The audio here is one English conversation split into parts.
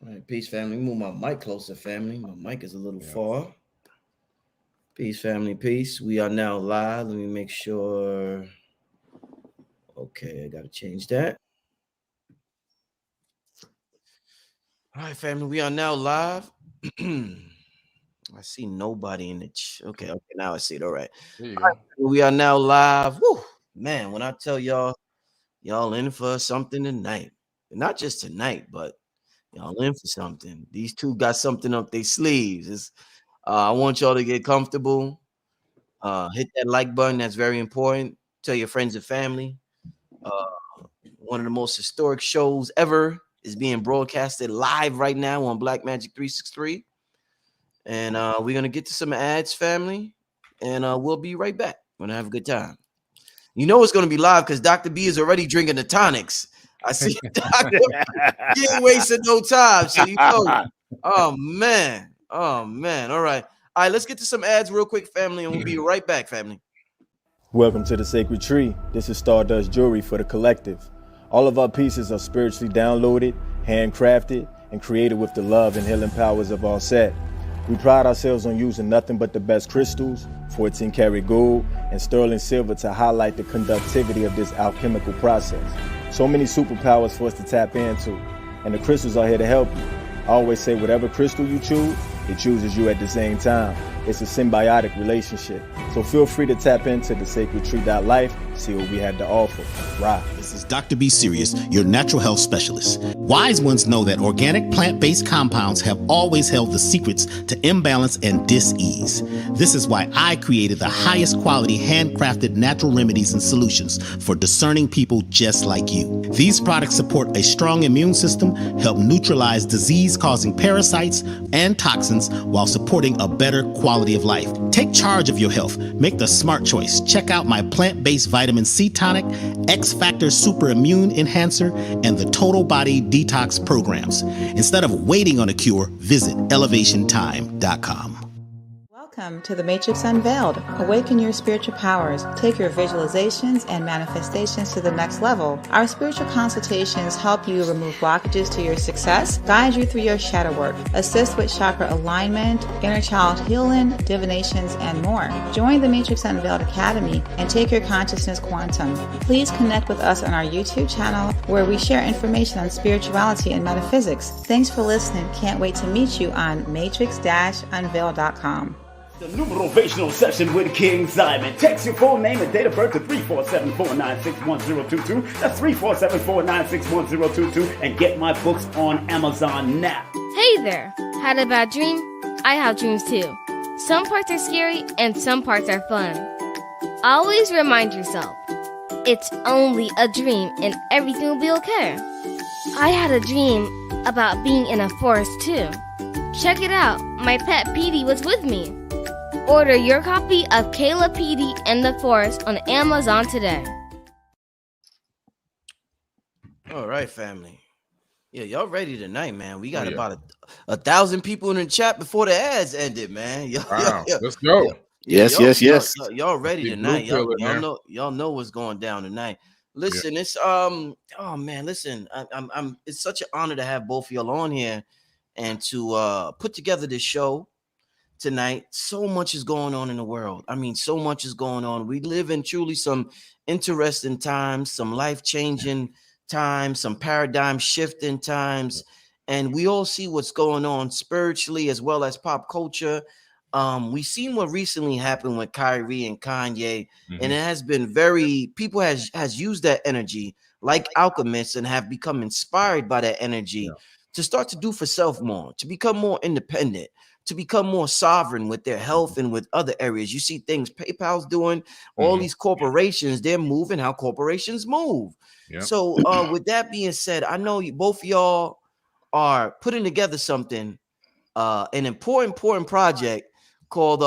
All right, peace, family. Move my mic closer, family. My mic is a little far. Peace, family, peace. We are now live. Let me make sure. Okay, I got to change that. All right, family, we are now live. I see nobody in the okay, now I see it. All right. There you All right, go. we are now live. Woo, man, when I tell y'all in for something tonight. Not just tonight, but y'all in for something. These two got something up their sleeves. I want y'all to get comfortable. Hit that like button. That's very important. Tell your friends and family. One of the most historic shows ever is being broadcasted live right now on Black Magic 363. And we're going to get to some ads, family. And we'll be right back. We're going to have a good time. You know it's going to be live because Dr. B is already drinking the tonics. I see Dr. He ain't wasting no time. So you know. Oh, man. All right. Let's get to some ads real quick, family, and we'll be right back, family. Welcome to the Sacred Tree. This is Stardust Jewelry for the collective. All of our pieces are spiritually downloaded, handcrafted, and created with the love and healing powers of all set. We pride ourselves on using nothing but the best crystals, 14-karat gold, and sterling silver to highlight the conductivity of this alchemical process. So many superpowers for us to tap into, and the crystals are here to help you. I always say whatever crystal you choose, it chooses you at the same time. It's a symbiotic relationship. So feel free to tap into the sacredtree.life, see what we have to offer. Rock. This is Dr. B. Sirius, your natural health specialist. Wise ones know that organic plant-based compounds have always held the secrets to imbalance and dis-ease. This is why I created the highest quality handcrafted natural remedies and solutions for discerning people just like you. These products support a strong immune system, help neutralize disease-causing parasites and toxins while supporting a better quality of life. Take charge of your health. Make the smart choice. Check out my plant-based vitamin C tonic, X Factor Super Immune Enhancer, and the Total Body Detox programs. Instead of waiting on a cure, visit elevationtime.com. Welcome to the Matrix Unveiled. Awaken your spiritual powers. Take your visualizations and manifestations to the next level. Our spiritual consultations help you remove blockages to your success, guide you through your shadow work, assist with chakra alignment, inner child healing, divinations, and more. Join the Matrix Unveiled Academy and take your consciousness quantum. Please connect with us on our YouTube channel where we share information on spirituality and metaphysics. Thanks for listening. Can't wait to meet you on matrix-unveil.com. The numerational session with King Simon. Text your full name and date of birth to 347-496-1022. That's 347-496-1022. And get my books on Amazon now. Hey there! Had a bad dream? I have dreams too. Some parts are scary and some parts are fun. Always remind yourself, it's only a dream and everything will be okay. I had a dream about being in a forest too. Check it out, my pet Petey was with me. Order your copy of Kayla Petey and the Forest on Amazon today. All right, family. Yeah, y'all ready tonight, man. We got about 1,000 people in the chat before the ads ended, man. Let's go. Yes. Y'all ready tonight. Y'all know what's going down tonight. Listen, it's oh man, listen. I'm it's such an honor to have both of y'all on here and to put together this show tonight. So much is going on in the world. I mean, so much is going on. We live in truly some interesting times, some life-changing times, some paradigm shifting times, and we all see what's going on spiritually as well as pop culture. We've seen what recently happened with Kyrie and Kanye, and it has been people has used that energy like alchemists and have become inspired by that energy to start to do for self more, to become more independent, to become more sovereign with their health and with other areas. You see things PayPal's doing, all these corporations, they're moving how corporations move. So with that being said, I know both of y'all are putting together something, an important project called,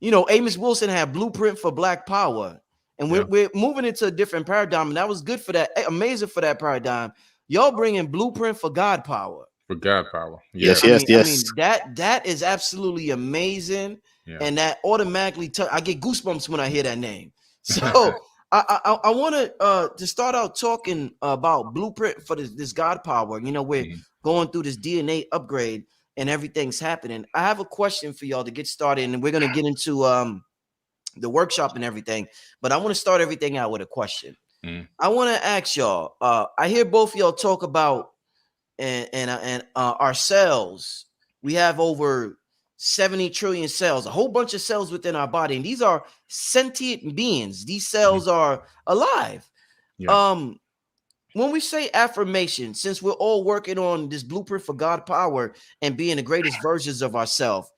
Amos Wilson had Blueprint for Black Power. And we're moving into a different paradigm. And that was good for that, amazing for that paradigm. Y'all bringing Blueprint for GodPower. For GodPower. Yes. I mean, that is absolutely amazing. And that automatically, I get goosebumps when I hear that name. So I want to start out talking about Blueprint for this GodPower. We're going through this DNA upgrade and everything's happening. I have a question for y'all to get started, and we're going to get into the workshop and everything, but I want to start everything out with a question. I want to ask y'all, I hear both of y'all talk about and our cells. We have over 70 trillion cells, a whole bunch of cells within our body, and these are sentient beings. These cells are alive. When we say affirmation, since we're all working on this blueprint for God power and being the greatest versions of ourselves,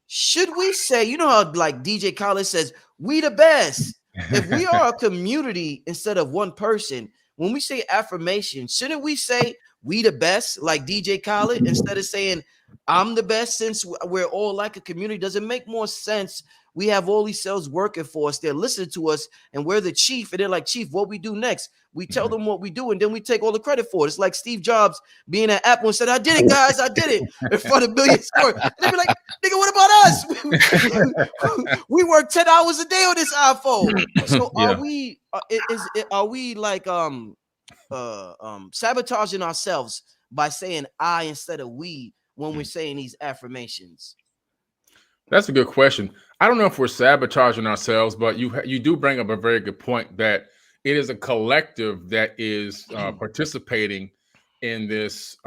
should we say, you know how like DJ Khaled says, we the best? If we are a community instead of one person, when we say affirmation, shouldn't we say we the best like DJ Khaled instead of saying I'm the best, since we're all like a community? Does it make more sense? We have all these cells working for us. They're listening to us, and we're the chief. And they're like, Chief, what we do next? We tell them what we do, and then we take all the credit for it. It's like Steve Jobs being at Apple and said, I did it, guys. I did it in front of millions. And they'd be like, nigga, what about us? We work 10 hours a day on this iPhone. So are we like sabotaging ourselves by saying I instead of we when we're saying these affirmations? That's a good question. I don't know if we're sabotaging ourselves, but you do bring up a very good point that it is a collective that is participating in this,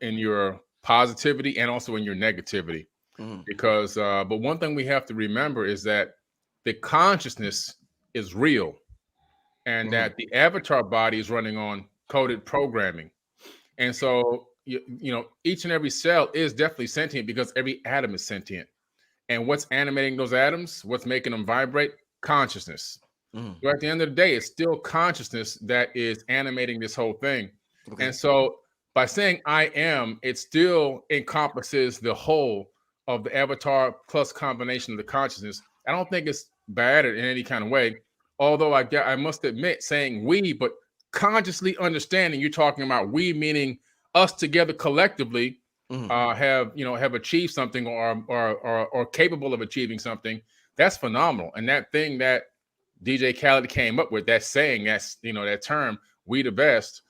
in your positivity and also in your negativity. Because, but one thing we have to remember is that the consciousness is real, and that the avatar body is running on coded programming. And so, you know, each and every cell is definitely sentient because every atom is sentient. And what's animating those atoms, what's making them vibrate? Consciousness. So at the end of the day, it's still consciousness that is animating this whole thing. And so by saying I am, it still encompasses the whole of the avatar plus combination of the consciousness. I don't think it's bad in any kind of way. Although I must admit, saying we, but consciously understanding you're talking about we, meaning us together collectively, have achieved something or capable of achieving something. That's phenomenal. And that thing that DJ Khaled came up with, that saying, that's, you know, that term, we the best,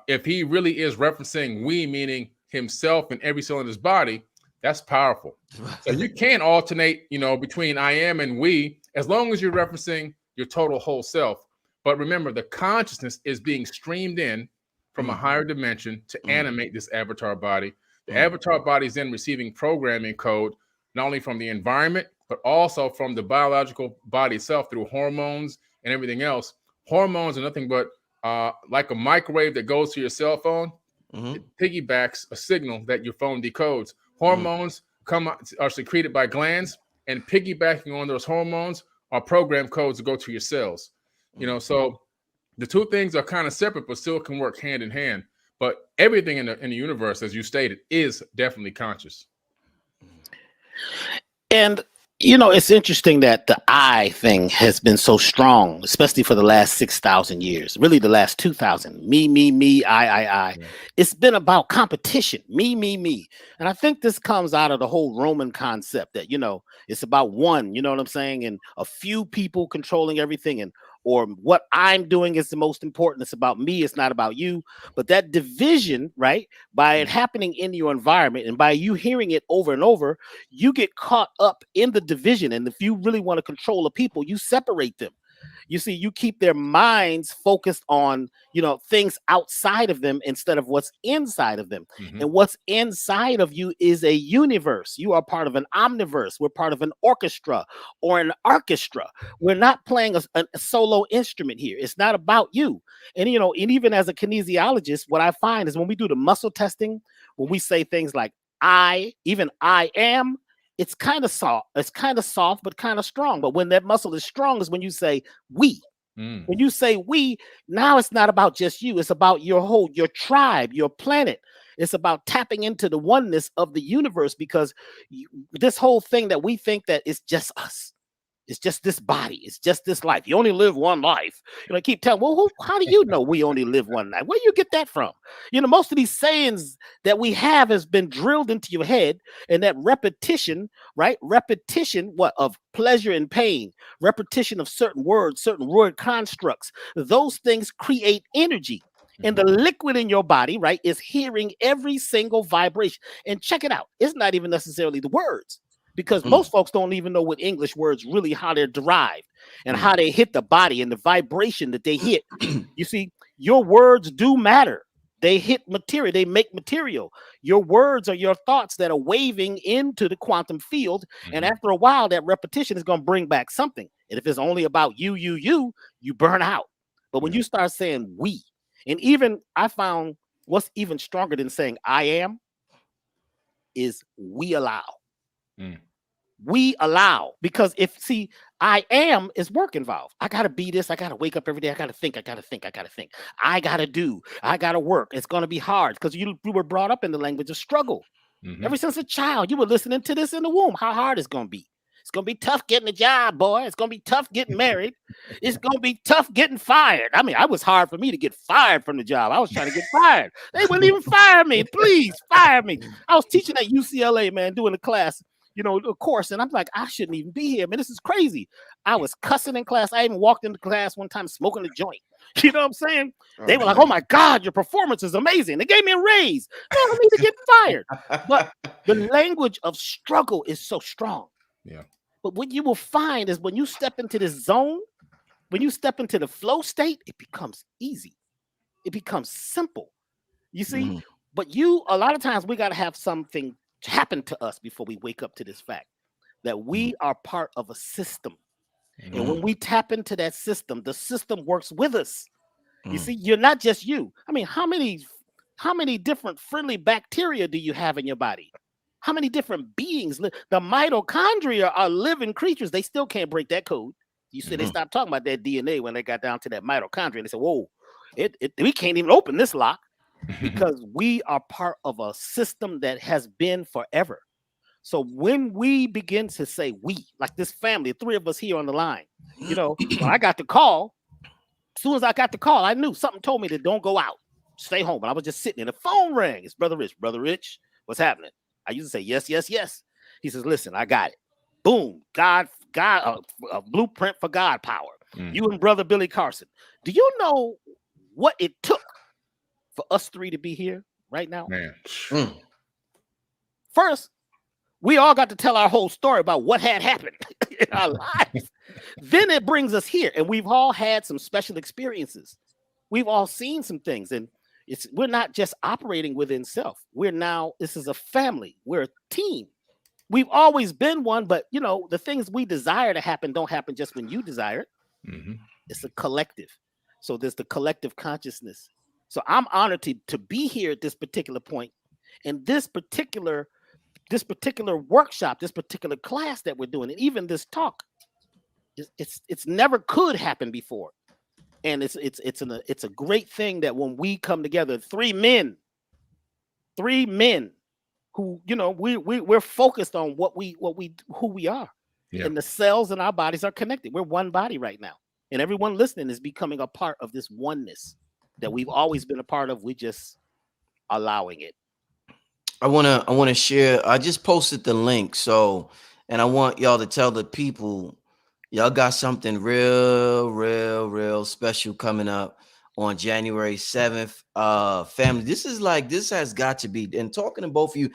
if he really is referencing we, meaning himself and every cell in his body, that's powerful. So you can alternate, you know, between I am and we, as long as you're referencing your total whole self. But remember, the consciousness is being streamed in from a higher dimension to animate this avatar body. The avatar body is then receiving programming code, not only from the environment, but also from the biological body itself through hormones and everything else. Hormones are nothing but like a microwave that goes to your cell phone. It piggybacks a signal that your phone decodes. Hormones are secreted by glands, and piggybacking on those hormones are program codes that go to your cells. You know, so the two things are kind of separate, but still can work hand in hand. But everything in the universe, as you stated, is definitely conscious. And you know, it's interesting that the I thing has been so strong, especially for the last 6,000 years, really the last 2,000. Me, I. Yeah. It's been about competition, me. And I think this comes out of the whole Roman concept that, you know, it's about one, you know what I'm saying? And a few people controlling everything, and or what I'm doing is the most important. It's about me. It's not about you. But that division, right, by it happening in your environment and by you hearing it over and over, you get caught up in the division. And if you really want to control the people, you separate them. You see, you keep their minds focused on, you know, things outside of them instead of what's inside of them. And what's inside of you is a universe. You are part of an omniverse. We're part of an orchestra or an orchestra. We're not playing a solo instrument here. It's not about you. And, you know, and even as a kinesiologist, what I find is when we do the muscle testing, when we say things like I am, it's kind of soft. It's kind of soft, but kind of strong. But when that muscle is strong is when you say we. When you say we, now it's not about just you. It's about your tribe, your planet. It's about tapping into the oneness of the universe, because this whole thing that we think that it's just us. It's just this body. It's just this life. You only live one life. You know, I keep telling, well, how do you know we only live one life? Where do you get that from? You know, most of these sayings that we have has been drilled into your head, and that repetition, right? Repetition, of pleasure and pain, repetition of certain words, certain word constructs. Those things create energy. And the liquid in your body, right, is hearing every single vibration. And check it out. It's not even necessarily the words, because most folks don't even know what English words really, how they're derived and how they hit the body and the vibration that they hit. You see, your words do matter. They hit material. They make material. Your words are your thoughts that are waving into the quantum field. And after a while, that repetition is going to bring back something. And if it's only about you burn out. But when you start saying we, and even I found what's even stronger than saying I am is we allow. We allow, because I am is work involved. I got to be this. I got to wake up every day. I got to think. I got to do. I got to work. It's going to be hard because you were brought up in the language of struggle. Ever since a child, you were listening to this in the womb, how hard it's going to be. It's going to be tough getting a job, boy. It's going to be tough getting married. It's going to be tough getting fired. I mean, it was hard for me to get fired from the job. I was trying to get fired. They wouldn't even fire me. Please fire me. I was teaching at UCLA, man, doing a class, a course. And I'm like, I shouldn't even be here, man. This is crazy. I was cussing in class. I even walked into class one time smoking a joint. You know what I'm saying? They were like, oh my God, your performance is amazing. They gave me a raise. I don't need to get fired. But the language of struggle is so strong. Yeah. But what you will find is when you step into this zone, when you step into the flow state, it becomes easy. It becomes simple. You see? But a lot of times we got to have something happen to us before we wake up to this fact that we are part of a system. And when we tap into that system, the system works with us. You see, you're not just you. I mean, how many different friendly bacteria do you have in your body? How many different beings? The mitochondria are living creatures. They still can't break that code. You see, they stopped talking about that DNA when they got down to that mitochondria. And they said, whoa, we can't even open this lock because we are part of a system that has been forever. So when we begin to say we, like this family, 3 of us here on the line, when I got the call, as soon as I got the call, I knew something told me to don't go out, stay home. But I was just sitting and the phone rang. It's Brother Rich. Brother Rich, what's happening? I used to say, yes, yes, yes. He says, listen, I got it. Boom. God, a blueprint for God power. You and Brother Billy Carson. Do you know what it took for us 3 to be here right now? Man. First, we all got to tell our whole story about what had happened in our lives. Then it brings us here. And we've all had some special experiences. We've all seen some things. And we're not just operating within self. This is a family. We're a team. We've always been one, but the things we desire to happen don't happen just when you desire it. It's a collective. So there's the collective consciousness. So I'm honored to be here at this particular point. And this particular workshop, this particular class that we're doing, and even this talk, it's never could happen before. And it's a great thing that when we come together, 3 men who, we're focused on who we are. Yeah. And the cells in our bodies are connected. We're one body right now. And everyone listening is becoming a part of this oneness that we've always been a part of. We just allowing it. I want to share. I just posted the link. And I want y'all to tell the people, y'all got something real special coming up on January 7th. Family, this has got to be. And talking to both of you,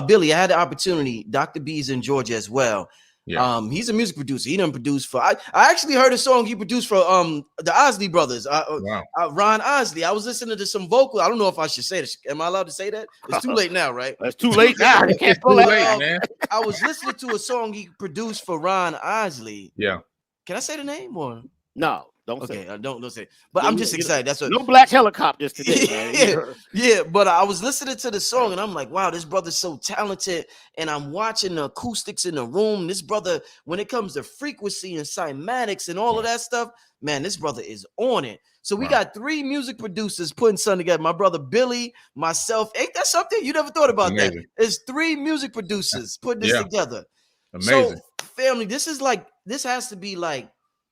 Billy, I had the opportunity. Dr. B's in Georgia as well. Yeah. He's a music producer. He done produced for. I actually heard a song he produced for the Osley brothers. Ron Osley. I was listening to some vocal. I don't know if I should say this. Am I allowed to say that? It's too late now, right? It's too late now. You can't pull that, man. I was listening to a song he produced for Ron Osley. Yeah. Can I say the name or no? Don't say it. Don't say it. But I'm just excited. That's what. No black helicopters today, man. Yeah. But I was listening to the song and I'm like, wow, this brother's so talented. And I'm watching the acoustics in the room. This brother, when it comes to frequency and cymatics and all of that stuff, man, this brother is on it. So we got 3 music producers putting something together. My brother Billy, myself. Ain't that something? You never thought about that? It's 3 music producers putting this together. Amazing. So, family, this has to be like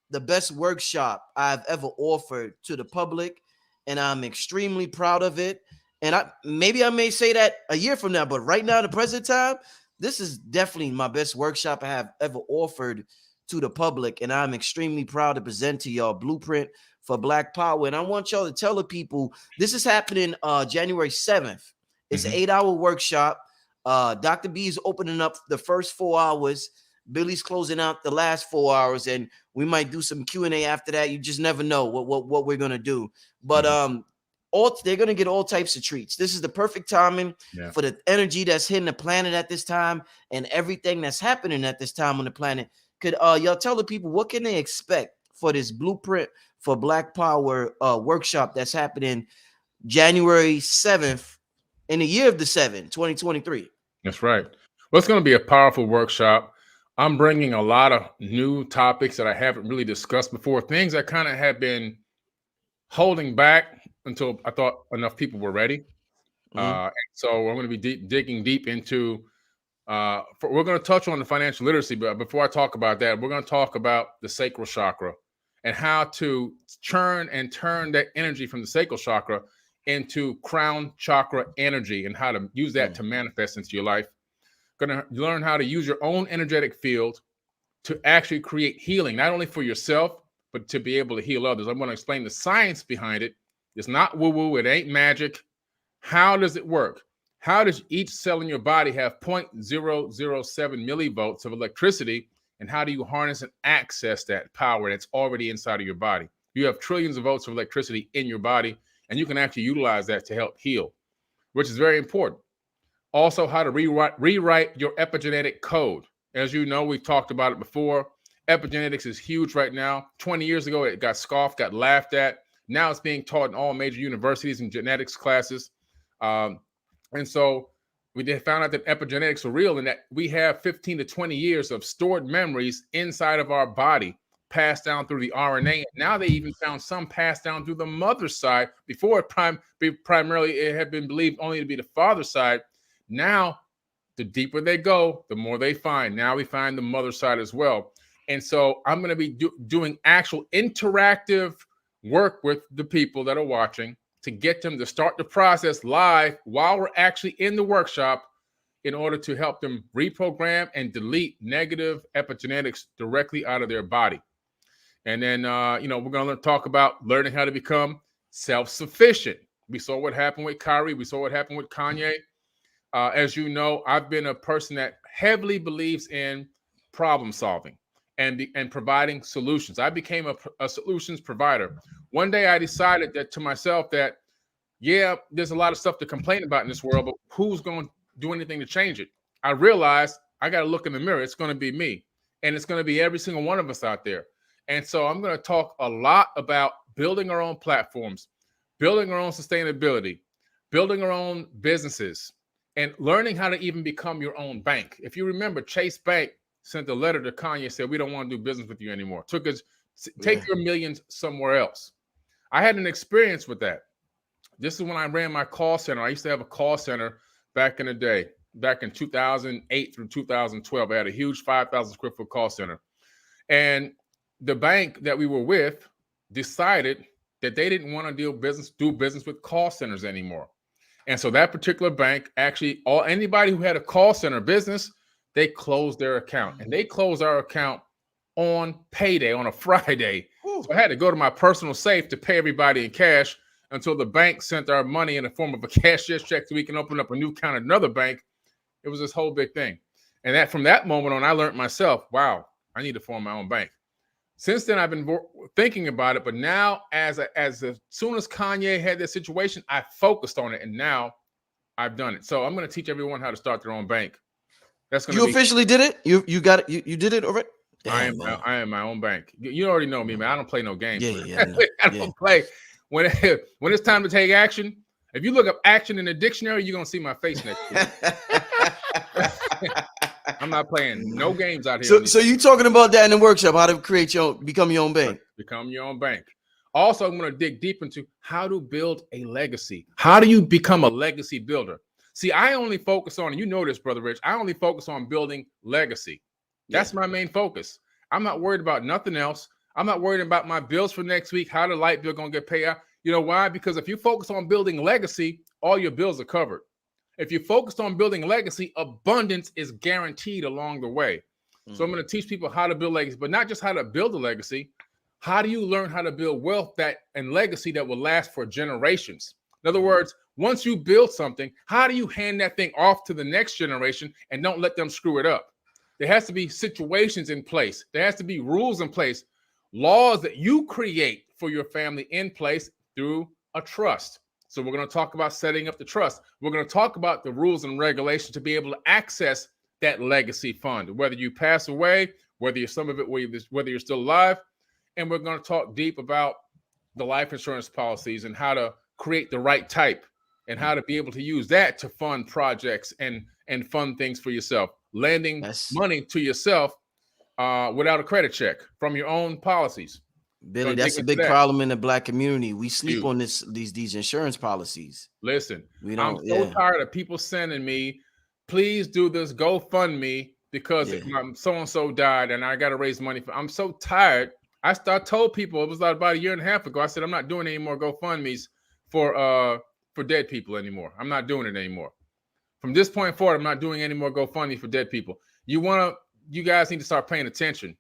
the best workshop I've ever offered to the public, and I'm extremely proud of it. And I may say that a year from now, but right now, at the present time, this is definitely my best workshop I have ever offered to the public, and I'm extremely proud to present to y'all Blueprint for for Black Power. And I want y'all to tell the people this is happening January 7th. It's an 8-hour workshop. Dr. B is opening up the first 4 hours. Billy's closing out the last 4 hours, and we might do some Q&A after that. You just never know what we're gonna do. But they're gonna get all types of treats. This is the perfect timing for the energy that's hitting the planet at this time and everything that's happening at this time on the planet. Could y'all tell the people what can they expect for this Blueprint for Black Power workshop that's happening January 7th in the year of the 7, 2023? That's right. Well, it's going to be a powerful workshop. I'm bringing a lot of new topics that I haven't really discussed before, things that kind of have been holding back until I thought enough people were ready. So we're going to be digging deep into, we're going to touch on the financial literacy, but before I talk about that, we're going to talk about the sacral chakra and how to turn that energy from the sacral chakra into crown chakra energy and how to use that to manifest into your life. Going to learn how to use your own energetic field to actually create healing, not only for yourself, but to be able to heal others. I'm going to explain the science behind it. It's not woo-woo. It ain't magic. How does it work? How does each cell in your body have 0.007 millivolts of electricity? And how do you harness and access that power that's already inside of your body? You have trillions of volts of electricity in your body, and you can actually utilize that to help heal, which is very important. Also, how to rewrite your epigenetic code. As you know, we've talked about it before. Epigenetics is huge right now. 20 years ago, it got scoffed, got laughed at. Now it's being taught in all major universities and genetics classes. And so we found out that epigenetics are real and that we have 15 to 20 years of stored memories inside of our body, passed down through the RNA. Now they even found some passed down through the mother's side. Before primarily it had been believed only to be the father's side. Now, the deeper they go, the more they find. Now we find the mother's side as well. And so I'm going to be doing actual interactive work with the people that are watching to get them to start the process live while we're actually in the workshop in order to help them reprogram and delete negative epigenetics directly out of their body. And then, we're going to talk about learning how to become self-sufficient. We saw what happened with Kyrie. We saw what happened with Kanye. As you know, I've been a person that heavily believes in problem solving and providing solutions. I became a solutions provider. One day I decided that to myself that, there's a lot of stuff to complain about in this world, but who's going to do anything to change it? I realized I got to look in the mirror. It's going to be me, and it's going to be every single one of us out there. And so I'm going to talk a lot about building our own platforms, building our own sustainability, building our own businesses, and learning how to even become your own bank. If you remember, Chase Bank sent a letter to Kanye, said, we don't want to do business with you anymore. Take your millions somewhere else. I had an experience with that. This is when I ran my call center. I used to have a call center back in the day, back in 2008 through 2012. I had a huge 5,000 square foot call center. And the bank that we were with decided that they didn't want to do business with call centers anymore. And so that particular bank, actually, anybody who had a call center business, they closed their account. And they closed our account on payday, on a Friday. So I had to go to my personal safe to pay everybody in cash until the bank sent our money in the form of a cashier's check so we can open up a new account at another bank. It was this whole big thing. And from that moment on, I learned myself, wow, I need to form my own bank. Since then, I've been thinking about it, but now as soon as Kanye had this situation, I focused on it, and now I've done it. So I'm going to teach everyone how to start their own bank. That's going to officially did it? You got it? You did it already? Damn, I am my own bank. You already know me, man. I don't play no games. I don't play. When it's time to take action, if you look up action in the dictionary, you're going to see my face next to it. I'm not playing no games out here. So you talking about that in the workshop, how to become your own bank. Become your own bank. Also, I'm going to dig deep into how to build a legacy. How do you become a legacy builder? See, I only focus on, and you know this, Brother Rich, I only focus on building legacy. That's my main focus. I'm not worried about nothing else. I'm not worried about my bills for next week, how the light bill going to get paid out. You know why? Because if you focus on building legacy, all your bills are covered. If you focus on building legacy, abundance is guaranteed along the way. So I'm going to teach people how to build legacy, but not just how to build a legacy, how do you learn how to build wealth and legacy that will last for generations? In other words, once you build something, how do you hand that thing off to the next generation and don't let them screw it up? There has to be situations in place. There has to be rules in place, laws that you create for your family in place through a trust. So we're going to talk about setting up the trust. We're going to talk about the rules and regulations to be able to access that legacy fund, whether you pass away, whether you're some of it, whether you're still alive. And we're going to talk deep about the life insurance policies and how to create the right type and how to be able to use that to fund projects and fund things for yourself, lending money to yourself without a credit check from your own policies. Billy, that's a big problem in the Black community. We sleep on these insurance policies. Listen, I'm so tired of people sending me, please do this GoFundMe because so-and-so died and I got to raise money. I'm so tired. I told people, it was about a year and a half ago, I said, I'm not doing any more GoFundMes for dead people anymore. I'm not doing it anymore. From this point forward, I'm not doing any more GoFundMe for dead people. You guys need to start paying attention.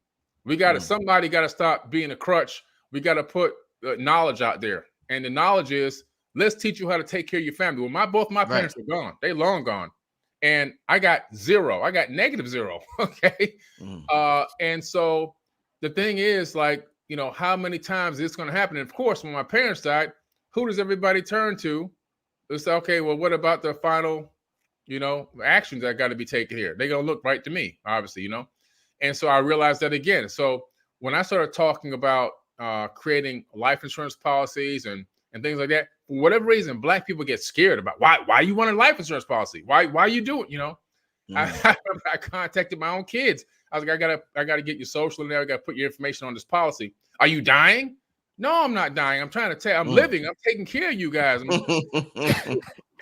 Somebody got to stop being a crutch. We got to put knowledge out there. And the knowledge is, let's teach you how to take care of your family. Well, both my parents were gone. They long gone. And I got zero. I got -0. Okay. And so the thing is, like, how many times is this going to happen? And of course, when my parents died, who does everybody turn to? It's okay, well, what about the final, actions that got to be taken here? They're going to look right to me, obviously, And so I realized that again. So when I started talking about creating life insurance policies and things like that, for whatever reason, Black people get scared about why you want a life insurance policy? Why you do it? I contacted my own kids. I was like, I gotta get your social in there. I gotta put your information on this policy. Are you dying? No, I'm not dying. I'm trying to tell you, I'm living. I'm taking care of you guys.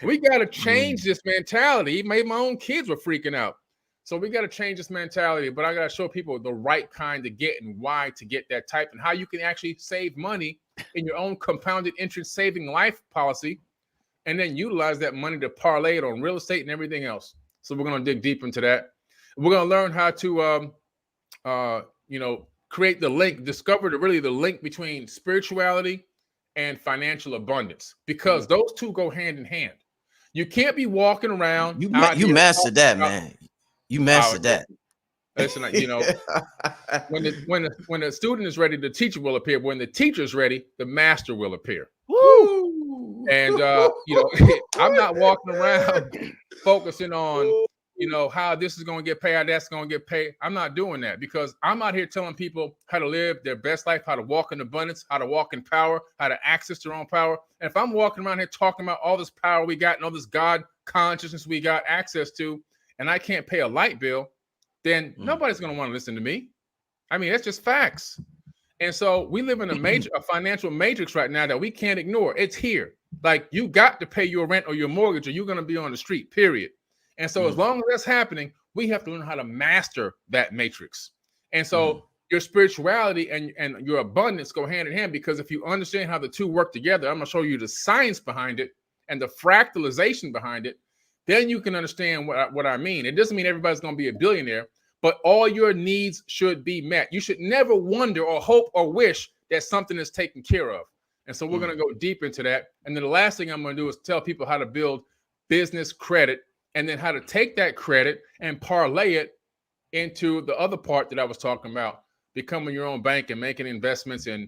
We got to change this mentality. Maybe my own kids were freaking out. So we got to change this mentality, but I got to show people the right kind to get and why to get that type and how you can actually save money in your own compounded interest saving life policy and then utilize that money to parlay it on real estate and everything else. So we're going to dig deep into that. We're going to learn how to, create the link, discover the link between spirituality and financial abundance, because those two go hand in hand. You can't be walking around. You mastered that, man. You mastered that. Listen, when the student is ready, the teacher will appear. When the teacher is ready, the master will appear. Woo! And I'm not walking around focusing on how this is going to get paid, how that's going to get paid. I'm not doing that, because I'm out here telling people how to live their best life, how to walk in abundance, how to walk in power, how to access their own power. And if I'm walking around here talking about all this power we got and all this God consciousness we got access to, and I can't pay a light bill, then nobody's going to want to listen to me. I mean, that's just facts. And so we live in a financial matrix right now that we can't ignore. It's here. Like, you got to pay your rent or your mortgage or you're going to be on the street, period. And so as long as that's happening, we have to learn how to master that matrix. And so your spirituality and your abundance go hand in hand, because if you understand how the two work together, I'm going to show you the science behind it and the fractalization behind it. Then you can understand what I mean. It doesn't mean everybody's going to be a billionaire, but all your needs should be met. You should never wonder or hope or wish that something is taken care of. And so we're going to go deep into that. And then the last thing I'm going to do is tell people how to build business credit, and then how to take that credit and parlay it into the other part that I was talking about, becoming your own bank and making investments and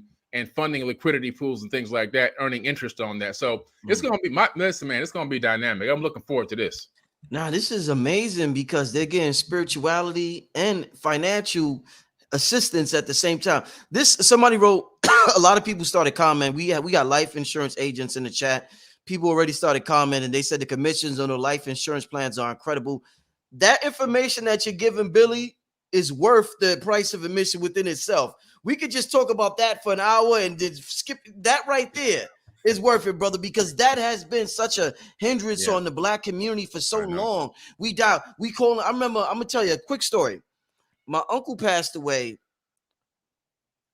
funding liquidity pools and things like that, earning interest on that. So it's going to be it's going to be dynamic. I'm looking forward to this. Now, this is amazing, because they're getting spirituality and financial assistance at the same time. Somebody wrote, a lot of people started commenting. We got life insurance agents in the chat. People already started commenting. They said the commissions on the life insurance plans are incredible. That information that you're giving, Billy, is worth the price of admission within itself. We could just talk about that for an hour and then skip that right there. Is worth it, brother, because that has been such a hindrance on the Black community for so long. I remember, I'm gonna tell you a quick story. My uncle passed away.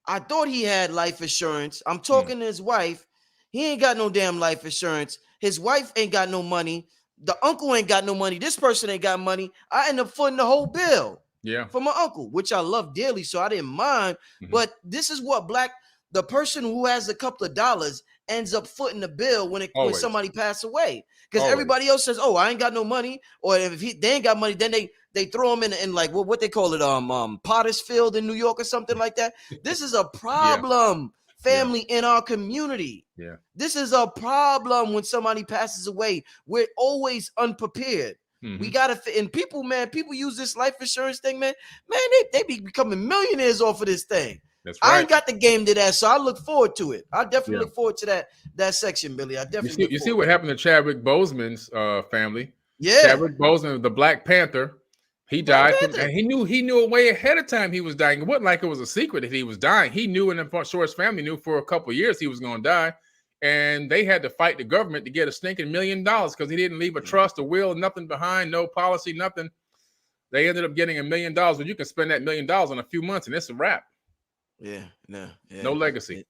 I thought he had life insurance. I'm talking to his wife. He ain't got no damn life insurance. His wife ain't got no money. The uncle ain't got no money. This person ain't got money. I end up footing the whole bill for my uncle, which I love dearly, so I didn't mind. But this is what Black the person who has a couple of dollars ends up footing the bill when somebody passed away, because everybody else says, "Oh, I ain't got no money," or if they ain't got money, then they throw them in like what they call it, Potter's Field in New York or something like that. This is a problem, family, in our community. Yeah, this is a problem. When somebody passes away, we're always unprepared. We gotta, and people use this life insurance thing, man. They be becoming millionaires off of this thing. That's right. I ain't got the game to that, so I look forward to it. I definitely look forward to that section, Billy. I definitely. You see what happened to Chadwick Boseman's family? Yeah, Chadwick Boseman, the Black Panther, he died, and he knew way ahead of time he was dying. It wasn't like it was a secret that he was dying. He knew, and I'm sure his family knew for a couple of years he was going to die. And they had to fight the government to get a stinking $1 million because he didn't leave a trust, a will, nothing behind, no policy, nothing. They ended up getting $1 million, but you can spend that $1 million in a few months, and it's a wrap. No legacy.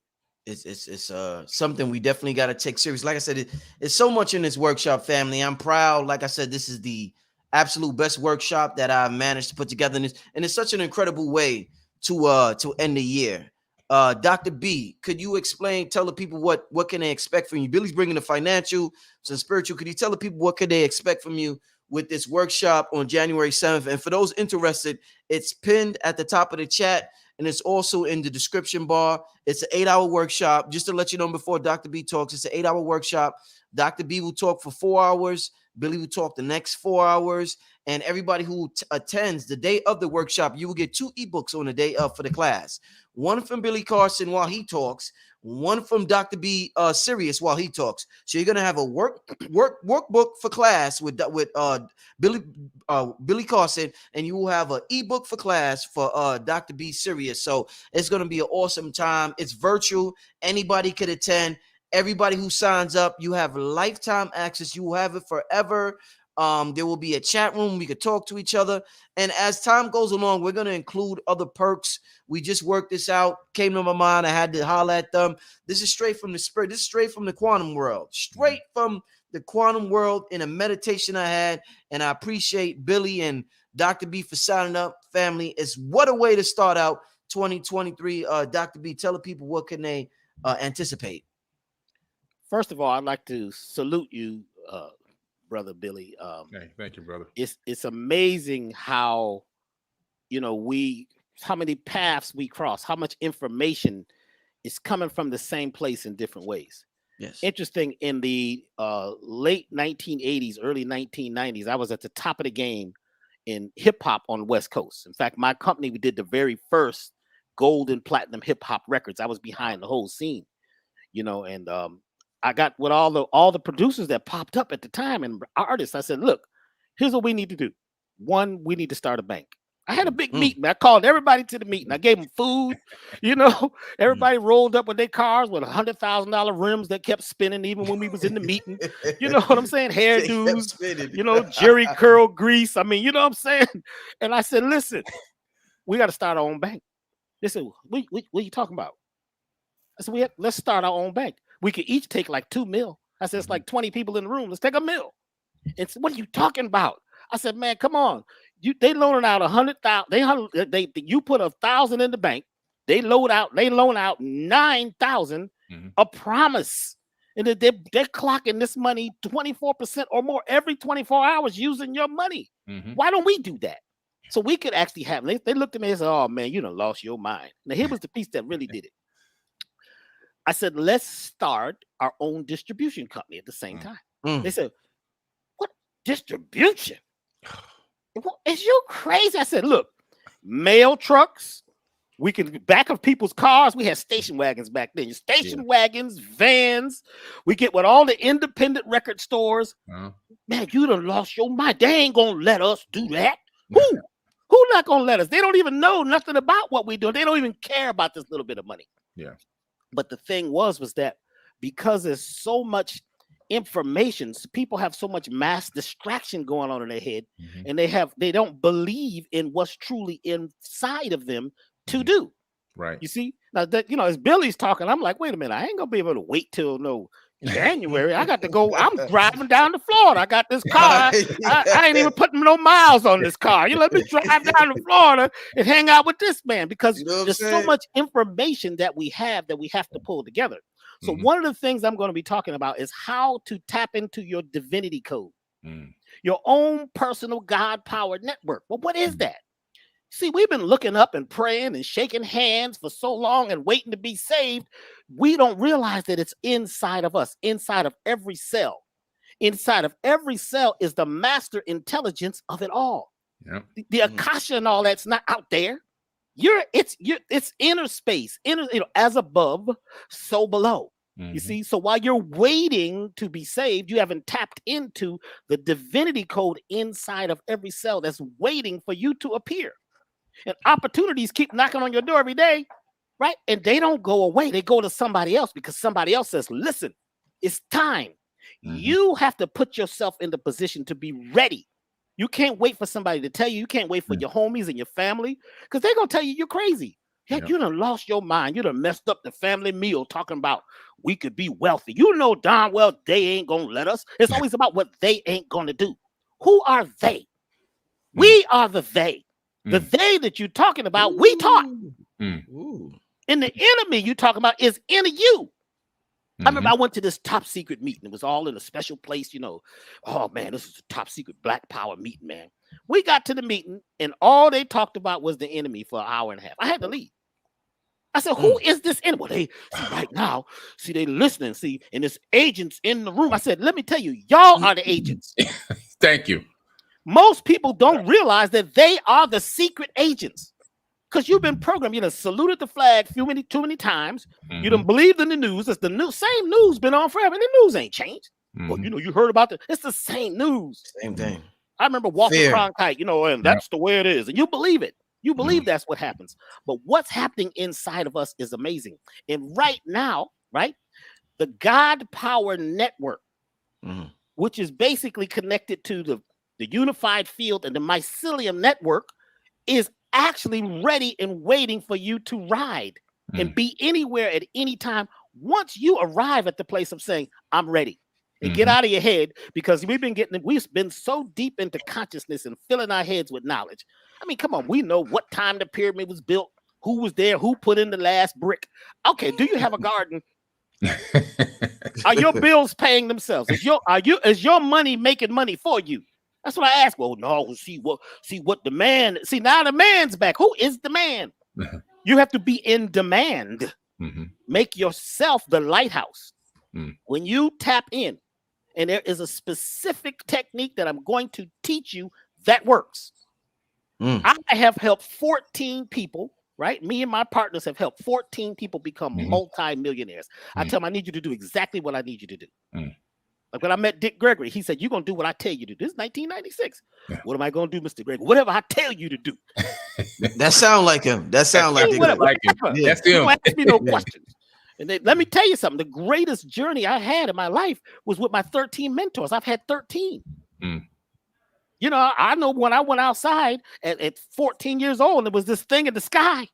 It's something we definitely got to take serious. Like I said, it's so much in this workshop, family. I'm proud. Like I said, this is the absolute best workshop that I've managed to put together in this, and it's such an incredible way to end the year. Dr. B, could you tell the people what can they expect from you? Billy's bringing the financial, some spiritual. Could you tell the people what could they expect from you with this workshop on January 7th? And for those interested, it's pinned at the top of the chat, and it's also in the description bar. It's an 8-hour workshop. Just to let you know, before Dr. B talks, it's an 8-hour workshop. Dr. B will talk for 4 hours. Billy will talk the next 4 hours. And everybody who attends the day of the workshop, you will get 2 ebooks on the day of for the class. One from Billy Carson while he talks, one from Dr. B Sirius while he talks. So you're gonna have a workbook for class with Billy Carson, and you will have an ebook for class for Dr. B Sirius. So it's gonna be an awesome time. It's virtual. Anybody could attend. Everybody who signs up, you have lifetime access. You will have it forever. There will be a chat room. We could talk to each other. And as time goes along, we're going to include other perks. We just worked this out. Came to my mind. I had to holler at them. This is straight from the spirit. This is straight from the quantum world. Straight from the quantum world in a meditation I had. And I appreciate Billy and Dr. B for signing up. Family, it's what a way to start out 2023. Dr. B, tell the people what can they anticipate. First of all, I'd like to salute you, Brother Billy. Hey, thank you, brother. It's amazing how, how many paths we cross, how much information is coming from the same place in different ways. Yes. Interesting, in the late 1980s, early 1990s, I was at the top of the game in hip hop on the West Coast. In fact, my company, we did the very first gold and platinum hip hop records. I was behind the whole scene, and I got with all the producers that popped up at the time and artists. I said, look, here's what we need to do. One, we need to start a bank. I had a big meeting. I called everybody to the meeting. I gave them food. Everybody rolled up with their cars with $100,000 rims that kept spinning even when we was in the meeting. You know what I'm saying? Hairdos, Jerry curl grease. I mean, you know what I'm saying? And I said, listen, we got to start our own bank. They said, what are you talking about? I said, let's start our own bank. We could each take like $2 million. I said, it's like 20 people in the room. Let's take $1 million. It's what are you talking about? I said, man, come on. They loaning out 100,000. You put 1,000 in the bank. They loan out 9,000. A promise. And they're clocking this money 24% or more every 24 hours using your money. Why don't we do that? So we could actually have. They looked at me and said, oh man, you done lost your mind. Now here was the piece that really did it. I said, let's start our own distribution company at the same time. They said, what distribution? Is you crazy? I said, look, mail trucks. We can back of people's cars. We had station wagons back then. Station wagons, vans. We get with all the independent record stores. Man, you done lost your mind. They ain't gonna let us do that. Who not gonna let us? They don't even know nothing about what we do. They don't even care about this little bit of money. Yeah. But the thing was that because there's so much information, people have so much mass distraction going on in their head, and they don't believe in what's truly inside of them to do. Right. You see, now that as Billy's talking, I'm like, wait a minute, I ain't gonna be able to wait till January, I got to go. I'm driving down to Florida. I got this car. I ain't even putting no miles on this car. You let me drive down to Florida and hang out with this man, because there's so much information that we have to pull together. So one of the things I'm going to be talking about is how to tap into your divinity code, your own personal God power network. Well, what is that? See, we've been looking up and praying and shaking hands for so long and waiting to be saved. We don't realize that it's inside of us, inside of every cell. Inside of every cell is the master intelligence of it all. Yep. The Akasha and all that's not out there. It's inner space, as above, so below. You see, so while you're waiting to be saved, you haven't tapped into the divinity code inside of every cell that's waiting for you to appear. And opportunities keep knocking on your door every day, right? And they don't go away. They go to somebody else, because somebody else says, listen, it's time. You have to put yourself in the position to be ready. You can't wait for somebody to tell you. You can't wait for your homies and your family, because they're going to tell you you're crazy. Heck, you done lost your mind. You done messed up the family meal talking about we could be wealthy. You know darn well they ain't going to let us. It's always about what they ain't going to do. Who are they? We are the they. The they that you're talking about, we taught. And the enemy you talking about is in you. I remember I went to this top secret meeting. It was all in a special place, Oh, man, this is a top secret Black Power meeting, man. We got to the meeting, and all they talked about was the enemy for an hour and a half. I had to leave. I said, who is this enemy? Well, they see right now, they listening, and there's agents in the room. I said, let me tell you, y'all are the agents. Thank you. Most people don't realize that they are the secret agents, because you've been programmed. You done saluted the flag too many times. You done believed in the news. It's the same news been on forever. The news ain't changed. Well, you heard about it. It's the same news. Same thing. I remember Walter Cronkite, and that's the way it is. And you believe it. You believe that's what happens. But what's happening inside of us is amazing. And right now, right, the God Power Network, which is basically connected to the unified field and the mycelium network, is actually ready and waiting for you to ride and be anywhere at any time. Once you arrive at the place of saying, I'm ready, and get out of your head, because we've been so deep into consciousness and filling our heads with knowledge. I mean, come on, we know what time the pyramid was built, who was there, who put in the last brick. Okay, do you have a garden? Are your bills paying themselves? Is your money making money for you? That's what I ask. Well, no, see what the man. See, now the man's back. Who is the man? You have to be in demand. Make yourself the lighthouse. When you tap in, and there is a specific technique that I'm going to teach you that works. I have helped 14 people, right? Me and my partners have helped 14 people become multi-millionaires. I tell them, I need you to do exactly what I need you to do. Like when I met Dick Gregory, he said, you're going to do what I tell you to do. This is 1996. What am I going to do, Mr. Gregory? Whatever I tell you to do. That sound like him. That sound like him. Yeah. That's him. Don't ask me no questions. And let me tell you something. The greatest journey I had in my life was with my 13 mentors. I've had 13. I know when I went outside at 14 years old, there was this thing in the sky.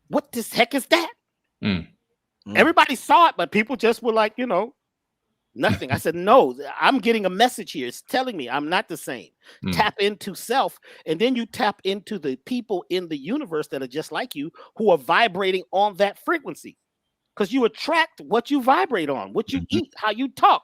What the heck is that? Everybody saw it, but people just were like, nothing. I said, no, I'm getting a message here. It's telling me I'm not the same. Tap into self, and then you tap into the people in the universe that are just like you, who are vibrating on that frequency. Because you attract what you vibrate on, what you eat, how you talk.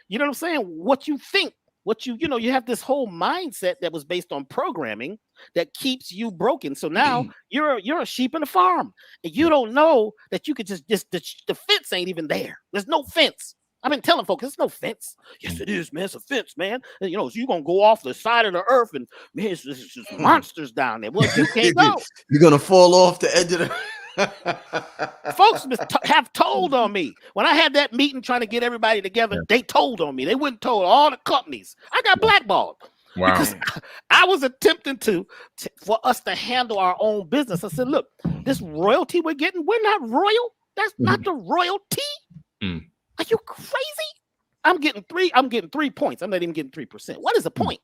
You know what I'm saying? What you think, you have this whole mindset that was based on programming that keeps you broken. So now you're a sheep in a farm, and you don't know that you could just the fence ain't even there. There's no fence. I've been telling folks, there's no fence. Yes, it is, man. It's a fence, man. And, so you're going to go off the side of the earth, and, man, it's just monsters down there. Well, you can't go. You're going to fall off the edge of the... Folks have told on me. When I had that meeting trying to get everybody together, they told on me. They wouldn't told all the companies. I got blackballed. Wow. Because I was attempting for us to handle our own business. I said, look, this royalty we're getting, we're not royal. That's not the royalty. Are you crazy? I'm getting 3 points. I'm not even getting 3%. What is a point?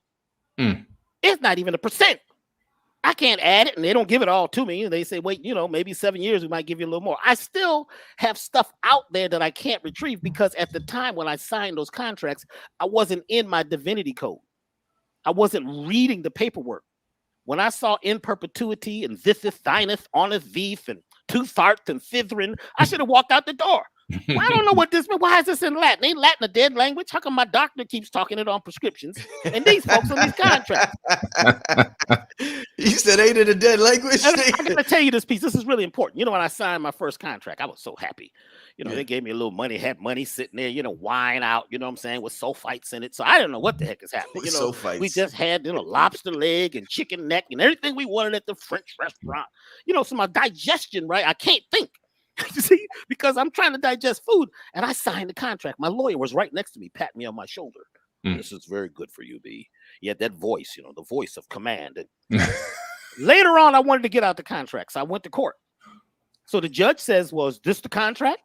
It's not even a percent. I can't add it, and they don't give it all to me. And they say, wait, maybe 7 years, we might give you a little more. I still have stuff out there that I can't retrieve because at the time when I signed those contracts, I wasn't in my divinity code. I wasn't reading the paperwork. When I saw in perpetuity and this is thineth, honest thief, and tooth farts and fithrin, I should have walked out the door. Well, I don't know what this means. Why is this in Latin? Ain't Latin a dead language? How come my doctor keeps talking it on prescriptions and these folks on these contracts? You said ain't it a dead language? I'm going to tell you this piece. This is really important. When I signed my first contract, I was so happy. They gave me a little money, had money sitting there, wine out, with sulfites in it. So I don't know what the heck is happening. We just had, lobster leg and chicken neck and everything we wanted at the French restaurant. So my digestion, right? I can't think. You see, because I'm trying to digest food, and I signed the contract. My lawyer was right next to me, patting me on my shoulder. This is very good for you, B. You had that voice, the voice of command. And later on, I wanted to get out the contract, so I went to court. So the judge says, "Well, is this the contract?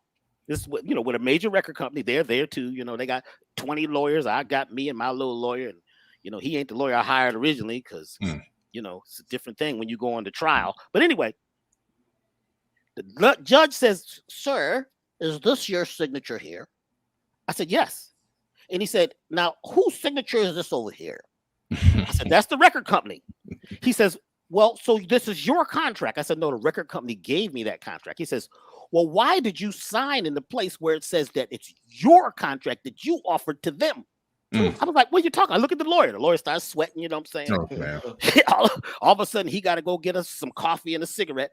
This, with a major record company, they're there too. They got 20 lawyers. I got me and my little lawyer, and he ain't the lawyer I hired originally because it's a different thing when you go on to trial. But anyway." The judge says, "Sir, is this your signature here?" I said, "Yes." And he said, "Now, whose signature is this over here?" I said, "That's the record company." He says, "Well, so this is your contract." I said, "No, the record company gave me that contract." He says, "Well, why did you sign in the place where it says that it's your contract that you offered to them?" I was like, "What are you talking?" I look at the lawyer. The lawyer starts sweating, you know what I'm saying? Oh, all of a sudden, he got to go get us some coffee and a cigarette.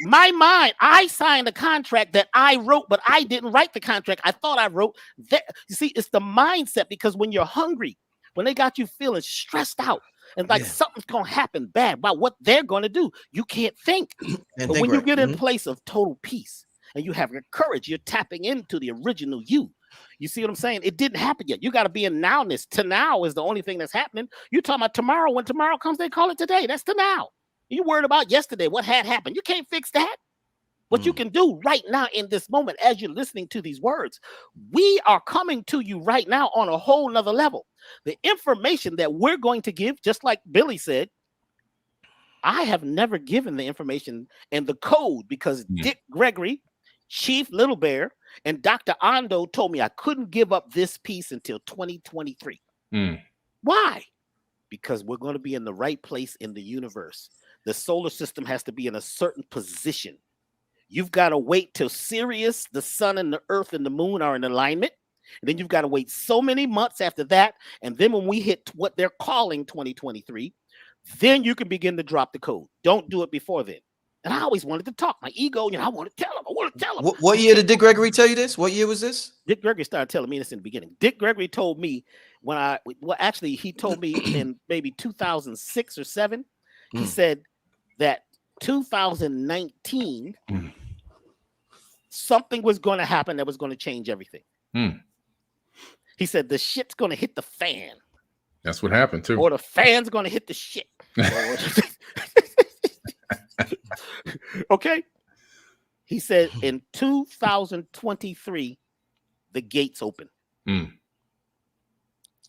My mind, I signed a contract that I wrote, but I didn't write the contract. I thought I wrote that. You see, it's the mindset, because when you're hungry, when they got you feeling stressed out and like something's going to happen bad about what they're going to do, you can't think. But when you get in place of total peace and you have your courage, you're tapping into the original you. You see what I'm saying? It didn't happen yet. You got to be in nowness. To now is the only thing that's happening. You're talking about tomorrow. When tomorrow comes, they call it today. That's to now. You worried about yesterday, what had happened. You can't fix that. What you can do right now in this moment, as you're listening to these words, we are coming to you right now on a whole nother level. The information that we're going to give, just like Billy said, I have never given the information and the code because Dick Gregory, Chief Little Bear, and Dr. Ando told me I couldn't give up this piece until 2023. Why? Because we're going to be in the right place in the universe. The solar system has to be in a certain position. You've got to wait till Sirius, the sun and the earth and the moon are in alignment. And then you've got to wait so many months after that. And then when we hit what they're calling 2023, then you can begin to drop the code. Don't do it before then. And I always wanted to talk. My ego, I want to tell him. What year did Dick Gregory tell you this? What year was this? Dick Gregory started telling me this in the beginning. Dick Gregory told me he told me in maybe 2006 or 7. He said that 2019, something was going to happen that was going to change everything. He said the shit's going to hit the fan. That's what happened too. Or the fan's going to hit the shit. Okay. He said in 2023, the gates open.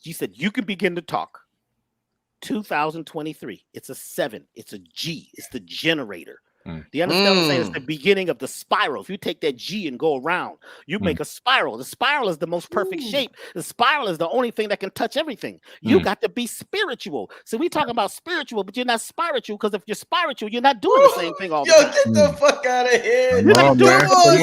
He said you can begin to talk. 2023. It's a 7. It's a G. It's the generator. Do you understand what I'm saying? It's the beginning of the spiral. If you take that G and go around, you make a spiral. The spiral is the most perfect shape. The spiral is the only thing that can touch everything. You got to be spiritual. So we talking about spiritual, but you're not spiritual, because if you're spiritual, you're not doing the same thing all the time. Get the fuck out of here. You're not doing Come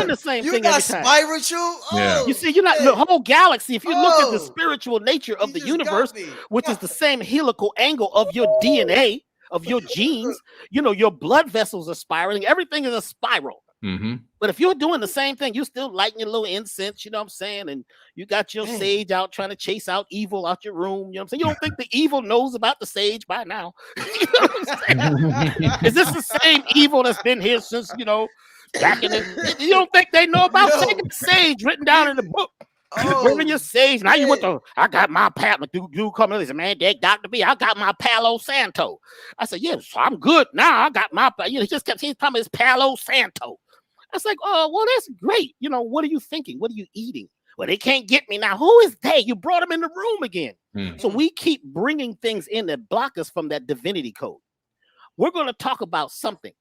the same you're thing not every time. spiritual? Yeah. You see, you're not the whole galaxy. If you look at the spiritual nature of the universe, which is the same helical angle of your DNA, of your genes, your blood vessels are spiraling. Everything is a spiral. But if you're doing the same thing, you're still lighting your little incense, you know what I'm saying? And you got your sage out trying to chase out evil out your room. You know what I'm saying? You don't think the evil knows about the sage by now? You know what I'm saying? Is this the same evil that's been here since, back in the... You don't think they know about sage written down in the book? Wearing your sage. Now you went to, I got my pal. Dude come in and said, man, Dr. B, I got my Palo Santo. I said, yeah, so I'm good now. I got my, he just kept saying his Palo Santo. I was like, oh, well, that's great. What are you thinking? What are you eating? Well, they can't get me now. Who is they? You brought them in the room again. So we keep bringing things in that block us from that divinity code. We're going to talk about something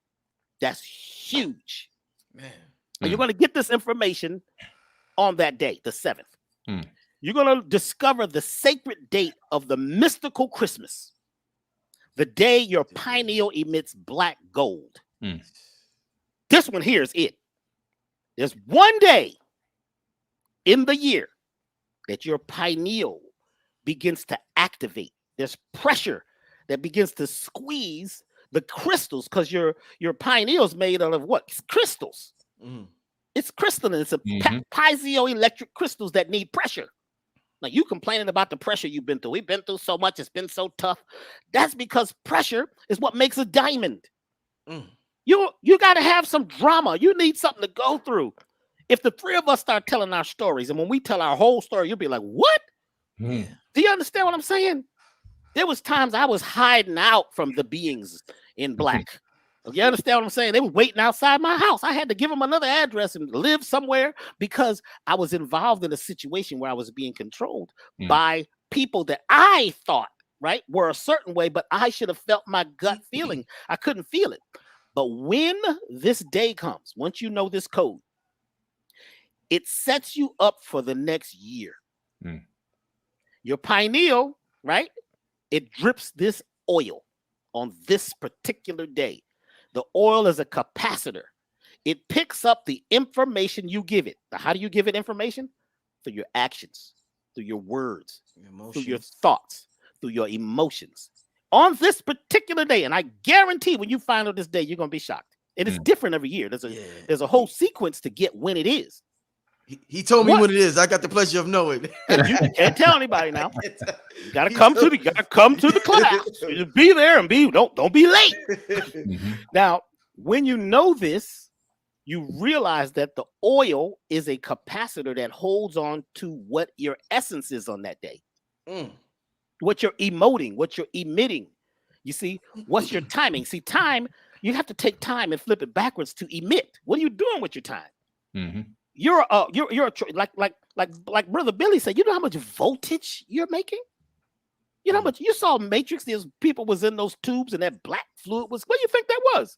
that's huge. Man. And you're going to get this information on that day, the 7th. You're going to discover the sacred date of the mystical Christmas, the day your pineal emits black gold. This one here is it. There's one day in the year that your pineal begins to activate. There's pressure that begins to squeeze the crystals, because your pineal is made out of what? It's crystals. It's crystalline. It's a piezoelectric crystals that need pressure. Now, you complaining about the pressure you've been through. We've been through so much. It's been so tough. That's because pressure is what makes a diamond. You got to have some drama. You need something to go through. If the three of us start telling our stories, and when we tell our whole story, you'll be like, what? Do you understand what I'm saying? There was times I was hiding out from the beings in black. You understand what I'm saying? They were waiting outside my house. I had to give them another address and live somewhere because I was involved in a situation where I was being controlled by people that I thought, right, were a certain way, but I should have felt my gut feeling. I couldn't feel it. But when this day comes, once you know this code, it sets you up for the next year. Your pineal, right, it drips this oil on this particular day. The oil is a capacitor. It picks up the information you give it. Now, how do you give it information? Through your actions, through your words, through your thoughts, through your emotions. On this particular day, and I guarantee when you find out this day, you're going to be shocked. And it's different every year. There's a whole sequence to get when it is. He told me what it is. I got the pleasure of knowing. You can't tell anybody now. You gotta come to the class. You be there and don't be late. Now, when you know this, you realize that the oil is a capacitor that holds on to what your essence is on that day. What you're emoting, what you're emitting. You see, what's your timing? See, time, you have to take time and flip it backwards to emit. What are you doing with your time? You're like Brother Billy said, you know how much voltage you're making? You know how much you saw Matrix, these people was in those tubes and that black fluid was, what do you think that was?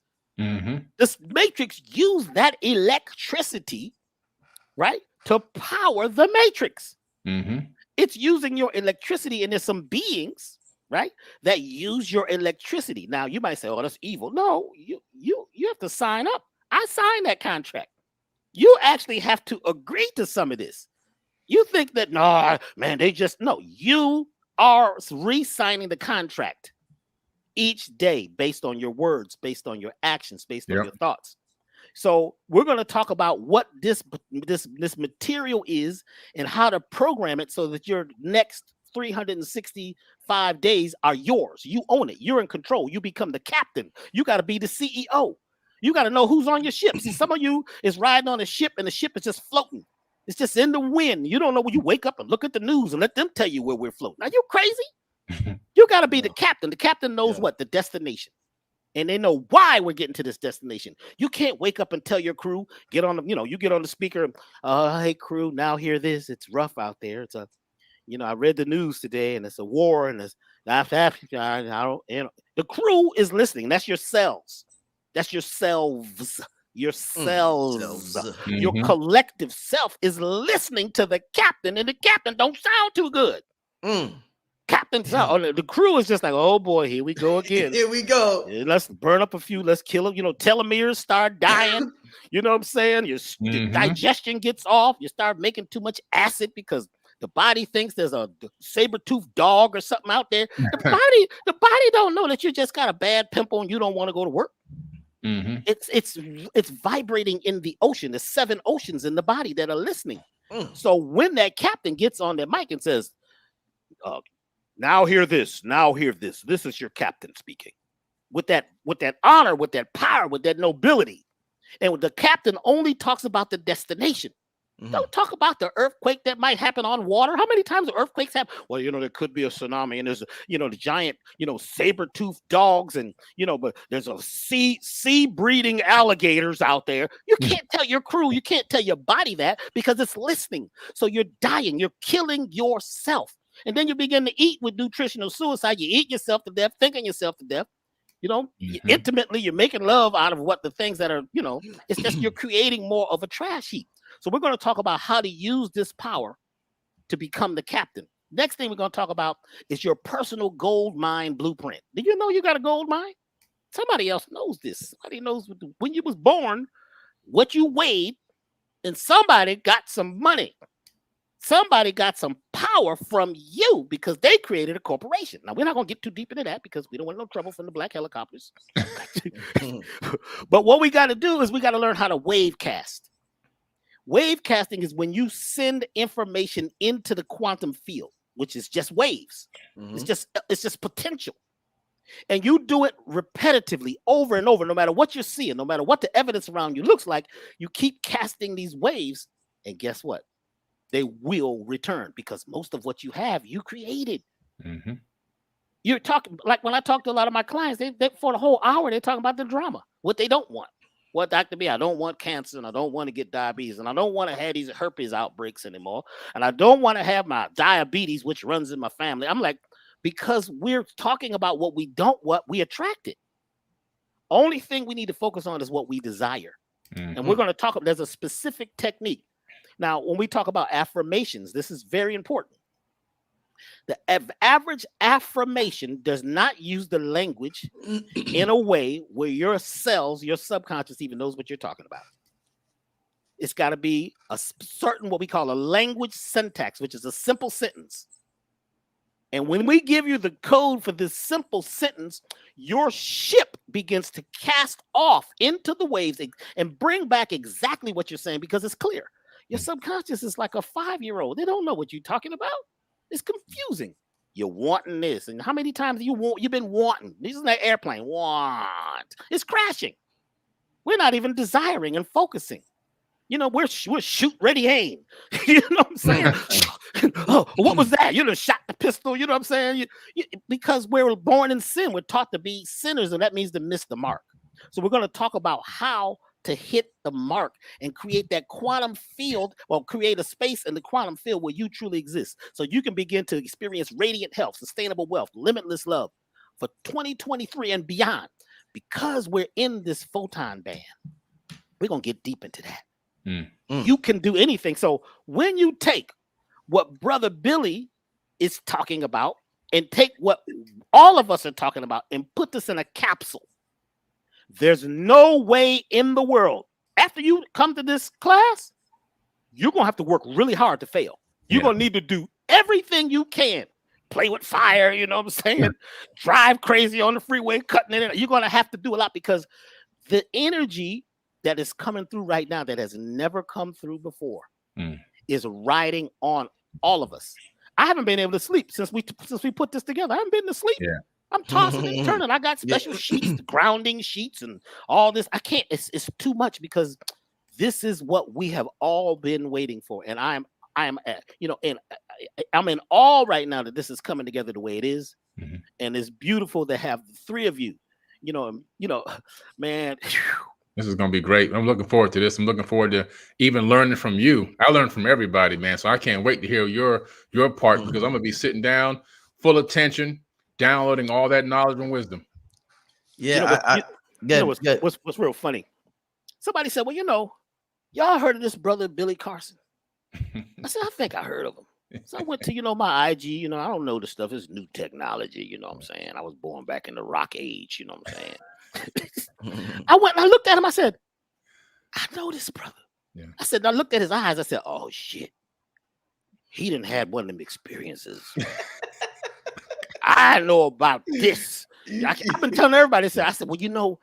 This Matrix used that electricity, right, to power the Matrix. It's using your electricity, and there's some beings, right, that use your electricity. Now you might say, oh, that's evil. No, you have to sign up. I signed that contract. You actually have to agree to some of this. You think that, no, man, you are re-signing the contract each day based on your words, based on your actions, based on your thoughts. So we're going to talk about what this material is and how to program it so that your next 365 days are yours. You own it. You're in control. You become the captain. You got to be the CEO. You got to know who's on your ship. See, some of you is riding on a ship and the ship is just floating. It's just in the wind. You don't know when you wake up and look at the news and let them tell you where we're floating. Are you crazy? You got to be the captain. The captain knows what? The destination. And they know why we're getting to this destination. You can't wake up and tell your crew, get on the, you get on the speaker. Hey, crew, now hear this. It's rough out there. It's I read the news today and it's a war and it's the crew is listening. That's your cells. That's yourselves. Yourselves. Your collective self is listening to the captain, and the captain don't sound too good. Captain, the crew is just like, oh boy, here we go again. Here we go. Let's burn up a few. Let's kill them. Telomeres start dying. You know what I'm saying? Your digestion gets off. You start making too much acid because the body thinks there's a saber-toothed dog or something out there. The body don't know that you just got a bad pimple and you don't want to go to work. It's vibrating in the ocean. There's 7 oceans in the body that are listening. So when that captain gets on their mic and says, now hear this, now hear this. This is your captain speaking. With that honor, with that power, with that nobility. And the captain only talks about the destination. Don't talk about the earthquake that might happen on water. How many times do earthquakes happen? Well, there could be a tsunami and there's, the giant, saber-toothed dogs and, but there's a sea breeding alligators out there. You can't tell your crew, you can't tell your body that because it's listening. So you're dying, you're killing yourself. And then you begin to eat with nutritional suicide. You eat yourself to death, thinking yourself to death. You know, intimately, you're making love out of what the things that are, you know, it's just you're creating more of a trash heap. So we're going to talk about how to use this power to become the captain. Next thing we're going to talk about is your personal gold mine blueprint. Did you know you got a gold mine? Somebody else knows this. Somebody knows when you was born, what you weighed, and somebody got some money. Somebody got some power from you because they created a corporation. Now, we're not going to get too deep into that because we don't want no trouble from the black helicopters. But what we got to do is we got to learn how to wave cast. Wave casting is when you send information into the quantum field, which is just waves. It's just potential. And you do it repetitively over and over, no matter what you're seeing, no matter what the evidence around you looks like, you keep casting these waves. And guess what? They will return because most of what you have, you created. You're talking like when I talk to a lot of my clients, they for the whole hour, they're talking about the drama, what they don't want. What, Dr. B, I don't want cancer, and I don't want to get diabetes, and I don't want to have these herpes outbreaks anymore, and I don't want to have my diabetes, which runs in my family. I'm like, because we're talking about what we don't want, we attract it. Only thing we need to focus on is what we desire. And we're going to talk, there's a specific technique. Now, when we talk about affirmations, this is very important. The average affirmation does not use the language in a way where your cells, your subconscious even knows what you're talking about. It's got to be a certain, what we call a language syntax, which is a simple sentence. And when we give you the code for this simple sentence, your ship begins to cast off into the waves and bring back exactly what you're saying because it's clear. Your subconscious is like a 5-year-old. They don't know what you're talking about. It's confusing. You're wanting this. And how many times you've been wanting? This is that airplane. Want. It's crashing. We're not even desiring and focusing. You know, we're shoot, ready, aim. You know what I'm saying? Oh, what was that? You know, shot the pistol. You know what I'm saying? Because we're born in sin. We're taught to be sinners, and that means to miss the mark. So we're going to talk about how to hit the mark and create that quantum field, or create a space in the quantum field where you truly exist. So you can begin to experience radiant health, sustainable wealth, limitless love for 2023 and beyond. Because we're in this photon band, we're going to get deep into that. You can do anything. So when you take what Brother Billy is talking about and take what all of us are talking about and put this in a capsule, there's no way in the world, after you come to this class, you're going to have to work really hard to fail. You're going to need to do everything you can. Play with fire, you know what I'm saying? Drive crazy on the freeway, cutting it in. You're going to have to do a lot because the energy that is coming through right now that has never come through before is riding on all of us. I haven't been able to sleep since we put this together. I haven't been to sleep. I'm tossing and turning. I got special sheets, grounding sheets, and all this. I can't. It's too much because this is what we have all been waiting for, and I'm I'm in awe right now that this is coming together the way it is. Mm-hmm. And it's beautiful to have the three of you, man. This is going to be great. I'm looking forward to this. I'm looking forward to even learning from you. I learn from everybody, man. So I can't wait to hear your part, because I'm going to be sitting down, full attention, downloading all that knowledge and wisdom. Yeah. What's real funny? Somebody said, well, y'all heard of this brother, Billy Carson? I said, I think I heard of him. So I went to, my IG, I don't know the stuff. It's new technology, you know what I'm saying? I was born back in the rock age, you know what I'm saying? I went and I looked at him. I said, I know this brother. Yeah. I said, I looked at his eyes. I said, oh, shit. He didn't have one of them experiences. I know about this. I've been telling everybody. I said, well,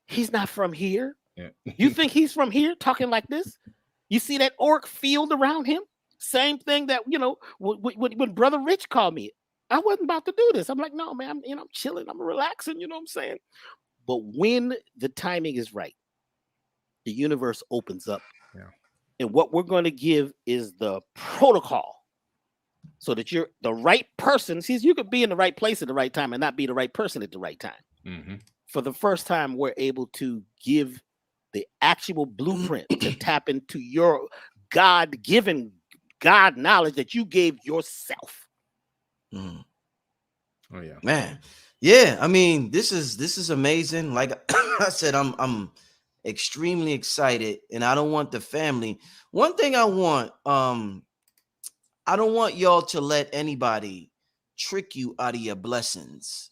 he's not from here. Yeah. You think he's from here talking like this? You see that auric field around him? Same thing that, when Brother Rich called me. I wasn't about to do this. I'm like, no, man, I'm chilling. I'm relaxing. You know what I'm saying? But when the timing is right, the universe opens up. Yeah. And what we're going to give is the protocol so that you're the right person. See, you could be in the right place at the right time and not be the right person at the right time. Mm-hmm. For the first time, we're able to give the actual blueprint to tap into your God-given God knowledge that you gave yourself. Mm. Oh yeah, man. Yeah, I mean, this is amazing. Like I said, I'm extremely excited, and I don't want the family. One thing I want, I don't want y'all to let anybody trick you out of your blessings.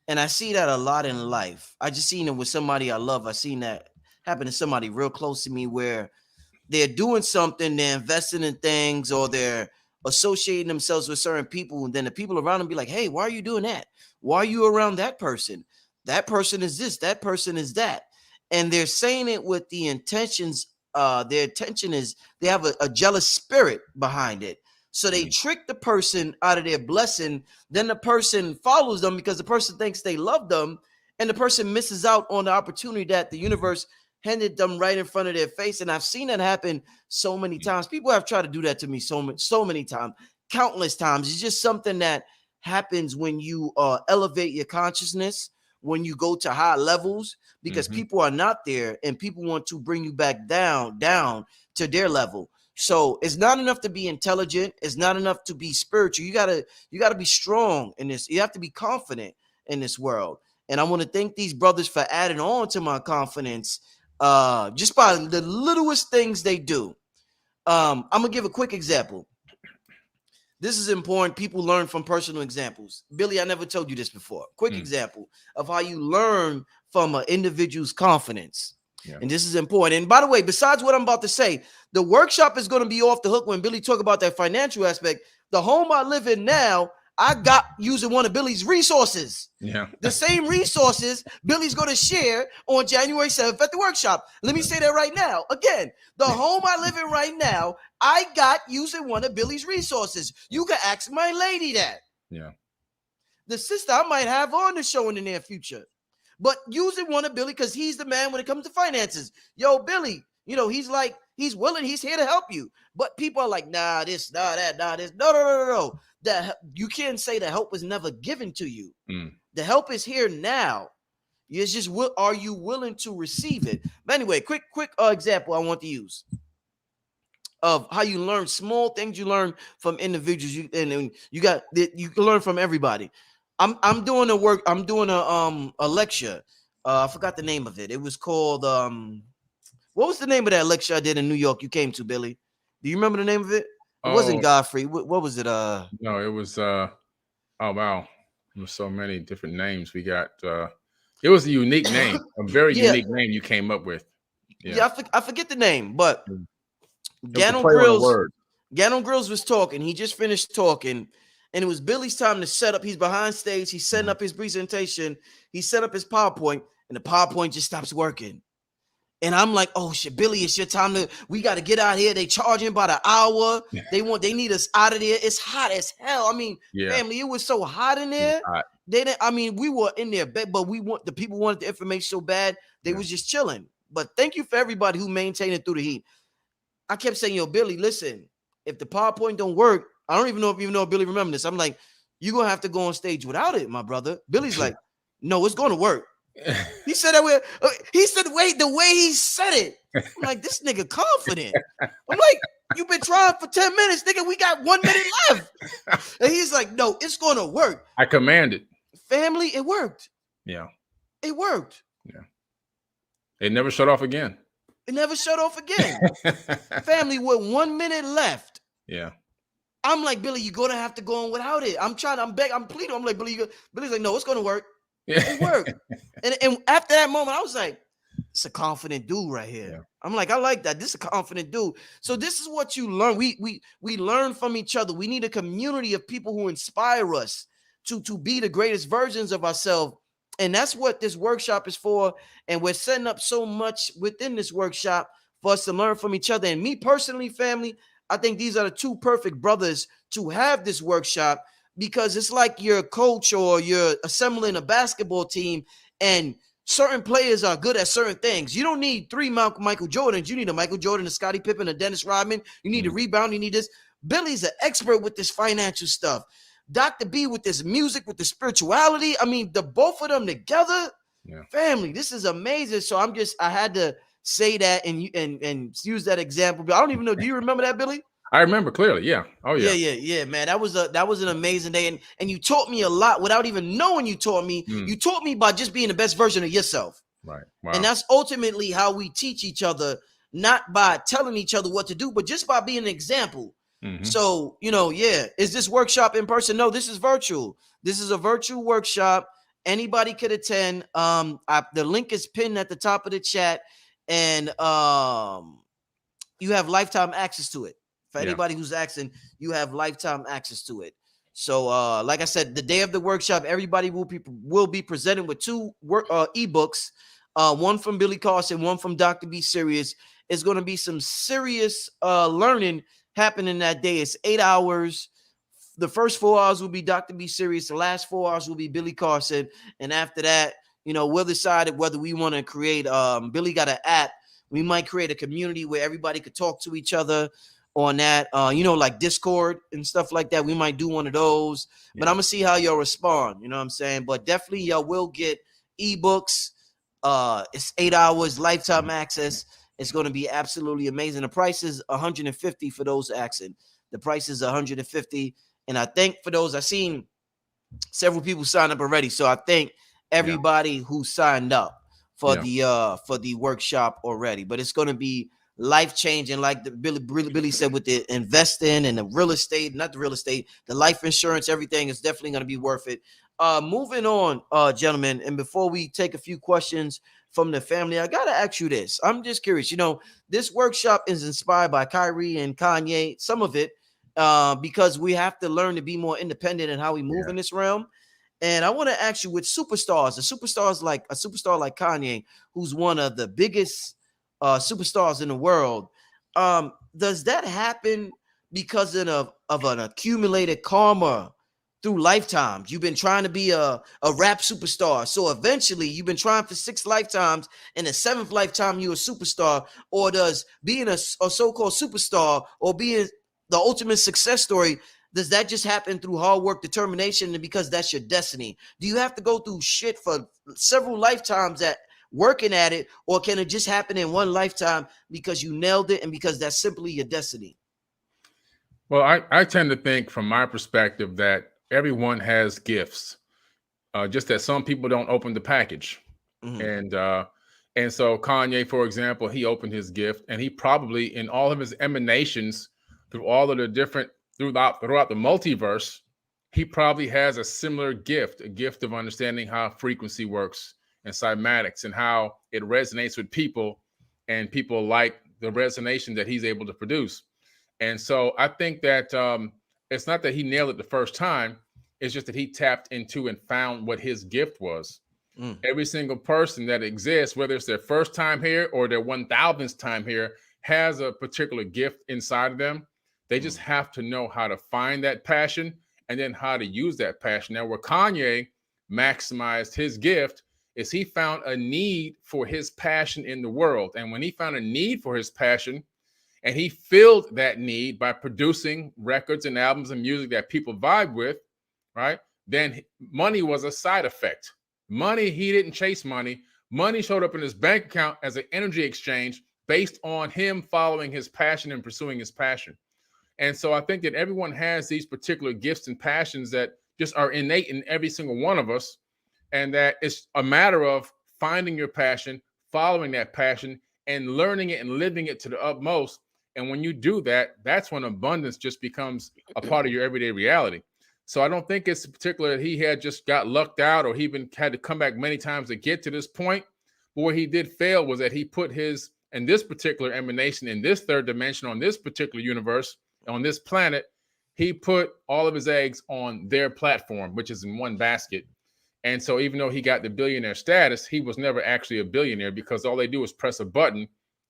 And I see that a lot in life. I just seen it with somebody I love. I seen that happen to somebody real close to me where they're doing something, they're investing in things, or they're associating themselves with certain people, and then the people around them be like, hey, why are you doing that? Why are you around that person? That person is this, that person is that. And they're saying it with the intentions, their intention is they have a jealous spirit behind it. So they trick the person out of their blessing. Then the person follows them because the person thinks they love them, and the person misses out on the opportunity that the universe handed them right in front of their face. And I've seen that happen so many times. People have tried to do that to me so many times, countless times. It's just something that happens when you elevate your consciousness, when you go to high levels, because people are not there and people want to bring you back down to their level. So it's not enough to be intelligent. It's not enough to be spiritual. You gotta be strong in this. You have to be confident in this world. And I want to thank these brothers for adding on to my confidence just by the littlest things they do. I'm gonna give a quick example. This is important. People learn from personal examples. Billy, I never told you this before. Quick example of how you learn from an individual's confidence. Yeah. And this is important. And by the way, besides what I'm about to say, the workshop is going to be off the hook when Billy talk about that financial aspect. The home I live in now, I got using one of Billy's resources. Yeah. The same resources Billy's going to share on January 7th at the workshop. Let me say that right now. Again, the home I live in right now, I got using one of Billy's resources. You can ask my lady that. Yeah. The sister I might have on the show in the near future. But using one of Billy because he's the man when it comes to finances. Yo, Billy, you know, he's willing, he's here to help you. But people are like, nah, this, nah, that, nah, this. No. That you can't say the help was never given to you. The help is here now. It's just, are you willing to receive it? But anyway, quick example I want to use of how you learn small things you learn from individuals. You can learn from everybody. I'm doing a lecture. I forgot the name of it. It was called what was the name of that lecture I did in New York you came to, Billy? Do you remember the name of it? It wasn't Godfrey. What was it? No, it was oh wow. There's so many different names we got. It was a unique name, a very unique name you came up with. Yeah, I forget the name, but Gannon Grills was talking. He just finished talking. And it was Billy's time to set up. He's behind stage. He's setting up his presentation. He set up his PowerPoint, and the PowerPoint just stops working. And I'm like, oh shit, Billy, it's your time we got to get out here. They charging by the hour. They need us out of there. It's hot as hell. I mean, family, it was so hot in there. We were in there, but the people wanted the information so bad. They was just chilling. But thank you for everybody who maintained it through the heat. I kept saying, yo, Billy, listen, if the PowerPoint don't work, I don't even know if Billy remember this. I'm like, you're going to have to go on stage without it, my brother. Billy's like, no, it's going to work. He said that the way he said it. I'm like, this nigga confident. I'm like, you've been trying for 10 minutes, nigga. We got 1 minute left. And he's like, no, it's going to work. I commanded. Family, it worked. Yeah. It worked. Yeah. It never shut off again. Family, with 1 minute left. Yeah. I'm like, Billy, you're going to have to go on without it. I'm pleading. I'm like, Billy's like, no, it's going to work. It worked. and after that moment, I was like, it's a confident dude right here. Yeah. I'm like, I like that. This is a confident dude. So this is what you learn. We learn from each other. We need a community of people who inspire us to be the greatest versions of ourselves. And that's what this workshop is for. And we're setting up so much within this workshop for us to learn from each other. And me personally, family, I think these are the two perfect brothers to have this workshop, because it's like you're a coach or you're assembling a basketball team and certain players are good at certain things. You don't need 3 Michael Jordans. You need a Michael Jordan, a Scottie Pippen, a Dennis Rodman. You need a rebound. You need this. Billy's an expert with this financial stuff. Dr. B with this music, with the spirituality. I mean, the both of them together, family, this is amazing. So I had to say that and use that example. But I don't even know. Do you remember that, Billy? I remember clearly. Yeah. Oh yeah. Yeah, man. That was an amazing day, and you taught me a lot without even knowing you taught me. You taught me by just being the best version of yourself. Right. Wow. And that's ultimately how we teach each other, not by telling each other what to do, but just by being an example. So, is this workshop in person? No, this is virtual. This is a virtual workshop. Anybody could attend. The link is pinned at the top of the chat, and you have lifetime access to it. For anybody who's asking, you have lifetime access to it. So, like I said, the day of the workshop, everybody will be presented with 2 ebooks, one from Billy Carson, one from Dr. B. Sirius. It's going to be some serious learning happening that day. It's 8 hours. The first 4 hours will be Dr. B. Sirius. The last 4 hours will be Billy Carson. And after that, we'll decide whether we want to create. Billy got an app. We might create a community where everybody could talk to each other on that, like Discord and stuff like that. We might do one of those, but I'm gonna see how y'all respond. You know what I'm saying? But definitely y'all will get ebooks. It's 8 hours, lifetime access. It's going to be absolutely amazing. The price is $150 for those asking. The price is $150, and I think for those, I've seen several people sign up already. So I thank everybody who signed up for the workshop already. But it's going to be life-changing, like Billy said, with the investing and the real estate, the life insurance, everything is definitely going to be worth it. Moving on, gentlemen, and before we take a few questions from the family, I got to ask you this. I'm just curious. This workshop is inspired by Kyrie and Kanye, some of it, because we have to learn to be more independent in how we move in this realm. And I want to ask you, with a superstar like Kanye, who's one of the biggest superstars in the world, does that happen because of an accumulated karma through lifetimes? You've been trying to be a rap superstar, so eventually you've been trying for 6 lifetimes, and the 7th lifetime you're a superstar? Or does being a so-called superstar or being the ultimate success story, does that just happen through hard work, determination, and because that's your destiny? Do you have to go through shit for several lifetimes at working at it, or can it just happen in one lifetime because you nailed it and because that's simply your destiny? Well, I tend to think, from my perspective, that everyone has gifts, just that some people don't open the package. And so Kanye, for example, he opened his gift, and he probably, in all of his emanations through all of the different throughout the multiverse, he probably has a similar gift, a gift of understanding how frequency works and cymatics and how it resonates with people, and people like the resonation that he's able to produce. And so I think that it's not that he nailed it the first time. It's just that he tapped into and found what his gift was. Every single person that exists, whether it's their first time here or their 1000th time here, has a particular gift inside of them. They just have to know how to find that passion and then how to use that passion. Now, where Kanye maximized his gift is he found a need for his passion in the world. And when he found a need for his passion, and he filled that need by producing records and albums and music that people vibe with, right? Then money was a side effect. Money, he didn't chase money. Money showed up in his bank account as an energy exchange based on him following his passion and pursuing his passion. And so I think that everyone has these particular gifts and passions that just are innate in every single one of us. And that it's a matter of finding your passion, following that passion, and learning it and living it to the utmost. And when you do that, that's when abundance just becomes a part of your everyday reality. So I don't think it's particular that he had just got lucked out or he even had to come back many times to get to this point. But where he did fail was that he put his, in this particular emanation, in this third dimension, on this particular universe, on this planet, he put all of his eggs on their platform, which is in one basket. And so even though he got the billionaire status, he was never actually a billionaire, because all they do is press a button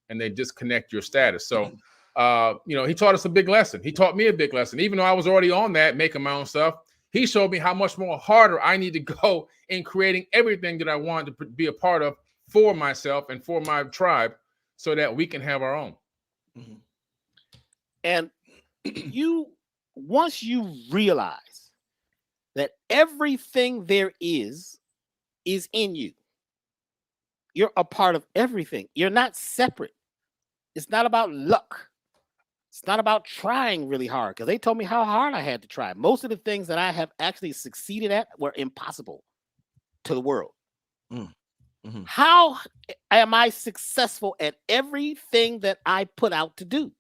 and they disconnect your status. So, he taught us a big lesson. He taught me a big lesson. Even though I was already on that, making my own stuff, he showed me how much more harder I need to go in creating everything that I wanted to be a part of for myself and for my tribe, so that we can have our own. And once you realize that everything there is in you, you're a part of everything. You're not separate. It's not about luck. It's not about trying really hard, because they told me how hard I had to try. Most of the things that I have actually succeeded at were impossible to the world. Mm-hmm. How am I successful at everything that I put out to do?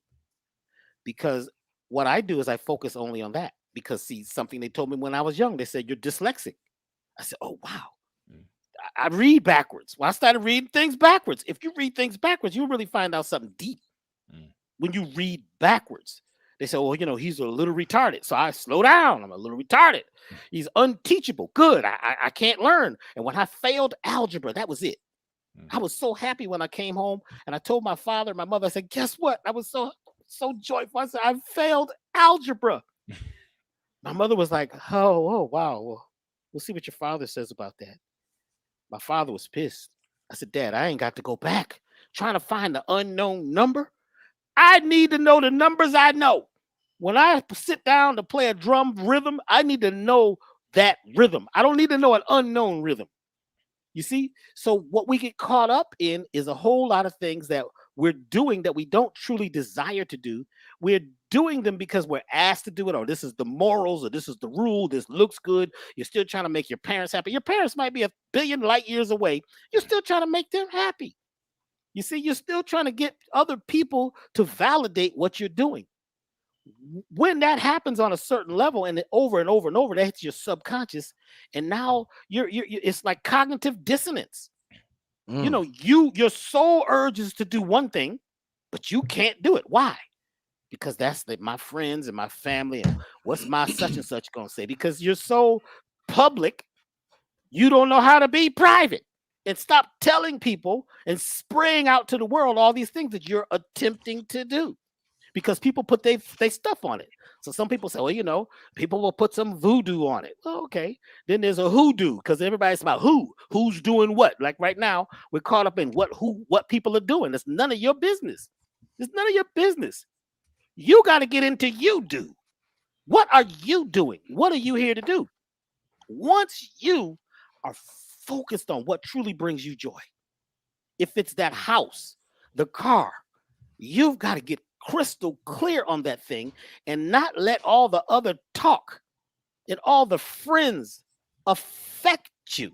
Because what I do is I focus only on that. Because, see, something they told me when I was young, they said, you're dyslexic. I said, oh, wow. I read backwards. Well, I started reading things backwards. If you read things backwards, you really find out something deep. When you read backwards, they say, well, you know, he's a little retarded. So I slow down. I'm a little retarded. He's unteachable. Good. I can't learn. And when I failed algebra, that was it. I was so happy when I came home and I told my father and my mother, I said, guess what? I was so joyful. I said, I failed algebra. My mother was like, oh, wow. Well, we'll see what your father says about that. My father was pissed. I said, Dad, I ain't got to go back trying to find the unknown number. I need to know the numbers I know. When I sit down to play a drum rhythm, I need to know that rhythm. I don't need to know an unknown rhythm. You see? So what we get caught up in is a whole lot of things that we're doing that we don't truly desire to do. We're doing them because we're asked to do it, or this is the morals, or this is the rule, this looks good. You're still trying to make your parents happy. Your parents might be 1 billion light years away. You're still trying to make them happy. You see, you're still trying to get other people to validate what you're doing. When that happens on a certain level and over and over and over, that hits your subconscious. And now it's like cognitive dissonance. You know, your soul urges to do one thing, but you can't do it. Why? Because that's my friends and my family. And what's my such and such going to say? Because you're so public, you don't know how to be private. And stop telling people and spraying out to the world all these things that you're attempting to do, because people put their stuff on it. So some people say, well, you know, people will put some voodoo on it. Oh, okay. Then there's a hoodoo, because everybody's about who's doing what. Like right now, we're caught up in what people are doing. It's none of your business. It's none of your business. You got to get into you do. What are you doing? What are you here to do? Once you are focused on what truly brings you joy, if it's that house, the car, you've got to get crystal clear on that thing and not let all the other talk and all the friends affect you,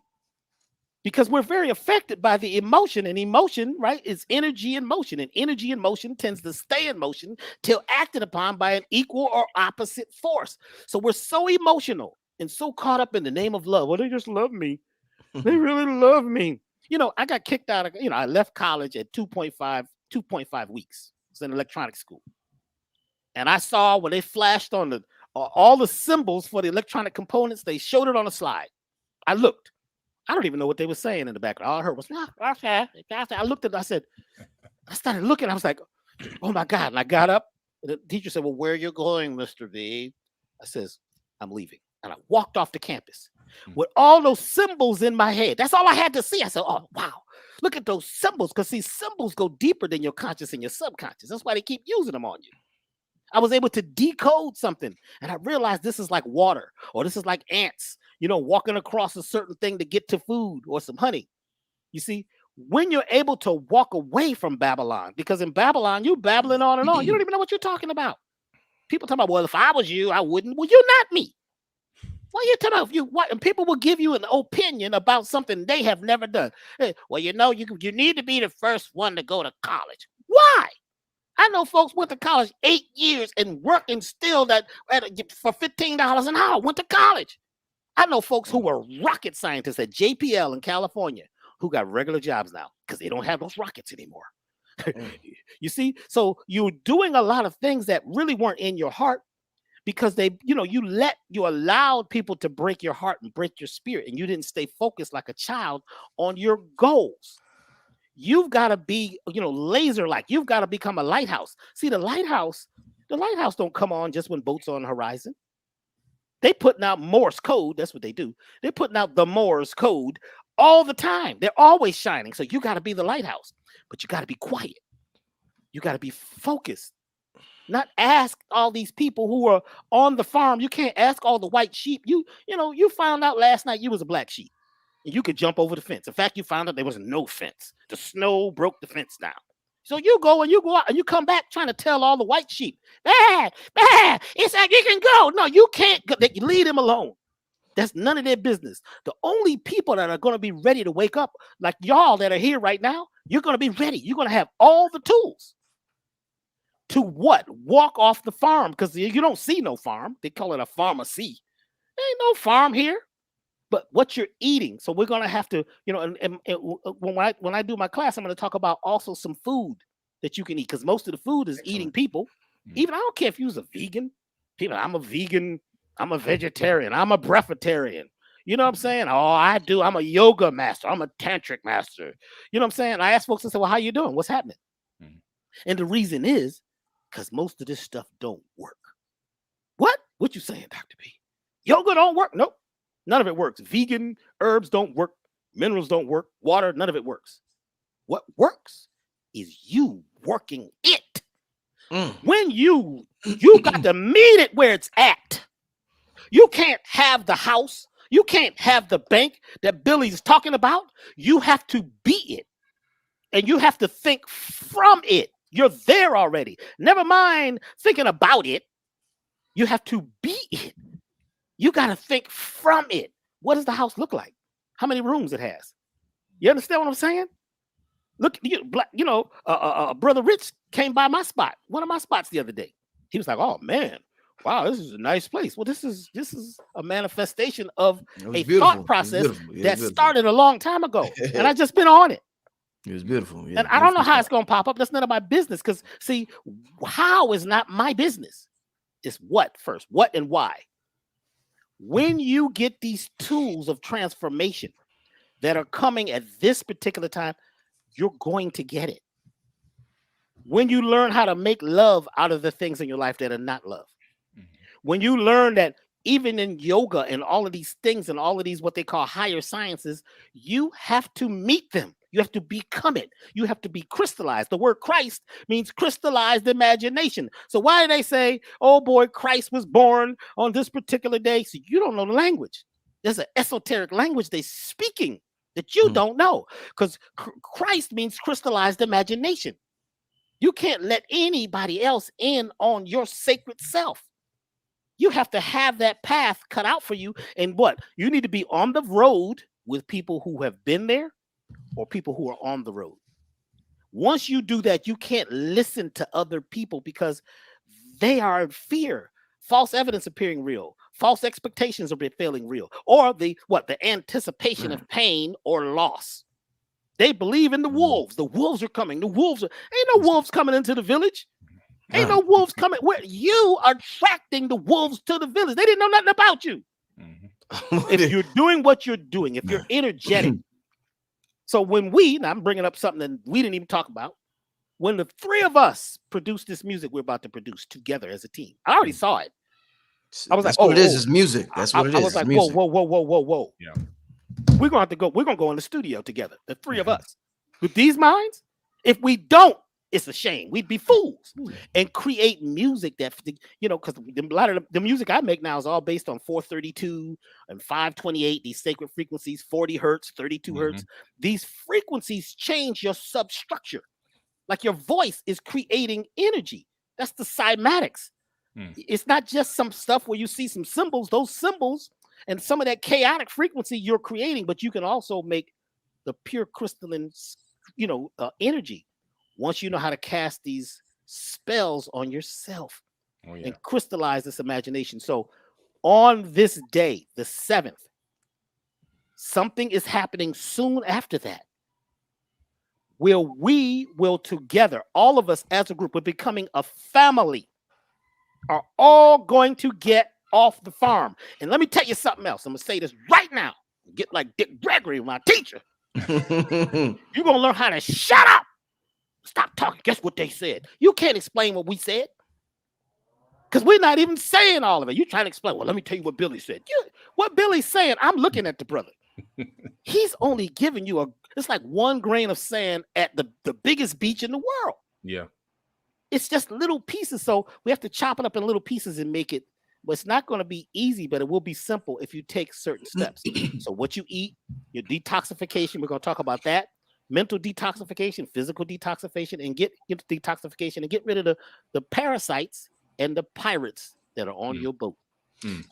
because we're very affected by the emotion, and emotion, right, is energy in motion, and energy in motion tends to stay in motion till acted upon by an equal or opposite force. So we're so emotional and so caught up in the name of love. Well, they just love me. They really love me. You know, I got kicked out of, I left college at 2.5 weeks. It's an electronic school. And I saw when they flashed on all the symbols for the electronic components, they showed it on a slide. I looked. I don't even know what they were saying in the background. All I heard was, I looked at it. I started looking. I was like, oh my God. And I got up. And the teacher said, well, where are you going, Mr. V? I says, I'm leaving. And I walked off the campus with all those symbols in my head. That's all I had to see. I said, oh, wow. Look at those symbols, because these symbols go deeper than your conscious and your subconscious. That's why they keep using them on you. I was able to decode something, and I realized this is like water, or this is like ants, walking across a certain thing to get to food or some honey. You see, when you're able to walk away from Babylon, because in Babylon, you're babbling on and on. You don't even know what you're talking about. People talk about, well, if I was you, I wouldn't. Well, you're not me. What are you talking about? What? And people will give you an opinion about something they have never done. Hey, well, you need to be the first one to go to college. Why? I know folks went to college 8 years and worked and still for $15 an hour went to college. I know folks who were rocket scientists at JPL in California who got regular jobs now because they don't have those rockets anymore. You see? So you're doing a lot of things that really weren't in your heart, because you allowed people to break your heart and break your spirit, and you didn't stay focused like a child on your goals. You've got to be, laser-like. You've got to become a lighthouse. See, the lighthouse don't come on just when boats are on the horizon. They putting out Morse code. That's what they do. They're putting out the Morse code all the time. They're always shining. So you got to be the lighthouse, but you got to be quiet. You got to be focused. Not ask all these people who are on the farm. You can't ask all the white sheep. You found out last night you was a black sheep. And you could jump over the fence. In fact, you found out there was no fence. The snow broke the fence down. So you go out and you come back trying to tell all the white sheep, it's like you can go. No, you can't go. Leave them alone. That's none of their business. The only people that are going to be ready to wake up, like y'all that are here right now, you're going to be ready. You're going to have all the tools to what? Walk off the farm, because you don't see no farm. They call it a pharmacy. There ain't no farm here. But what you're eating. So we're going to have to, and when I do my class, I'm going to talk about also some food that you can eat, because most of the food is eating people. Even I don't care if you're a vegan. People, I'm a vegan. I'm a vegetarian. I'm a breatharian. You know what I'm saying? I'm a yoga master. I'm a tantric master. You know what I'm saying? I ask folks, I say, well, how you doing? What's happening? And the reason is because most of this stuff don't work. What? What you saying, Dr. P? Yoga don't work? Nope. None of it works. Vegan herbs don't work. Minerals don't work. Water, none of it works. What works is you working it. When you got to meet it where it's at. You can't have the house. You can't have the bank that Billy's talking about. You have to be it. And you have to think from it. You're there already. Never mind thinking about it. You have to be it. You got to think from it. What does the house look like? How many rooms it has? You understand what I'm saying? Look, Brother Rich came by my spot, one of my spots the other day. He was like, "Oh man, wow, this is a nice place." Well, this is a manifestation of a thought process that started a long time ago, and I just been on it. It was beautiful. And I don't know how it's going to pop up. That's none of my business. Because see, how is not my business. It's what first, what and why. When you get these tools of transformation that are coming at this particular time, you're going to get it. When you learn how to make love out of the things in your life that are not love. When you learn that even in yoga and all of these things and all of these what they call higher sciences, you have to meet them. You have to become it. You have to be crystallized. The word Christ means crystallized imagination. So why do they say, oh boy, Christ was born on this particular day? So you don't know the language. There's an esoteric language they're speaking that you don't know, because Christ means crystallized imagination. You can't let anybody else in on your sacred self. You have to have that path cut out for you. And what? You need to be on the road with people who have been there or people who are on the road. Once you do that, you can't listen to other people because they are in fear. False evidence appearing real. False expectations are feeling real. Or the anticipation of pain or loss. They believe in the wolves. The wolves are coming. Ain't no wolves coming into the village. Ain't no wolves coming. Where you are attracting the wolves to the village. They didn't know nothing about you. If you're doing what you're doing, if you're energetic. So when I'm bringing up something that we didn't even talk about. When the three of us produce this music we're about to produce together as a team, I already saw it. I was That's like, what it is. It's music. That's what it is. I was like, whoa. Yeah. We're going to go in the studio together, the three of us. With these minds, if we don't, it's a shame. We'd be fools. And create music that, because a lot of the music I make now is all based on 432 and 528, these sacred frequencies, 40 hertz, 32 hertz. These frequencies change your substructure. Like your voice is creating energy. That's the cymatics. It's not just some stuff where you see some symbols. Those symbols and some of that chaotic frequency you're creating, but you can also make the pure crystalline, energy. Once you know how to cast these spells on yourself and crystallize this imagination. So on this day, the 7th, something is happening soon after that. Where we will together, all of us as a group, we're becoming a family, are all going to get off the farm. And let me tell you something else. I'm going to say this right now. Get like Dick Gregory, my teacher. You're going to learn how to shut up. Stop talking. Guess what they said? You can't explain what we said. Because we're not even saying all of it. You're trying to explain. Well, let me tell you what Billy said. What Billy's saying, I'm looking at the brother. He's only giving you it's like one grain of sand at the biggest beach in the world. Yeah. It's just little pieces. So we have to chop it up in little pieces and make it. But it's not going to be easy, but it will be simple if you take certain steps. So what you eat, your detoxification, we're going to talk about that. mental detoxification, physical detoxification, and get detoxification and get rid of the parasites and the pirates that are on your boat.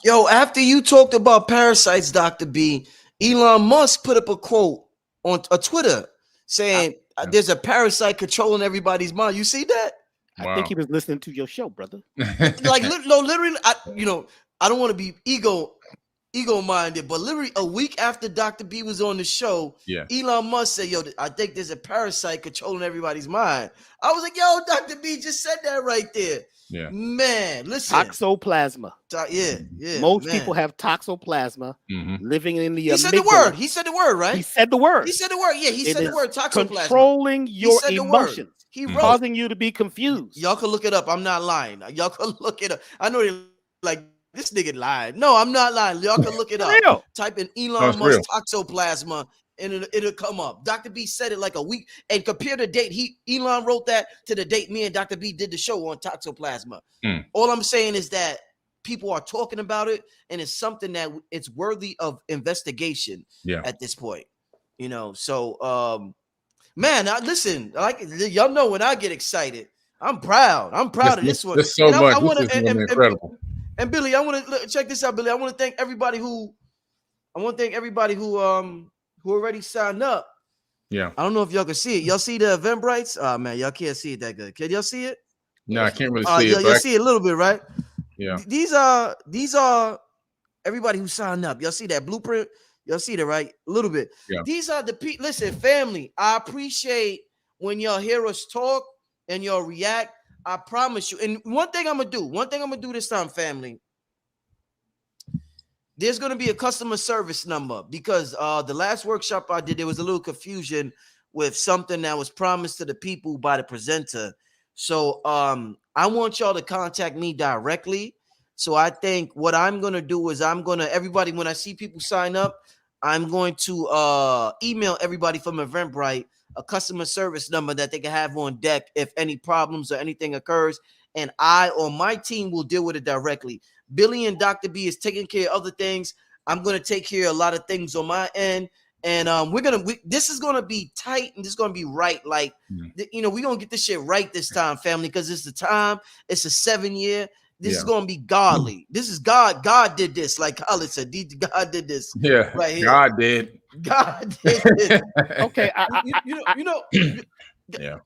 Yo, after you talked about parasites, Dr. B, Elon Musk put up a quote on Twitter saying there's a parasite controlling everybody's mind. You see that? I think he was listening to your show, brother. Like, no, literally, I don't want to be ego-minded, but literally a week after Dr. B was on the show, Elon Musk said, yo, I think there's a parasite controlling everybody's mind. I was like, yo, Dr. B just said that right there. Yeah. Man, listen. Toxoplasma. Yeah. Most people have toxoplasma living in the He said the word. He said the word, right? He said the word. He said the word. Yeah, he said the word toxoplasma. Controlling your emotions. He causing you to be confused. Y'all can look it up. I'm not lying. Y'all can look it up. I know they like this nigga lied. No, I'm not lying. Y'all can look it up. Type in Elon Musk toxoplasma and it'll come up. Dr. B said it like a week and compare the date. Elon wrote that to the date me and Dr. B did the show on toxoplasma. All I'm saying is that people are talking about it and it's something that it's worthy of investigation at this point. So man, listen, like y'all know when I get excited, I'm proud. I'm proud of this one. This so much. This is incredible. And Billy, I want to check this out, Billy. I want to thank everybody who already signed up. Yeah. I don't know if y'all can see it. Y'all see the Eventbrites? Oh man, y'all can't see it that good. Can y'all see it? No, I can't really see it. Y'all see it a little bit, right? Yeah. These are everybody who signed up. Y'all see that blueprint? Y'all see that, right? A little bit. Yeah. These are the people. Listen, family, I appreciate when y'all hear us talk and y'all react. I promise you. And one thing I'm gonna do this time, family. There's gonna be a customer service number because the last workshop I did, there was a little confusion with something that was promised to the people by the presenter. So I want y'all to contact me directly. So I think what I'm gonna do is everybody, when I see people sign up, I'm going to email everybody from Eventbrite a customer service number that they can have on deck if any problems or anything occurs, and I or my team will deal with it directly. Billy and Dr. B is taking care of other things. I'm going to take care of a lot of things on my end, and this is going to be tight and this is going to be right. Like, we're going to get this shit right this time, family, because it's the time. It's a 7-year. This is going to be godly. This is God. God did this. Like Khaled said, God did this. Yeah, right here. God did this. Okay. Yeah.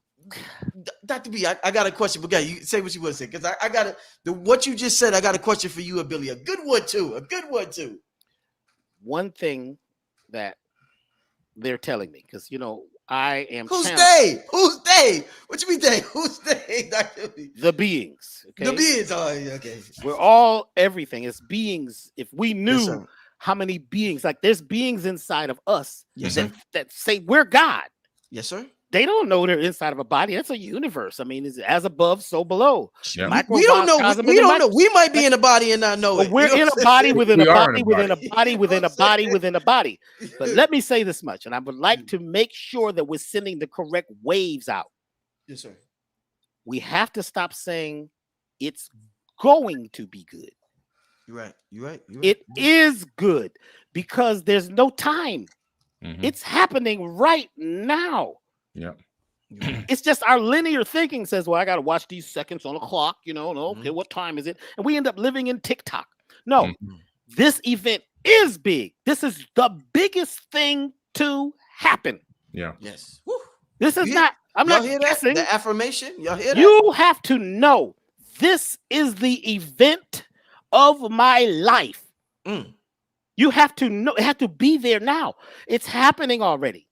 Dr. B, I got a question. But you say what you want to say, because I got what you just said. I got a question for you and Billy. A good one too. One thing that they're telling me, because I am. Who's they? Who's they? What you mean they? Who's they, Dr. B? The beings. Okay? The beings. Oh, okay. We're all everything. It's beings. If we knew how many beings, like there's beings inside of us that say we're God. Yes, sir. They don't know they're inside of a body. That's a universe. I mean, it's as above, so below. Yeah. We don't know. We don't know. We might be in a body and not know it. We're in a body within a body within a body within a body within a body. But let me say this much, and I would like to make sure that we're sending the correct waves out. Yes, sir. We have to stop saying it's going to be good. You're right. It is good because there's no time. It's happening right now. Yeah. It's just our linear thinking says, well, I got to watch these seconds on the clock, okay, what time is it? And we end up living in TikTok. No, this event is big. This is the biggest thing to happen. Yeah. Yes. This is not, I'm not guessing. The affirmation, y'all hear that? You have to know this is the event of my life. You have to know, it has to be there now. It's happening already.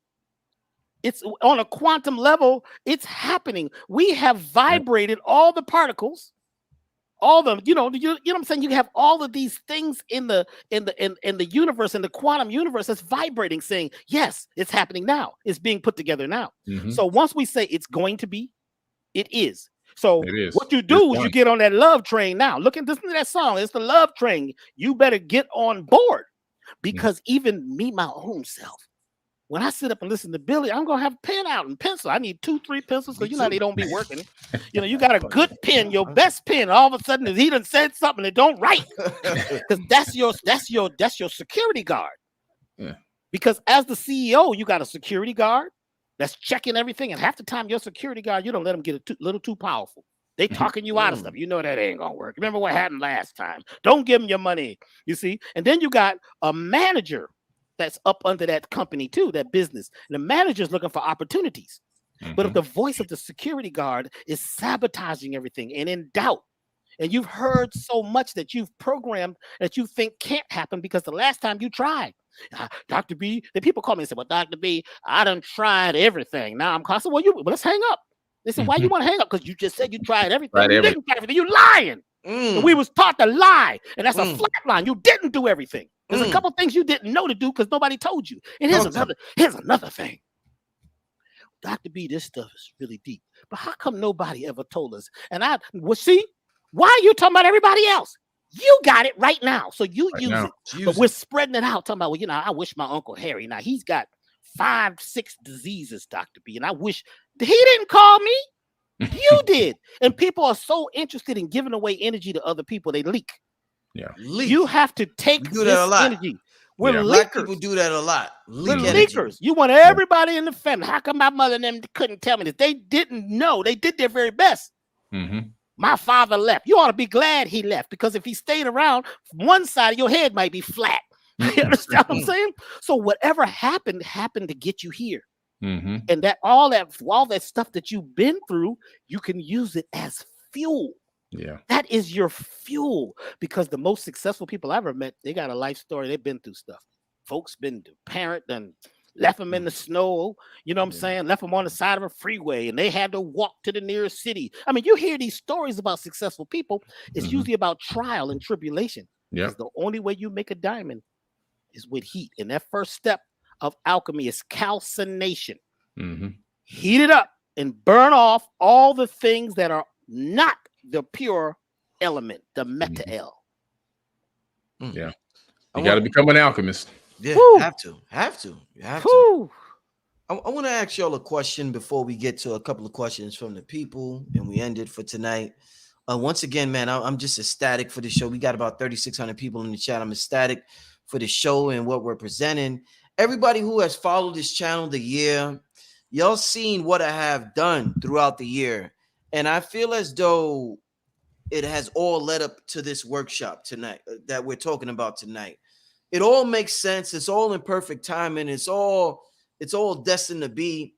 It's on a quantum level. It's happening. We have vibrated all the particles, all the, you know what I'm saying? You have all of these things in the universe, in the quantum universe that's vibrating, saying, yes, it's happening now. It's being put together now. So once we say it's going to be, it is. So what you do is you get on that love train now. Listen to that song. It's the love train. You better get on board, because even me, my own self, when I sit up and listen to Billy, I'm going to have a pen out and pencil. I need 2-3 pencils because, they don't be working. You got a good pen, your best pen. All of a sudden, he done said something that don't write. Because that's your security guard. Yeah. Because as the CEO, you got a security guard. that's checking everything. And half the time, your security guard, you don't let them get a little too powerful. They talking you out of stuff. You know that ain't gonna work. Remember what happened last time. Don't give them your money. You see? And then you got a manager that's up under that company too, that business. And the manager's looking for opportunities. But if the voice of the security guard is sabotaging everything and in doubt, and you've heard so much that you've programmed that you think can't happen because the last time you tried, Dr. B, the people call me and say, well, Dr. B, I done tried everything. Now I'm Carson. Well, let's hang up. They said, why you want to hang up? Because you just said you tried everything. You didn't try everything. You lying. And we was taught to lie. And that's a flat line. You didn't do everything. There's a couple things you didn't know to do because nobody told you. And here's another thing. Dr. B, this stuff is really deep. But how come nobody ever told us? And see, why are you talking about everybody else? You got it right now. So you use it. But we're spreading it out, talking about, well, I wish my Uncle Harry. Now he's got 5-6 diseases, Dr. B. And I wish he didn't call me. You did. And people are so interested in giving away energy to other people, they leak. Yeah. You have to take this energy. Black people do that a lot. We're leakers. You want everybody in the family. How come my mother and them couldn't tell me this? They didn't know. They did their very best. My father left. You ought to be glad he left, because if he stayed around, one side of your head might be flat. You understand what I'm saying? So whatever happened to get you here. And that all that stuff that you've been through, you can use it as fuel. Yeah, that is your fuel, because the most successful people I ever met, they got a life story. They've been through stuff. Folks been to parent and left them in the snow. You know what I'm saying? Left them on the side of a freeway and they had to walk to the nearest city. I mean, you hear these stories about successful people. It's usually about trial and tribulation. Yeah, the only way you make a diamond is with heat. And that first step of alchemy is calcination. Heat it up and burn off all the things that are not the pure element, the meta-el. Yeah. You got to become an alchemist. Yeah, you have to. I want to ask y'all a question before we get to a couple of questions from the people and we end it for tonight. Once again, man, I'm just ecstatic for the show. We got about 3,600 people in the chat. I'm ecstatic for the show and what we're presenting. Everybody who has followed this channel the year, y'all seen what I have done throughout the year. And I feel as though it has all led up to this workshop tonight that we're talking about tonight. It all makes sense. It's all in perfect timing. It's all destined to be,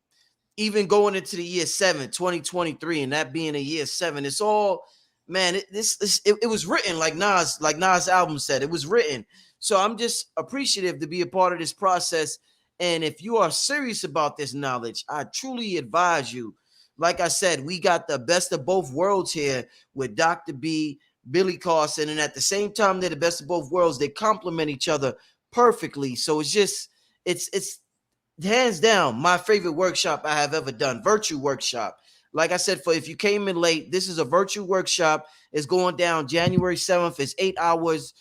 even going into the year 7, 2023, and that being a year 7. It's all, man, it was written like Nas' album said. It was written. So I'm just appreciative to be a part of this process. And if you are serious about this knowledge, I truly advise you. Like I said, we got the best of both worlds here with Dr. B, Billy Carson, and at the same time, they're the best of both worlds. They complement each other perfectly. So it's hands down my favorite workshop I have ever done, virtual workshop. Like I said, if you came in late, this is a virtual workshop. It's going down January 7th. It's 8 hours.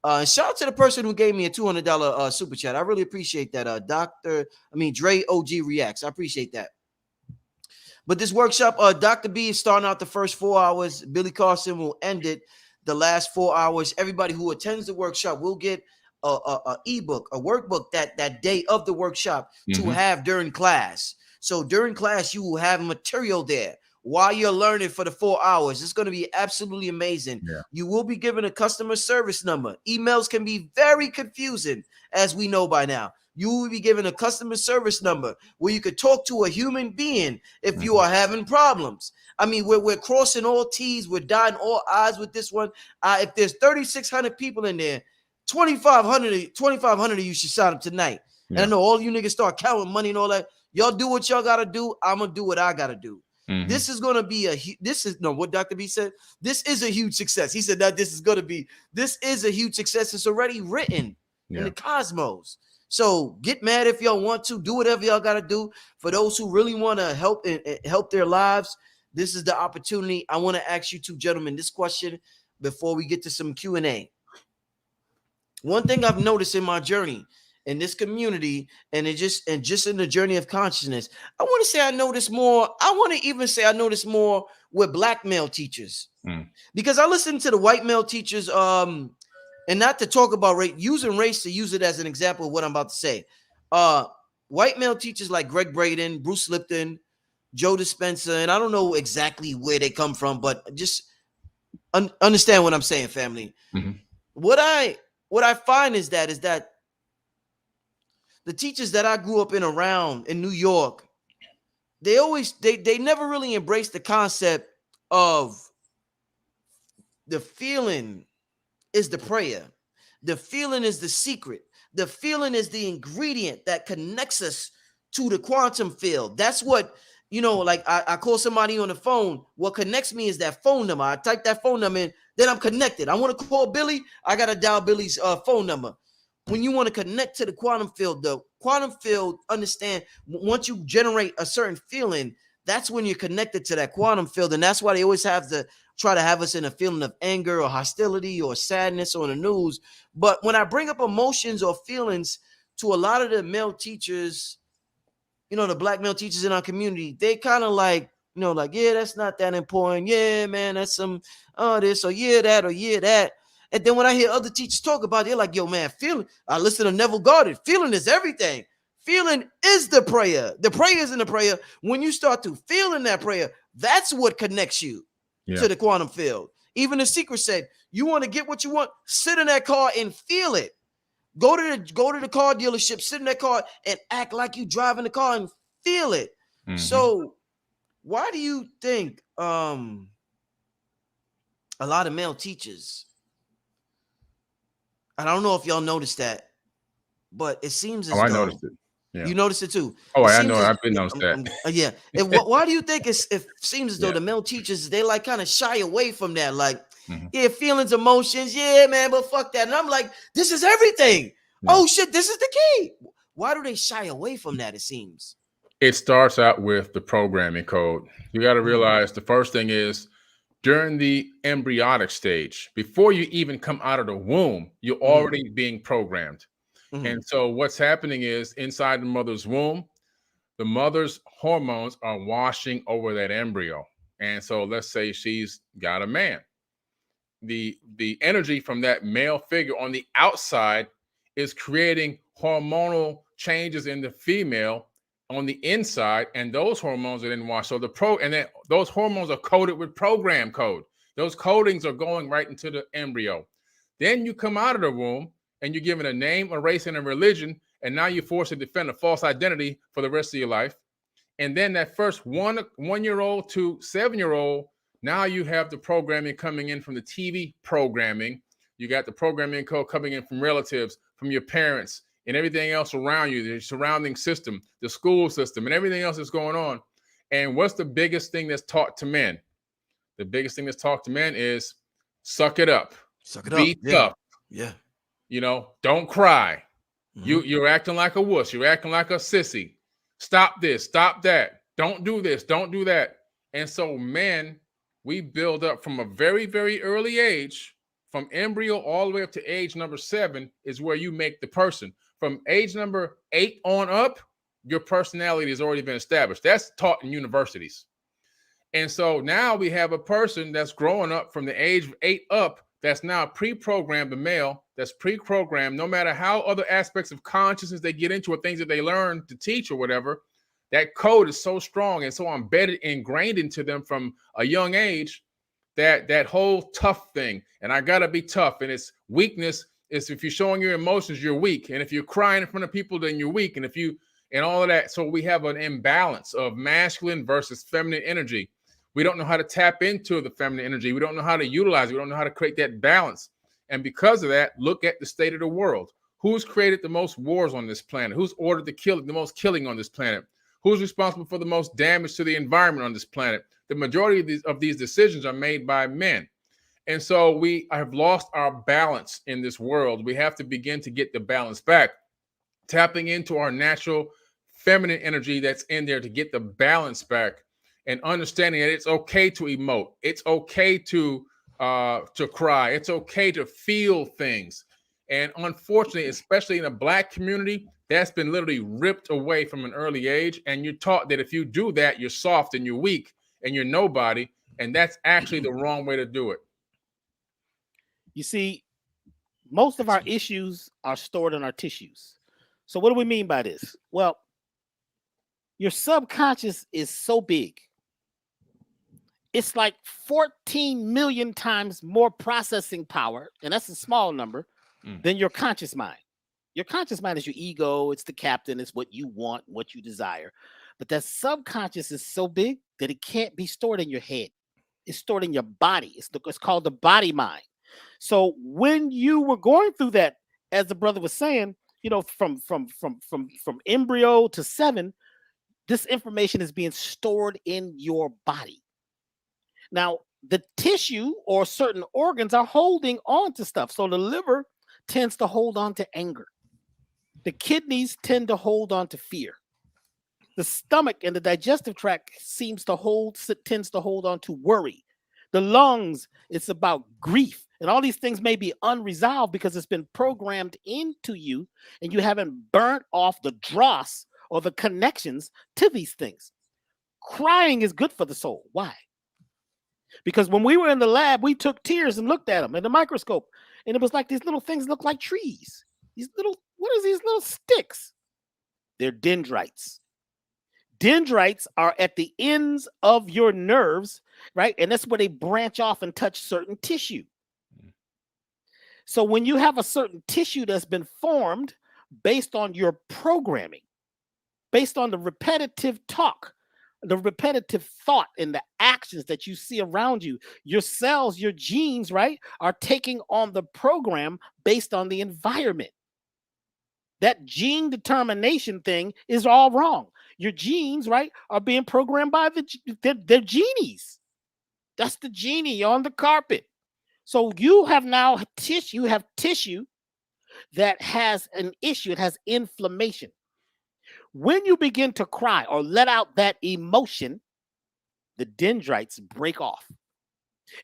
Shout out to the person who gave me a $200 super chat. I really appreciate that. Dre OG Reacts. I appreciate that. But this workshop, Dr. B is starting out the first 4 hours. Billy Carson will end it the last 4 hours. Everybody who attends the workshop will get a ebook, a workbook that day of the workshop to have during class. So during class, you will have material there while you're learning for the 4 hours. It's going to be absolutely amazing. Yeah. You will be given a customer service number. Emails can be very confusing, as we know by now. You will be given a customer service number where you could talk to a human being if you are having problems. I mean, we're crossing all T's, we're dotting all I's with this one. If there's 3,600 people in there, 2,500 of you should sign up tonight. Yeah. And I know all you niggas start counting money and all that. Y'all do what y'all got to do. I'm going to do what I got to do. This is going to be what Dr. B said. This is a huge success. He said that this is a huge success. It's already written in the cosmos. So get mad if y'all want to. Do whatever y'all got to do. For those who really want to help their lives, this is the opportunity. I want to ask you two gentlemen this question before we get to some Q&A. One thing I've noticed in my journey in this community and just in the journey of consciousness, I want to say I notice more. I want to even say I notice more with black male teachers because I listen to the white male teachers. And not to talk about race, using race to use it as an example of what I'm about to say. white male teachers like Greg Braden, Bruce Lipton, Joe Dispenza, and I don't know exactly where they come from, but just understand what I'm saying, family. Mm-hmm. What I find is that the teachers that I grew up in around in New York, they never really embraced the concept of the feeling is the prayer. The feeling is the secret. The feeling is the ingredient that connects us to the quantum field. That's what, like I call somebody on the phone. What connects me is that phone number. I type that phone number in, then I'm connected. I want to call Billy. I got to dial Billy's phone number. When you want to connect to the quantum field, understand, once you generate a certain feeling, that's when you're connected to that quantum field. And that's why they always have to try to have us in a feeling of anger or hostility or sadness on the news. But when I bring up emotions or feelings to a lot of the male teachers, the black male teachers in our community, they kind of like, yeah, that's not that important. Yeah, man, that's some this or yeah, that or yeah, that. And then when I hear other teachers talk about it, they're like, yo, man, feeling. I listen to Neville Goddard. Feeling is everything. Feeling is the prayer. The prayer isn't the prayer. When you start to feel in that prayer, that's what connects you to the quantum field. Even the Secret said, you want to get what you want, sit in that car and feel it. Go to the car dealership, sit in that car and act like you driving the car and feel it. Mm-hmm. So why do you think a lot of male teachers, and I don't know if y'all noticed that, but it seems as though I noticed it. Yeah. You noticed it too. Oh, I know. I've been noticed that. Yeah. Why do you think it seems as though the male teachers, they like kind of shy away from that? Like, yeah, feelings, emotions. Yeah, man, but fuck that. And I'm like, this is everything. Yeah. Oh, shit, this is the key. Why do they shy away from that, it seems? It starts out with the programming code. You got to realize the first thing is during the embryonic stage, before you even come out of the womb, you're already being programmed. And so what's happening is inside the mother's womb, the mother's hormones are washing over that embryo. And so let's say she's got a man. The energy from that male figure on the outside is creating hormonal changes in the female on the inside, and those hormones are then washed. So those hormones are coded with program code. Those codings are going right into the embryo. Then you come out of the womb, and you're given a name, a race, and a religion, and now you're forced to defend a false identity for the rest of your life. And then that first 1-year-old to 7-year-old, now you have the programming coming in from the TV programming. You got the programming code coming in from relatives, from your parents, and everything else around you, the surrounding system, the school system, and everything else that's going on. And what's the biggest thing that's taught to men? The biggest thing that's taught to men is suck it up. Suck it up. Be tough. Yeah. Don't cry. You're acting like a wuss. You're acting like a sissy. Stop this. Stop that. Don't do this. Don't do that. And so men, we build up from a very, very early age, from embryo all the way up to age number 7 is where you make the person. From age number 8 on up, your personality has already been established. That's taught in universities. And so now we have a person that's growing up from the age of 8 up that's now pre-programmed, the male that's pre-programmed, no matter how other aspects of consciousness they get into or things that they learn to teach or whatever, that code is so strong and so embedded, ingrained into them from a young age that whole tough thing. And I got to be tough. And it's weakness is if you're showing your emotions, you're weak. And if you're crying in front of people, then you're weak. And all of that. So we have an imbalance of masculine versus feminine energy. We don't know how to tap into the feminine energy. We don't know how to utilize it. We don't know how to create that balance. And because of that, look at the state of the world. Who's created the most wars on this planet? Who's ordered the most killing on this planet? Who's responsible for the most damage to the environment on this planet? The majority of these decisions are made by men. And so we have lost our balance in this world. We have to begin to get the balance back, tapping into our natural feminine energy that's in there to get the balance back. And understanding that it's okay to emote, it's okay to cry, it's okay to feel things. And unfortunately, especially in the Black community, that's been literally ripped away from an early age. And you're taught that if you do that, you're soft and you're weak and you're nobody. And that's actually the wrong way to do it. You see, most of our issues are stored in our tissues. So what do we mean by this? Well, Your subconscious is so big. It's like 14 million times more processing power, and that's a small number, than your conscious mind. Your conscious mind is your ego. It's the captain. It's what you want, what you desire. But that subconscious is so big that it can't be stored in your head. It's stored in your body. It's called the body mind. So when you were going through that, as the brother was saying, you know, from embryo to 7, this information is being stored in your body. Now, the tissue or certain organs are holding on to stuff. So the liver tends to hold on to anger. The kidneys tend to hold on to fear. The stomach and the digestive tract tends to hold on to worry. The lungs, it's about grief. And all these things may be unresolved because it's been programmed into you and you haven't burnt off the dross or the connections to these things. Crying is good for the soul. Why? Because when we were in the lab, we took tears and looked at them in the microscope. And it was like these little things look like trees. What are these little sticks? They're dendrites. Dendrites are at the ends of your nerves, right? And that's where they branch off and touch certain tissue. So when you have a certain tissue that's been formed based on your programming, based on the repetitive talk, the repetitive thought and the actions that you see around you, your cells, your genes, right, are taking on the program based on the environment. That gene determination thing is all wrong. Your genes, right, are being programmed by they're genies. That's the genie on the carpet. So you have now tissue, that has an issue. It has inflammation. When you begin to cry or let out that emotion, the dendrites break off.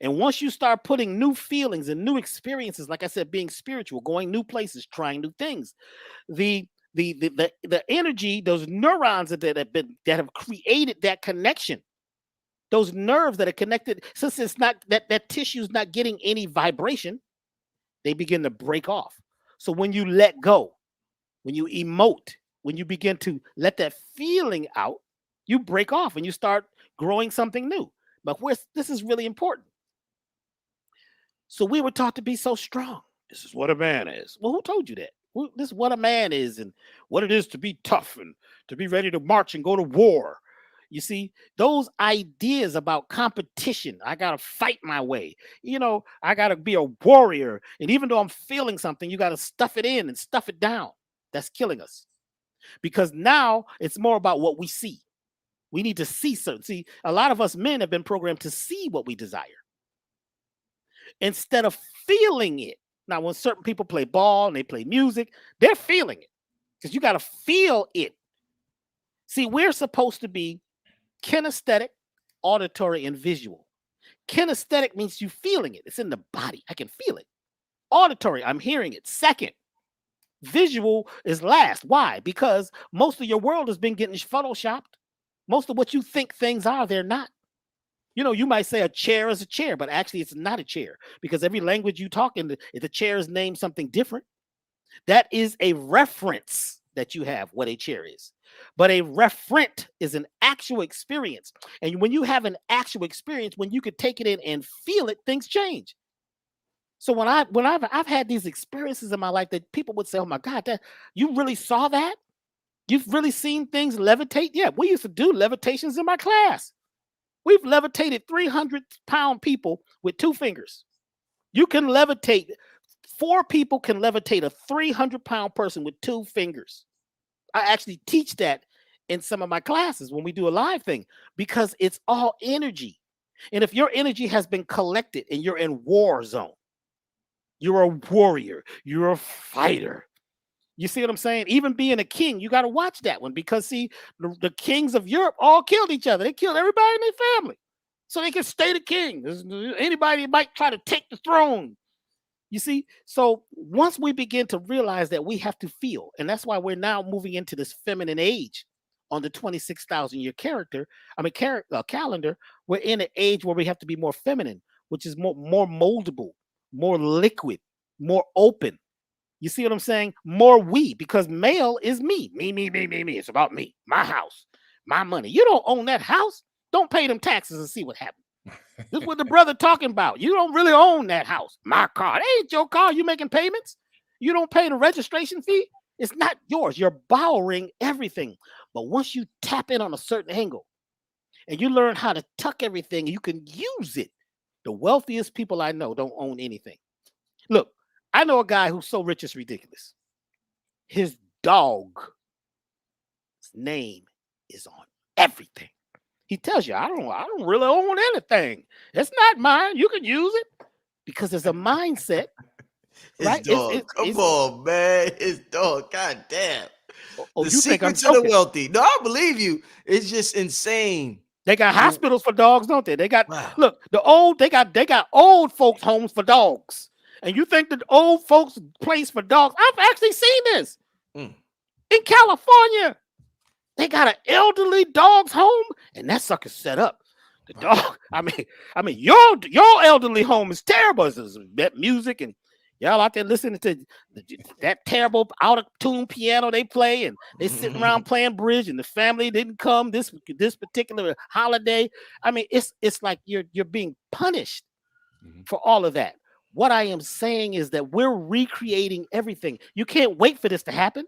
And once you start putting new feelings and new experiences, like I said, being spiritual, going new places, trying new things, the energy, those neurons that have created that connection, those nerves that are connected, since it's not that tissue is not getting any vibration, they begin to break off. So when you let go, when you emote, when you begin to let that feeling out, you break off and you start growing something new. But this is really important. So we were taught to be so strong. This is what a man is. Well, who told you that? This is what a man is and what it is to be tough and to be ready to march and go to war. You see, those ideas about competition, I got to fight my way. You know, I got to be a warrior. And even though I'm feeling something, you got to stuff it in and stuff it down. That's killing us. Because now it's more about what we see. We need to see certain. See, a lot of us men have been programmed to see what we desire instead of feeling it. Now, when certain people play ball and they play music, they're feeling it because you got to feel it. See, we're supposed to be kinesthetic, auditory, and visual. Kinesthetic means you feeling it. It's in the body. I can feel it. Auditory, I'm hearing it. Second. Visual is last. Why? Because most of your world has been getting photoshopped. Most of what you think things are, they're not. You know, you might say a chair is a chair, but actually it's not a chair because every language you talk in, if the chair is named something different, that is a reference that you have what a chair is. But a referent is an actual experience. And when you have an actual experience, when you could take it in and feel it, things change. So when I've had these experiences in my life that people would say, "Oh my God, you really saw that? You've really seen things levitate?" Yeah, we used to do levitations in my class. We've levitated 300-pound people with 2 fingers. You can levitate. 4 people can levitate a 300-pound person with 2 fingers. I actually teach that in some of my classes when we do a live thing because it's all energy. And if your energy has been collected and you're in war zone, you're a warrior. You're a fighter. You see what I'm saying? Even being a king, you got to watch that one because, see, the kings of Europe all killed each other. They killed everybody in their family so they can stay the king. Anybody might try to take the throne. You see? So once we begin to realize that we have to feel, and that's why we're now moving into this feminine age on the 26,000-year calendar, we're in an age where we have to be more feminine, which is more moldable, more liquid, more open. You see what I'm saying? More we, because male is me. Me. It's about me, my house, my money. You don't own that house. Don't pay them taxes and see what happens. This is what the brother talking about. You don't really own that house. My car. It ain't your car. You making payments. You don't pay the registration fee. It's not yours. You're borrowing everything. But once you tap in on a certain angle and you learn how to tuck everything, you can use it. The wealthiest people I know don't own anything. Look, I know a guy who's so rich it's ridiculous. His dog's name is on everything. He tells you, I don't really own anything. It's not mine. You can use it because there's a mindset. Right? Dog. Come on, man. His dog. God damn. Oh, the secret to the wealthy. No, I believe you. It's just insane. They got hospitals for dogs, don't they? They got look, they got old folks homes for dogs. And you think that old folks place for dogs? I've actually seen this in California. They got an elderly dog's home, and that sucker's set up. The dog. I mean, your elderly home is terrible. There's that music, and y'all out there listening to that terrible out of tune piano they play, and they sitting around playing bridge, and the family didn't come this particular holiday. I mean, it's like you're being punished for all of that. What I am saying is that we're recreating everything. You can't wait for this to happen.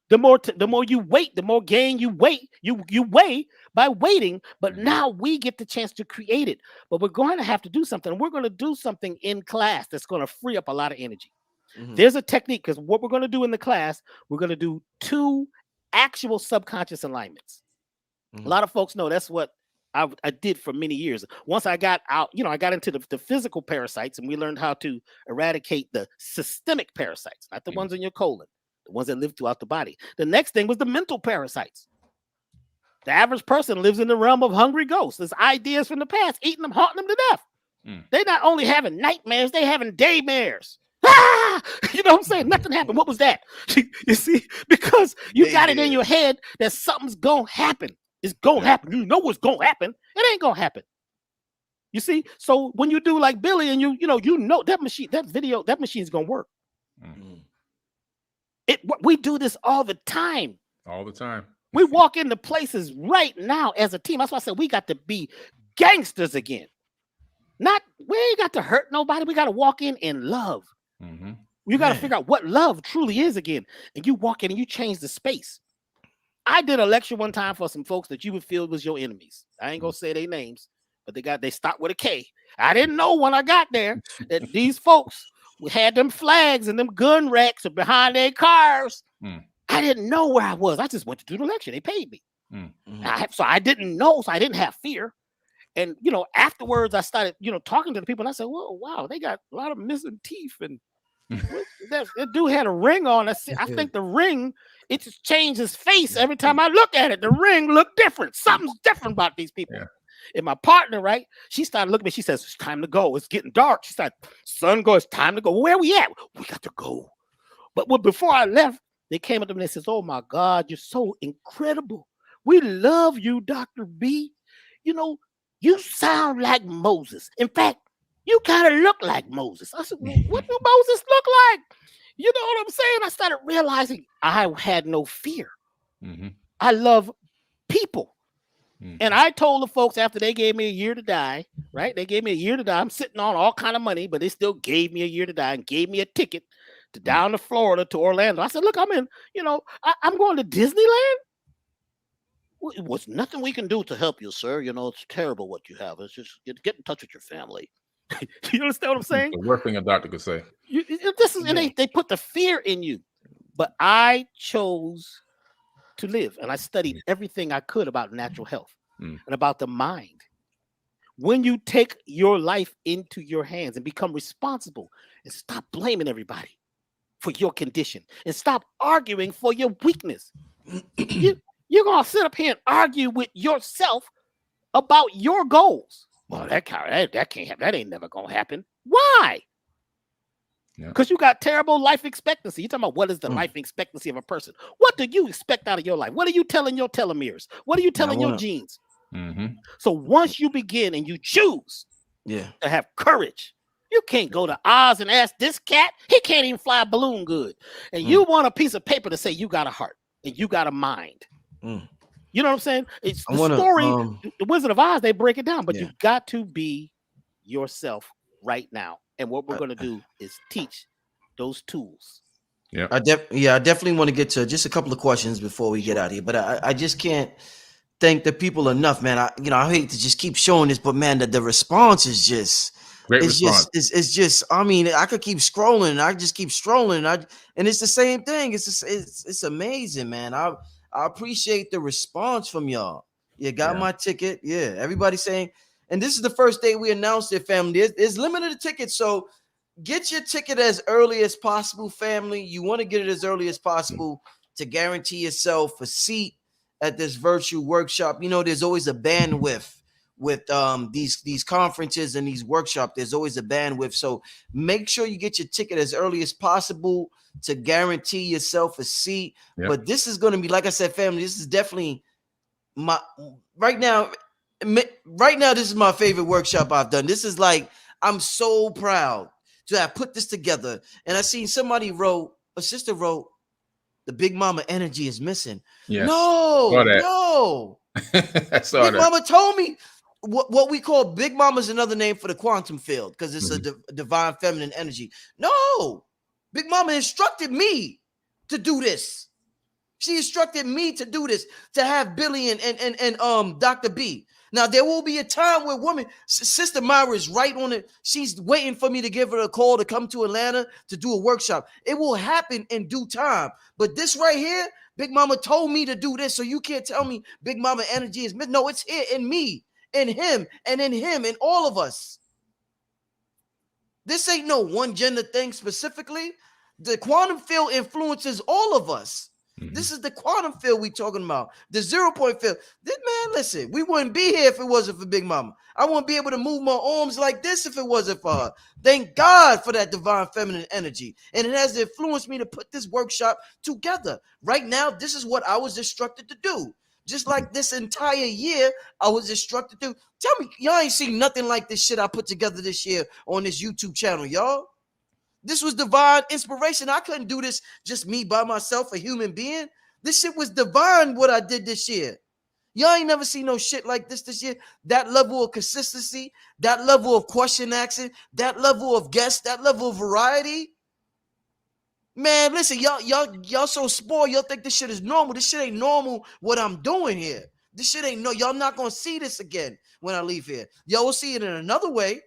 The more you wait, the more gain you wait. You weigh by waiting, but now we get the chance to create it. But we're going to have to do something. We're going to do something in class that's going to free up a lot of energy. There's a technique, because what we're going to do in the class, we're going to do 2 actual subconscious alignments. A lot of folks know that's what I did for many years. Once I got out, I got into the physical parasites, and we learned how to eradicate the systemic parasites, not the ones in your colon. The ones that live throughout the body. The next thing was the mental parasites. The average person lives in the realm of hungry ghosts. There's ideas from the past, eating them, haunting them to death. They're not only having nightmares, they're having daymares. Ah! You know what I'm saying? Nothing happened. What was that? You see? Because you got it in your head that something's going to happen. It's going to happen. You know what's going to happen. It ain't going to happen. You see? So when you do like Billy and you know that machine, that machine's going to work. We do this all the time. All the time. We walk into places right now as a team. That's why I said we got to be gangsters again. We ain't got to hurt nobody. We got to walk in love. You got to figure out what love truly is again. And you walk in and you change the space. I did a lecture one time for some folks that you would feel was your enemies. I ain't gonna say their names, but they start with a K. I didn't know when I got there that these folks had them flags and them gun racks behind their cars. I didn't know where I was. I just went to do the lecture. They paid me. So I didn't know. So I didn't have fear. And, afterwards I started, talking to the people, and I said, whoa, wow, they got a lot of missing teeth. And that dude had a ring on. I think the ring, it just changed his face every time I look at it. The ring looked different. Something's different about these people. Yeah. And my partner, right? She started looking at me. She says, it's time to go. It's getting dark. She started, sun goes, it's time to go. Where are we at? We got to go. But before I left, they came up to me and they says, oh my God, you're so incredible. We love you, Dr. B. You sound like Moses. In fact, you kind of look like Moses. I said, well, what do Moses look like? You know what I'm saying? I started realizing I had no fear. I love people. And I told the folks after they gave me a year to die, right? They gave me a year to die. I'm sitting on all kind of money, but they still gave me a year to die and gave me a ticket to down to Florida to Orlando. I said, look, I'm in, I'm going to Disneyland. Well, it was nothing we can do to help you, sir. It's terrible what you have. It's just get in touch with your family. You understand what I'm saying? The worst thing a doctor could say. They put the fear in you. But I chose to live, and I studied everything I could about natural health and about the mind. When you take your life into your hands and become responsible and stop blaming everybody for your condition and stop arguing for your weakness, you're going to sit up here and argue with yourself about your goals. Well, that can't happen. That ain't never going to happen. Why? Because you got terrible life expectancy. You're talking about what is the life expectancy of a person. What do you expect out of your life? What are you telling your telomeres? What are you telling your genes? So once you begin and you choose to have courage, you can't go to Oz and ask this cat. He can't even fly a balloon good. And you want a piece of paper to say you got a heart and you got a mind. You know what I'm saying? It's the story. The Wizard of Oz, they break it down, but you got to be yourself right now. And what we're going to do is teach those tools. Yeah. I definitely want to get to just a couple of questions before we get out of here, but I just can't thank the people enough, man. I hate to just keep showing this, but man, the response is just great response. It's just, I mean, I could keep scrolling. I just keep strolling. And it's the same thing. It's amazing, man. I appreciate the response from y'all. You got my ticket. Yeah. Everybody saying, and this is the first day we announced it, family. It's limited tickets. So get your ticket as early as possible, family. You want to get it as early as possible to guarantee yourself a seat at this virtual workshop. You know, there's always a bandwidth with these conferences and these workshops. There's always a bandwidth. So make sure you get your ticket as early as possible to guarantee yourself a seat. Yep. But this is going to be, like I said, family, this is definitely right now, this is my favorite workshop I've done. This is like, I'm so proud to have put this together. And I seen a sister wrote, the Big Mama energy is missing. Yes. No. I saw Big Mama told me what we call Big Mama is another name for the quantum field because it's a divine feminine energy. No, Big Mama instructed me to do this. She instructed me to do this, to have Billy and Dr. B. Now, there will be a time where Sister Myra is right on it. She's waiting for me to give her a call to come to Atlanta to do a workshop. It will happen in due time. But this right here, Big Mama told me to do this, so you can't tell me Big Mama energy is missing. No, it's here in me, in him, and in all of us. This ain't no one gender thing specifically. The quantum field influences all of us. Mm-hmm. This is the quantum field we talking about. The 0 point field. This man, listen, we wouldn't be here if it wasn't for Big Mama. I wouldn't be able to move my arms like this if it wasn't for her. Thank God for that divine feminine energy. And it has influenced me to put this workshop together. Right now, this is what I was instructed to do. Just like this entire year, I was instructed to. Tell me, y'all ain't seen nothing like this shit I put together this year on this YouTube channel, y'all. This was divine inspiration. I couldn't do this just me by myself, a human being. This shit was divine what I did this year. Y'all ain't never seen no shit like this year. That level of consistency, that level of question asking, that level of guests, that level of variety. Man, listen, y'all so spoiled. Y'all think this shit is normal. This shit ain't normal what I'm doing here. This shit ain't no. Y'all not going to see this again when I leave here. Y'all will see it in another way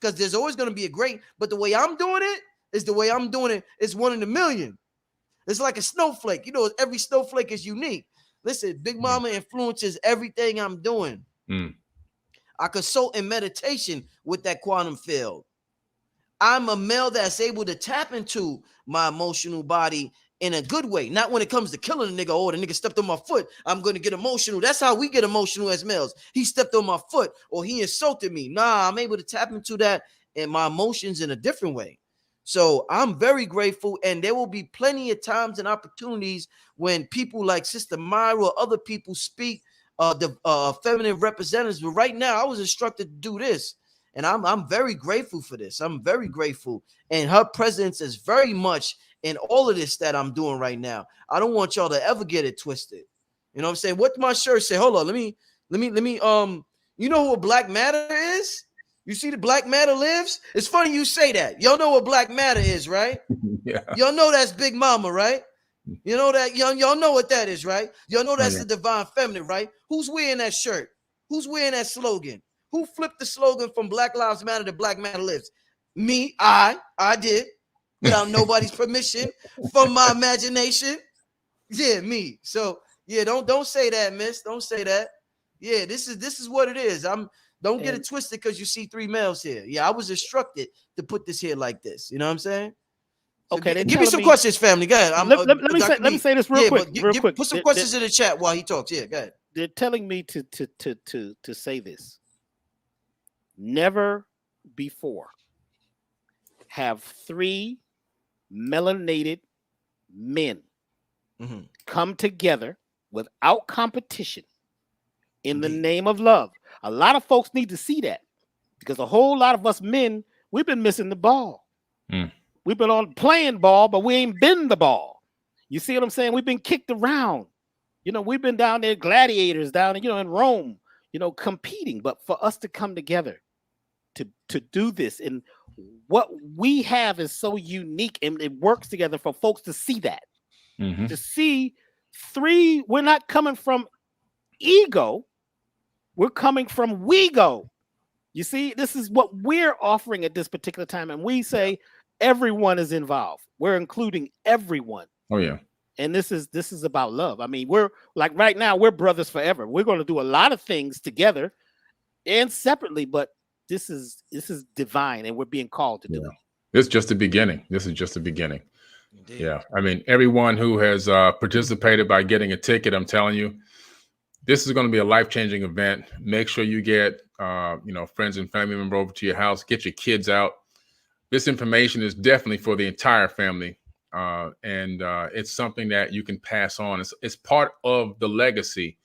because there's always going to be a great, but the way I'm doing it, is the way I'm doing it. It's 1 in a million. It's like a snowflake. You know, every snowflake is unique. Listen, Big Mama influences everything I'm doing. I consult in meditation with that quantum field. I'm a male that's able to tap into my emotional body in a good way. Not when it comes to killing a nigga. Oh, the nigga stepped on my foot. I'm going to get emotional. That's how we get emotional as males. He stepped on my foot or he insulted me. Nah, I'm able to tap into that and my emotions in a different way. So I'm very grateful, and there will be plenty of times and opportunities when people like Sister Myra or other people speak, the feminine representatives. But right now, I was instructed to do this, and I'm very grateful for this. I'm very grateful, and her presence is very much in all of this that I'm doing right now. I don't want y'all to ever get it twisted. You know what I'm saying? What my shirt say? Hold on, let me. You know who a Black Matter is? You see the Black Matter lives? It's funny you say that. Y'all know what Black Matter is, right? Yeah. Y'all know that's Big Mama, right? You know that y'all know what that is, right? Y'all know that's the divine feminine, right? Who's wearing that shirt? Who's wearing that slogan? Who flipped the slogan from Black Lives Matter to Black Matter Lives? Me, I did, without nobody's permission, from my imagination. Yeah, me. So yeah, don't say that, miss. Don't say that. Yeah, this is what it is. Don't get it twisted because you see 3 males here. Yeah, I was instructed to put this here like this. You know what I'm saying? So okay, give me some questions, family. Go ahead. Let me say this real quick. Real quick. Put some questions in the chat while he talks. Yeah, go ahead. They're telling me to say this. Never before have 3 melanated men come together without competition in the name of love. A lot of folks need to see that because a whole lot of us men, we've been missing the ball. We've been on playing ball, but we ain't been the ball. You see what I'm saying? We've been kicked around. You know, we've been down there, gladiators down, in Rome, competing. But for us to come together to do this, and what we have is so unique, and it works together for folks to see that. To see we're not coming from ego, we're coming from we go. You see, this is what we're offering at this particular time, and we say everyone is involved. We're including everyone. Oh yeah. And this is about love. I mean, we're like right now, we're brothers forever. We're going to do a lot of things together and separately, but this is divine, and we're being called to do it. This is just the beginning. Indeed. Yeah. I mean, everyone who has participated by getting a ticket, I'm telling you, this is going to be a life-changing event. Make sure you get, friends and family member over to your house. Get your kids out. This information is definitely for the entire family. And it's something that you can pass on. It's part of the legacy.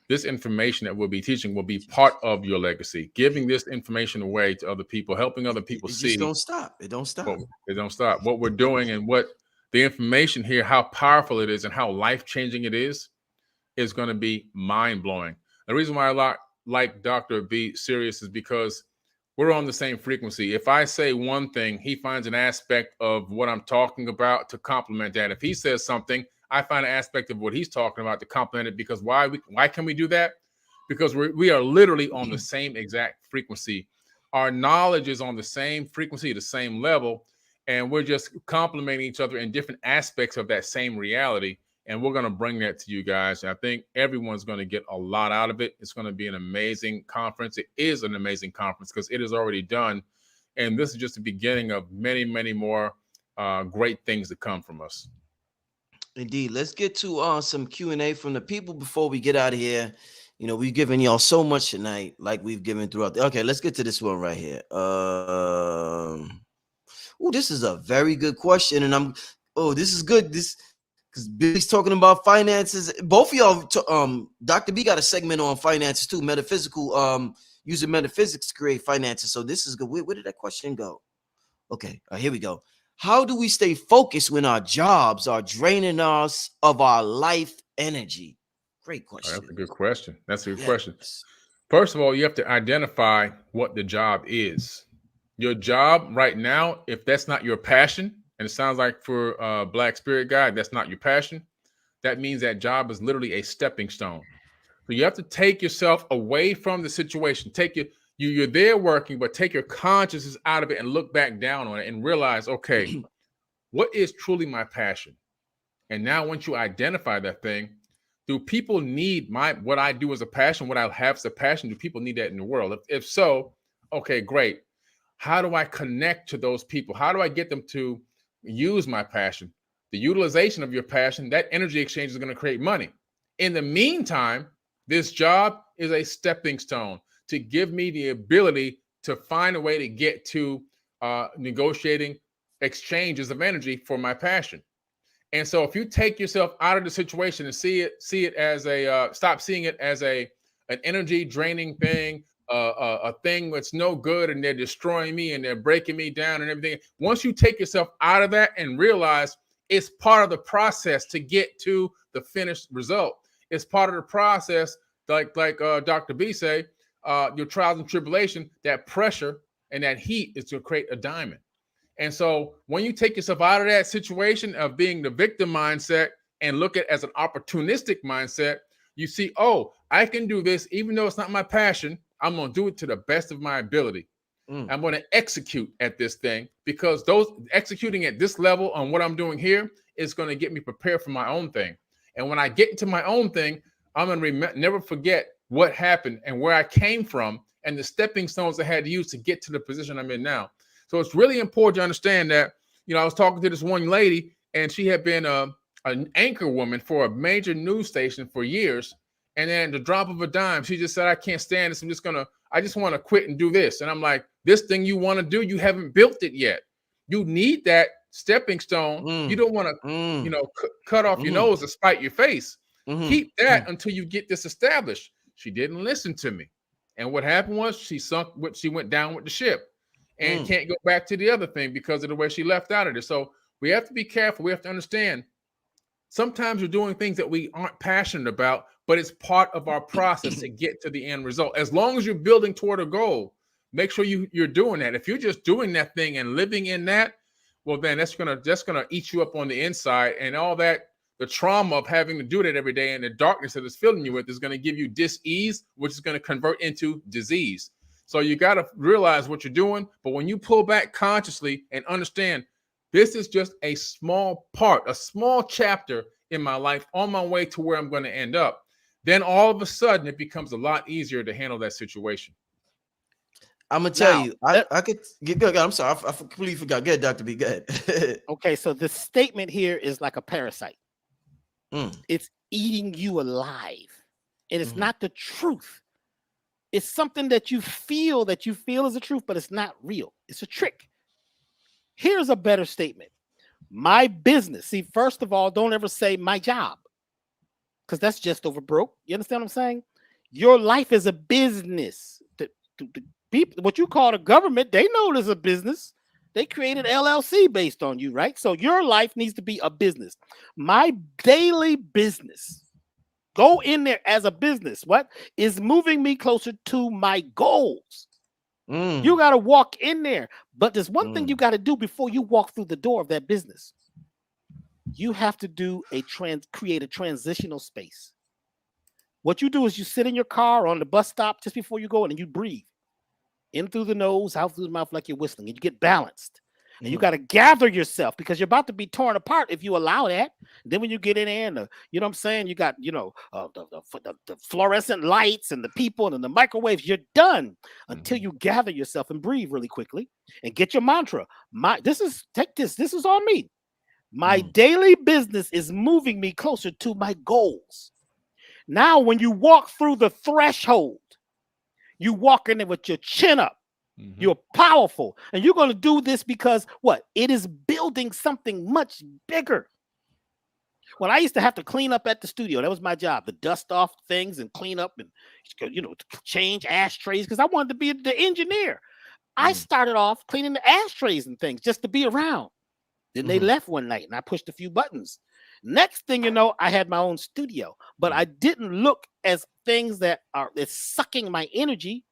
This information that we'll be teaching will be part of your legacy. Giving this information away to other people, helping other people see. It don't stop. It don't stop. It don't stop. What we're doing and what the information here, how powerful it is and how life-changing it is going to be mind-blowing. The reason why I like Dr. B Sirius is because we're on the same frequency. If I say one thing, he finds an aspect of what I'm talking about to complement that. If he says something, I find an aspect of what he's talking about to complement it. Because why can we do that? Because we are literally on the same exact frequency. Our knowledge is on the same frequency, the same level, and we're just complementing each other in different aspects of that same reality. And we're going to bring that to you guys. And I think everyone's going to get a lot out of it. It's going to be an amazing conference. It is an amazing conference because it is already done. And this is just the beginning of many, many more great things to come from us. Indeed. Let's get to some Q&A from the people before we get out of here. You know, we've given y'all so much tonight, like we've given throughout. Okay, let's get to this one right here. This is a very good question. And this is good. Because Billy's talking about finances. Both of y'all, Dr. B got a segment on finances too, metaphysical, using metaphysics to create finances. So this is good. Where did that question go? Okay, here we go. How do we stay focused when our jobs are draining us of our life energy? Great question. That's a good question. Question. First of all, you have to identify what the job is. Your job right now, if that's not your passion, and it sounds like for Black Spirit Guy, that's not your passion, that means that job is literally a stepping stone. So you have to take yourself away from the situation. You're there working, but take your consciousness out of it and look back down on it and realize, okay, what is truly my passion? And now once you identify that thing, do people need what I do as a passion, what I have as a passion? Do people need that in the world? If so, okay, great. How do I connect to those people? How do I get them to use my passion? The utilization of your passion, that energy exchange is going to create money. In the meantime, this job is a stepping stone to give me the ability to find a way to get to negotiating exchanges of energy for my passion. And so if you take yourself out of the situation and see it as stop seeing it as an energy draining thing, a thing that's no good, and they're destroying me and they're breaking me down and everything. Once you take yourself out of that and realize it's part of the process to get to the finished result. It's part of the process, like Dr. B say, your trials and tribulation, that pressure and that heat is to create a diamond. And so when you take yourself out of that situation of being the victim mindset and look at it as an opportunistic mindset, you see, I can do this even though it's not my passion. I'm going to do it to the best of my ability. I'm going to execute at this thing because executing at this level on what I'm doing here is going to get me prepared for my own thing. And when I get into my own thing, I'm going to never forget what happened and where I came from and the stepping stones I had to use to get to the position I'm in now. So it's really important to understand that, I was talking to this one lady and she had been an anchor woman for a major news station for years. And then the drop of a dime, she just said, I can't stand this. I just want to quit and do this. And I'm like, this thing you want to do, you haven't built it yet. You need that stepping stone. You don't want to, cut off your nose to spite your face. Keep that until you get this established. She didn't listen to me. And what happened was she went down with the ship and can't go back to the other thing because of the way she left out of it. So we have to be careful. We have to understand Sometimes we're doing things that we aren't passionate about, but it's part of our process to get to the end result. As long as you're building toward a goal, make sure you're doing that. If you're just doing that thing and living in that, well, then that's gonna eat you up on the inside, and all that, the trauma of having to do that every day and the darkness that it's filling you with is going to give you dis-ease, which is going to convert into disease. So you got to realize what you're doing. But when you pull back consciously and understand this is just a small part, a small chapter in my life on my way to where I'm going to end up, then all of a sudden it becomes a lot easier to handle that situation. I'm gonna tell you, I could get good. I'm sorry, I completely forgot. Good, Dr. B. Good. Okay, so the statement here is like a parasite. It's eating you alive, and it's not the truth. It's something that you feel is the truth, but it's not real. It's a trick. Here's a better statement. My business. See, first of all, don't ever say my job, because that's just over broke. You understand what I'm saying? Your life is a business. People, what you call the government, they know there's a business. They created LLC based on you, right? So your life needs to be a business. My daily business, go in there as a business. What is moving me closer to my goals? You got to walk in there. But there's one thing you got to do before you walk through the door of that business. You have to create a transitional space. What you do is you sit in your car on the bus stop just before you go in, and you breathe. In through the nose, out through the mouth like you're whistling, and you get balanced. And you got to gather yourself, because you're about to be torn apart if you allow that. And then when you get in there, and you know what I'm saying, you got the fluorescent lights and the people and the microwaves. You're done until you gather yourself and breathe really quickly and get your mantra. This is on me. My daily business is moving me closer to my goals. Now, when you walk through the threshold, you walk in there with your chin up. You're powerful. And you're going to do this because what? It is building something much bigger. When I used to have to clean up at the studio, that was my job, to dust off things and clean up and, change ashtrays, because I wanted to be the engineer. I started off cleaning the ashtrays and things just to be around. Then they left one night and I pushed a few buttons. Next thing you know, I had my own studio, but I didn't look as things that are sucking my energy.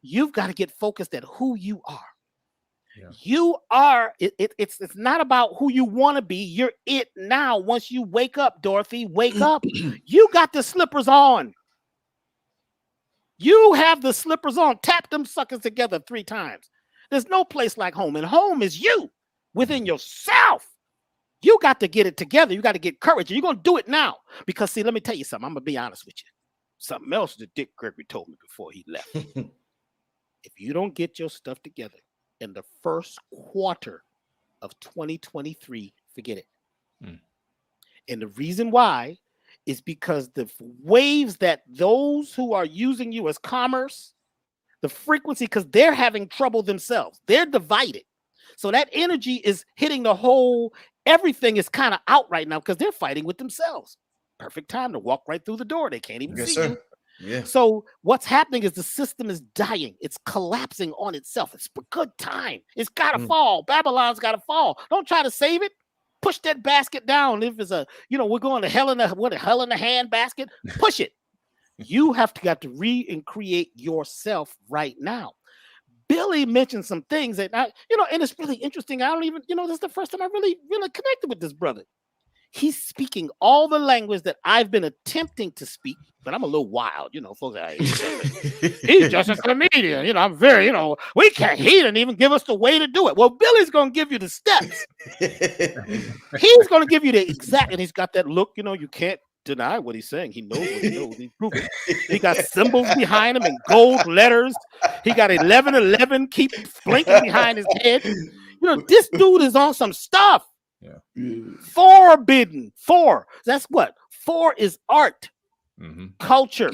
You've got to get focused at who you are. Yeah. You are, it's not about who you want to be. You're it now. Once you wake up, Dorothy, wake up. You got the slippers on. You have the slippers on. Tap them suckers together 3 times. There's no place like home, and home is you within yourself. You got to get it together. You got to get courage. And you're going to do it now. Because, see, let me tell you something. I'm going to be honest with you. Something else that Dick Gregory told me before he left. If you don't get your stuff together in the first quarter of 2023, forget it. And the reason why is because the waves that those who are using you as commerce, the frequency, because they're having trouble themselves. They're divided. So that energy is hitting the whole. Everything is kind of out right now because they're fighting with themselves. Perfect time to walk right through the door. They can't even see you. Yeah. So what's happening is the system is dying. It's collapsing on itself. It's a good time. It's got to fall. Babylon's got to fall. Don't try to save it. Push that basket down. If it's we're going to hell in the hand basket. Push it. You have got to create yourself right now. Billy mentioned some things that and it's really interesting. I don't even, this is the first time I really connected with this brother. He's speaking all the language that I've been attempting to speak, but I'm a little wild, folks. He's just a comedian, I'm very, he didn't even give us the way to do it. Well, Billy's going to give you the steps. He's going to give you the exact, and he's got that look, you can't deny what he's saying. He knows what he knows. He's proving. He got symbols behind him in gold letters. He got 1111 keep blinking behind his head. This dude is on some stuff. Yeah. Forbidden. 4. That's what? 4 is art, culture.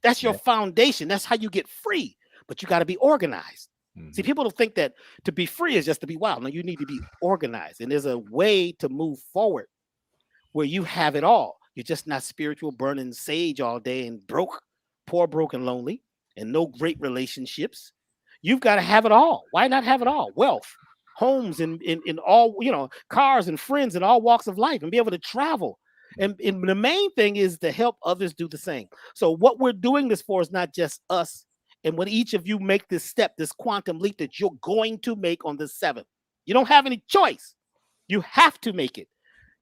That's your foundation. That's how you get free. But you got to be organized. See, people don't think that to be free is just to be wild. No, you need to be organized. And there's a way to move forward where you have it all. You're just not spiritual, burning sage all day and poor, broke, and lonely, and no great relationships. You've got to have it all. Why not have it all? Wealth, homes, in all, cars and friends in all walks of life, and be able to travel. And the main thing is to help others do the same. So what we're doing this for is not just us. And when each of you make this step, this quantum leap that you're going to make on the 7th, you don't have any choice. You have to make it.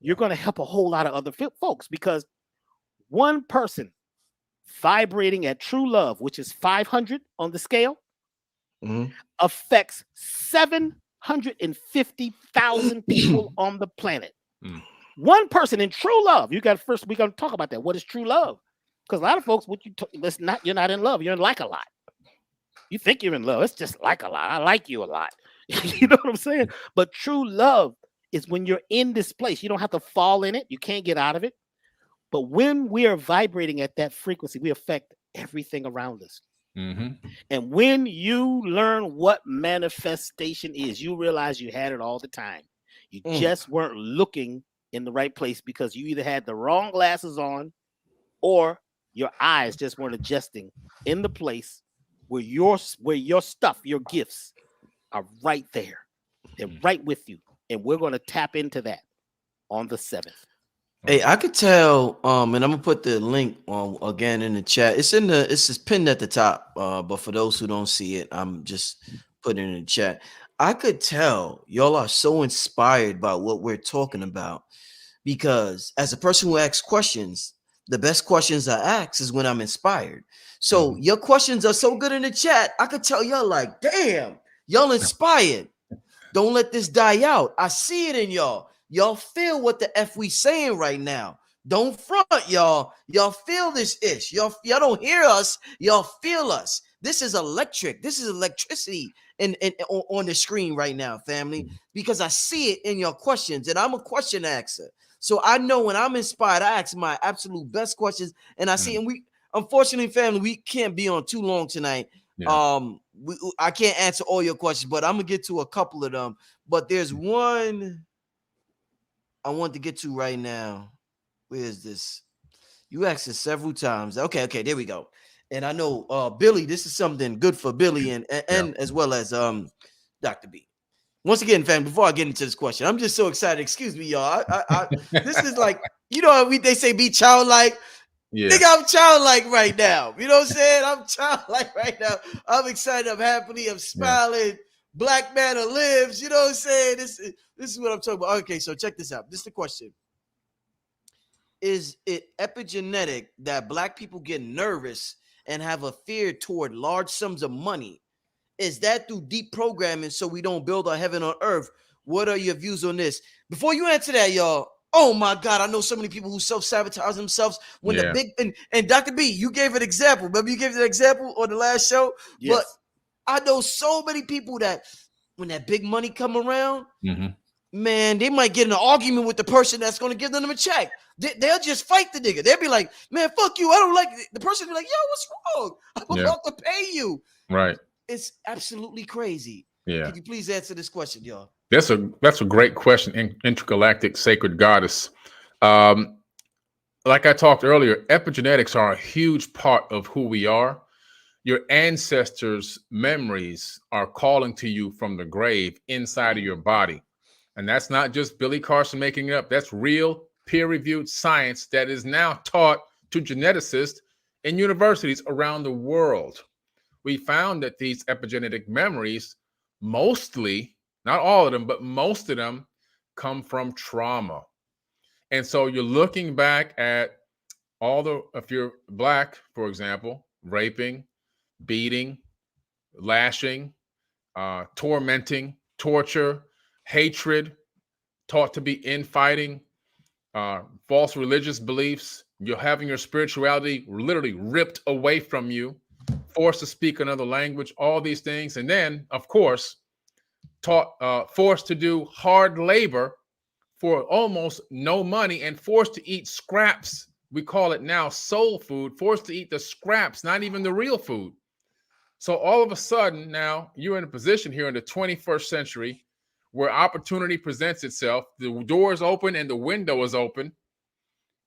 You're going to help a whole lot of other folks, because one person vibrating at true love, which is 500 on the scale, affects 750,000 people on the planet. One person in true love. We're going to talk about that. What is true love? Because a lot of folks, you're not in love. You're in like a lot. You think you're in love. It's just like a lot. I like you a lot. You know what I'm saying? But true love is when you're in this place. You don't have to fall in it. You can't get out of it. But when we are vibrating at that frequency, we affect everything around us. And when you learn what manifestation is, you realize you had it all the time. You just weren't looking in the right place because you either had the wrong glasses on or your eyes just weren't adjusting in the place where your stuff, your gifts are right there. They're right with you. And we're going to tap into that on the 7th. Hey, I could tell, and I'm gonna put the link again in the chat. It's just pinned at the top. But for those who don't see it, I'm just putting it in the chat. I could tell y'all are so inspired by what we're talking about, because as a person who asks questions, the best questions I ask is when I'm inspired. So your questions are so good in the chat. I could tell y'all like, damn, y'all inspired. Don't let this die out. I see it in y'all. Y'all feel what the F we saying right now. Don't front, y'all. Y'all feel this ish. Y'all don't hear us. Y'all feel us. This is electric. This is electricity on the screen right now, family, because I see it in your questions, and I'm a question axer. So I know when I'm inspired, I ask my absolute best questions, and I see, and unfortunately, family, we can't be on too long tonight. Yeah. I can't answer all your questions, but I'm gonna get to a couple of them. But there's one I want to get to right now. Where is this? You asked it several times. Okay, there we go. And I know Billy, this is something good for Billy and as well as Dr. B. Once again, fam, before I get into this question, I'm just so excited. Excuse me, y'all. This is like, you know, they say be childlike. Yeah. Nigga, I'm childlike right now. You know what I'm saying? I'm childlike right now. I'm excited. I'm happy. I'm smiling. Yeah. Black man who lives. You know what I'm saying? This is what I'm talking about. Okay, so check this out. This is the question. Is it epigenetic that Black people get nervous and have a fear toward large sums of money? Is that through deep programming so we don't build our heaven on earth? What are your views on this? Before you answer that, y'all, oh my God, I know so many people who self-sabotage themselves when the big and Dr. B, you gave an example. Remember you gave an example on the last show? Yes. But I know so many people that when that big money come around, man, they might get in an argument with the person that's going to give them a check. They'll just fight the nigga. They'll be like, man, fuck you. I don't like it. The person will be like, yo, what's wrong? I'm about to pay you. Right. It's absolutely crazy. Yeah. Can you please answer this question, y'all? That's a great question, intergalactic sacred goddess. Like I talked earlier, epigenetics are a huge part of who we are. Your ancestors' memories are calling to you from the grave inside of your body. And that's not just Billy Carson making it up. That's real peer-reviewed science that is now taught to geneticists in universities around the world. We found that these epigenetic memories, mostly, not all of them, but most of them come from trauma. And so you're looking back at if you're Black, for example, raping, beating, lashing, tormenting, torture, hatred, taught to be infighting, false religious beliefs. You're having your spirituality literally ripped away from you, forced to speak another language, all these things. And then, of course, forced to do hard labor for almost no money and forced to eat scraps. We call it now soul food, forced to eat the scraps, not even the real food. So all of a sudden now you're in a position here in the 21st century where opportunity presents itself. The door is open and the window is open.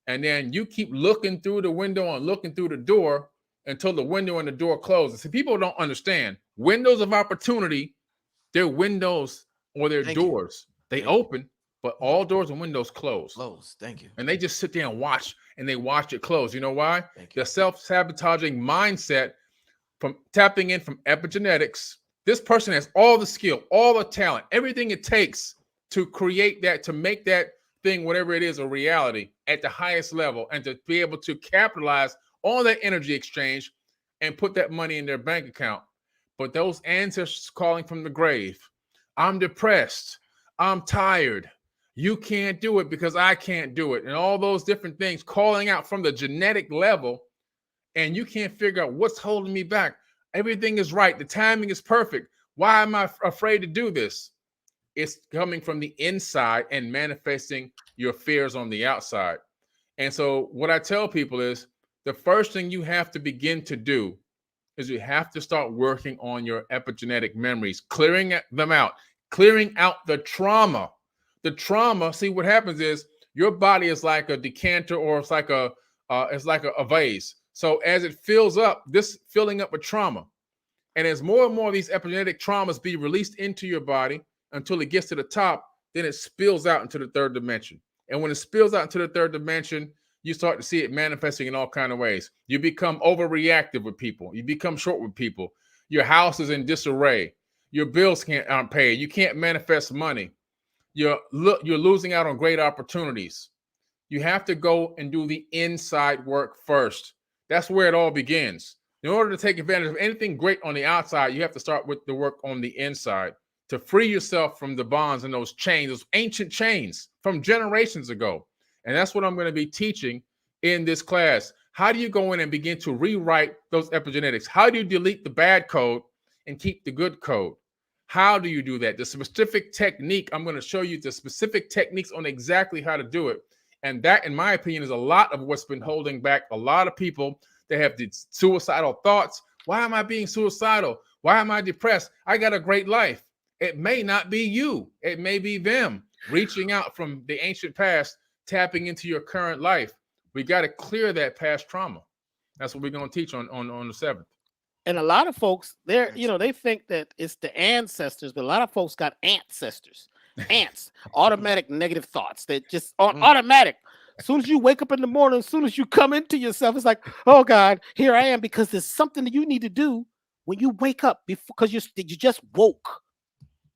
And then you keep looking through the window and looking through the door until the window and the door closes. See, people don't understand. Windows of opportunity, they're windows or they're doors. They open, but all doors and windows close. Thank you. And they just sit there and watch, and they watch it close. You know why? The self-sabotaging mindset from tapping in from epigenetics. This person has all the skill, all the talent, everything it takes to create that, to make that thing, whatever it is, a reality at the highest level, and to be able to capitalize on that energy exchange and put that money in their bank account. But those ancestors calling from the grave, I'm depressed, I'm tired, you can't do it because I can't do it, and all those different things calling out from the genetic level, and you can't figure out what's holding me back. Everything is right. The timing is perfect. Why am I afraid to do this? It's coming from the inside and manifesting your fears on the outside. And so what I tell people is the first thing you have to begin to do is you have to start working on your epigenetic memories, clearing them out, clearing out the trauma. The trauma, see what happens is your body is like a decanter, or it's like a vase. So as it fills up, this filling up with trauma, and as more and more of these epigenetic traumas be released into your body until it gets to the top, then it spills out into the third dimension. And when it spills out into the third dimension, you start to see it manifesting in all kinds of ways. You become overreactive with people. You become short with people. Your house is in disarray. Your bills aren't paid. You can't manifest money. You're losing out on great opportunities. You have to go and do the inside work first. That's where it all begins. In order to take advantage of anything great on the outside, you have to start with the work on the inside to free yourself from the bonds and those chains, those ancient chains from generations ago. And that's what I'm going to be teaching in this class. How do you go in and begin to rewrite those epigenetics? How do you delete the bad code and keep the good code? How do you do that? The specific technique, I'm going to show you the specific techniques on exactly how to do it. And that, in my opinion, is a lot of what's been holding back a lot of people that have the suicidal thoughts. Why am I being suicidal? Why am I depressed? I got a great life. It may not be you. It may be them reaching out from the ancient past, tapping into your current life. We got to clear that past trauma. That's what we're going to teach on the 7th. And a lot of folks, they think that it's the ancestors, but a lot of folks got ancestors. Ants, automatic negative thoughts that just are automatic. As soon as you wake up in the morning, as soon as you come into yourself, it's like, oh God, here I am, because there's something that you need to do when you wake up, because you just woke.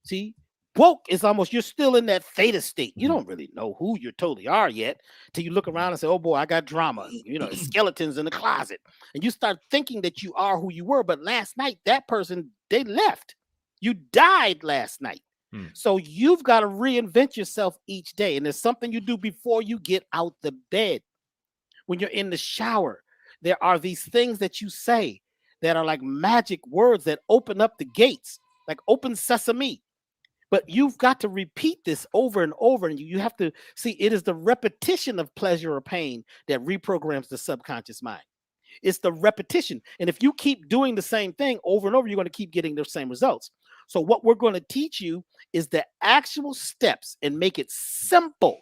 See, woke is almost, you're still in that theta state. You don't really know who you totally are yet till you look around and say, oh boy, I got drama, skeletons in the closet. And you start thinking that you are who you were. But last night, that person, they left. You died last night. So you've got to reinvent yourself each day. And there's something you do before you get out the bed. When you're in the shower, there are these things that you say that are like magic words that open up the gates, like open sesame. But you've got to repeat this over and over. And you have to see, it is the repetition of pleasure or pain that reprograms the subconscious mind. It's the repetition. And if you keep doing the same thing over and over, you're going to keep getting the same results. So what we're going to teach you is the actual steps and make it simple,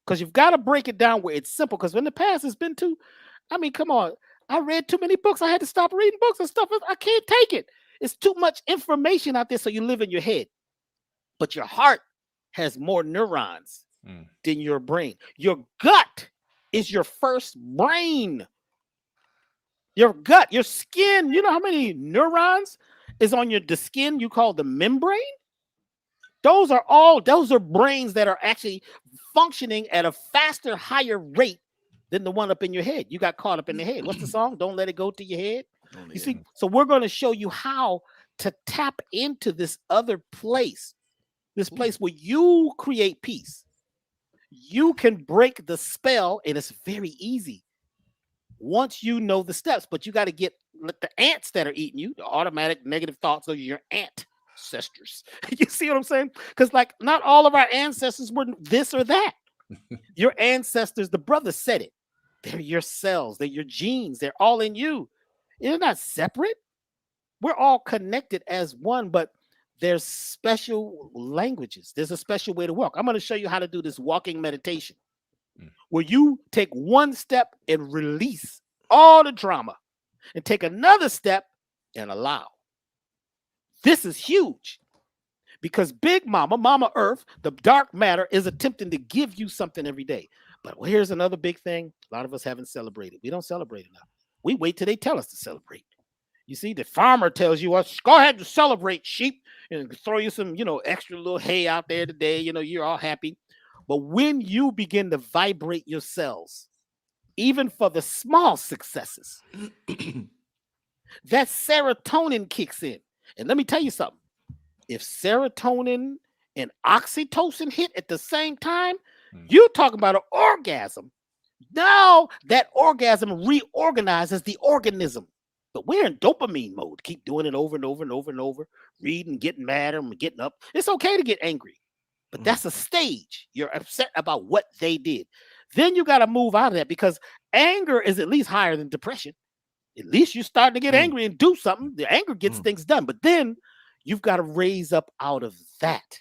because you've got to break it down where it's simple. Because in the past, it's been come on, I read too many books. I had to stop reading books and stuff. I can't take it. It's too much information out there. So you live in your head, but your heart has more neurons than your brain. Your gut is your first brain. Your gut, your skin, you know how many neurons is on the skin you call the membrane? Those are brains that are actually functioning at a faster, higher rate than the one up in your head. You got caught up in the head. What's the song? Don't let it go to your head. You see, so we're going to show you how to tap into this other place, this place where you create peace. You can break the spell, and it's very easy once you know the steps, but you got to get the ants that are eating you, the automatic negative thoughts of your ancestors. You see what I'm saying? Because like not all of our ancestors were this or that. Your ancestors, the brother said it. They're your cells. They're your genes. They're all in you. You're not separate. We're all connected as one, but there's special languages. There's a special way to walk. I'm going to show you how to do this walking meditation, where you take one step and release all the drama and take another step and allow. This is huge Because Big Mama, Mama Earth, the dark matter, is attempting to give you something every day. But here's another big thing. A lot of us haven't celebrated. We don't celebrate enough. We wait till they tell us to celebrate. You see, the farmer tells you, well, go ahead and celebrate, sheep, and throw you some, extra little hay out there today. You're all happy. But when you begin to vibrate your cells, even for the small successes, that serotonin kicks in. And let me tell you something. If serotonin and oxytocin hit at the same time, you're talking about an orgasm. Now that orgasm reorganizes the organism. But we're in dopamine mode. Keep doing it over and over and over and over. Reading, getting mad, and getting up. It's okay to get angry. But that's a stage. You're upset about what they did. Then you got to move out of that, because anger is at least higher than depression. At least you're starting to get angry and do something. The anger gets things done. But then you've got to raise up out of that.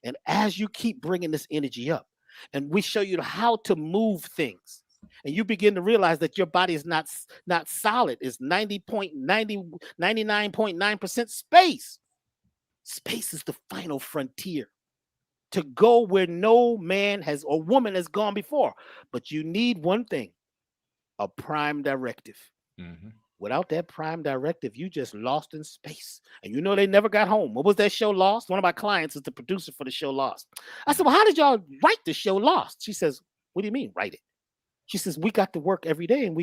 And as you keep bringing this energy up, and we show you how to move things, and you begin to realize that your body is not solid. It's 99.9% space. Space is the final frontier to go where no man has or woman has gone before. But you need one thing, a prime directive. Without that prime directive, you just lost in space. And they never got home. What was that show, Lost? One of my clients is the producer for the show Lost. I said, well, how did y'all write the show Lost? She says, what do you mean write it? She says, we got to work every day and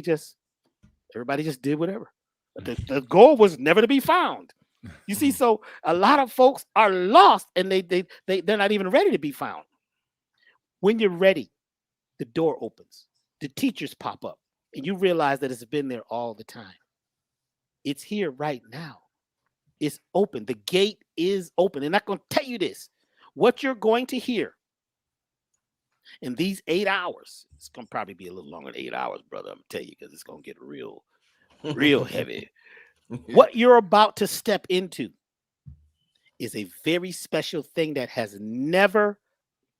everybody just did whatever. But the goal was never to be found. You see, so a lot of folks are lost and they're not even ready to be found. When you're ready, the door opens, the teachers pop up, and you realize that it's been there all the time. It's here right now. It's open. The gate is open. And I'm going to tell you this. What you're going to hear in these 8 hours, it's going to probably be a little longer than 8 hours, brother. I'm going to tell you, because it's going to get real heavy. What you're about to step into is a very special thing that has never,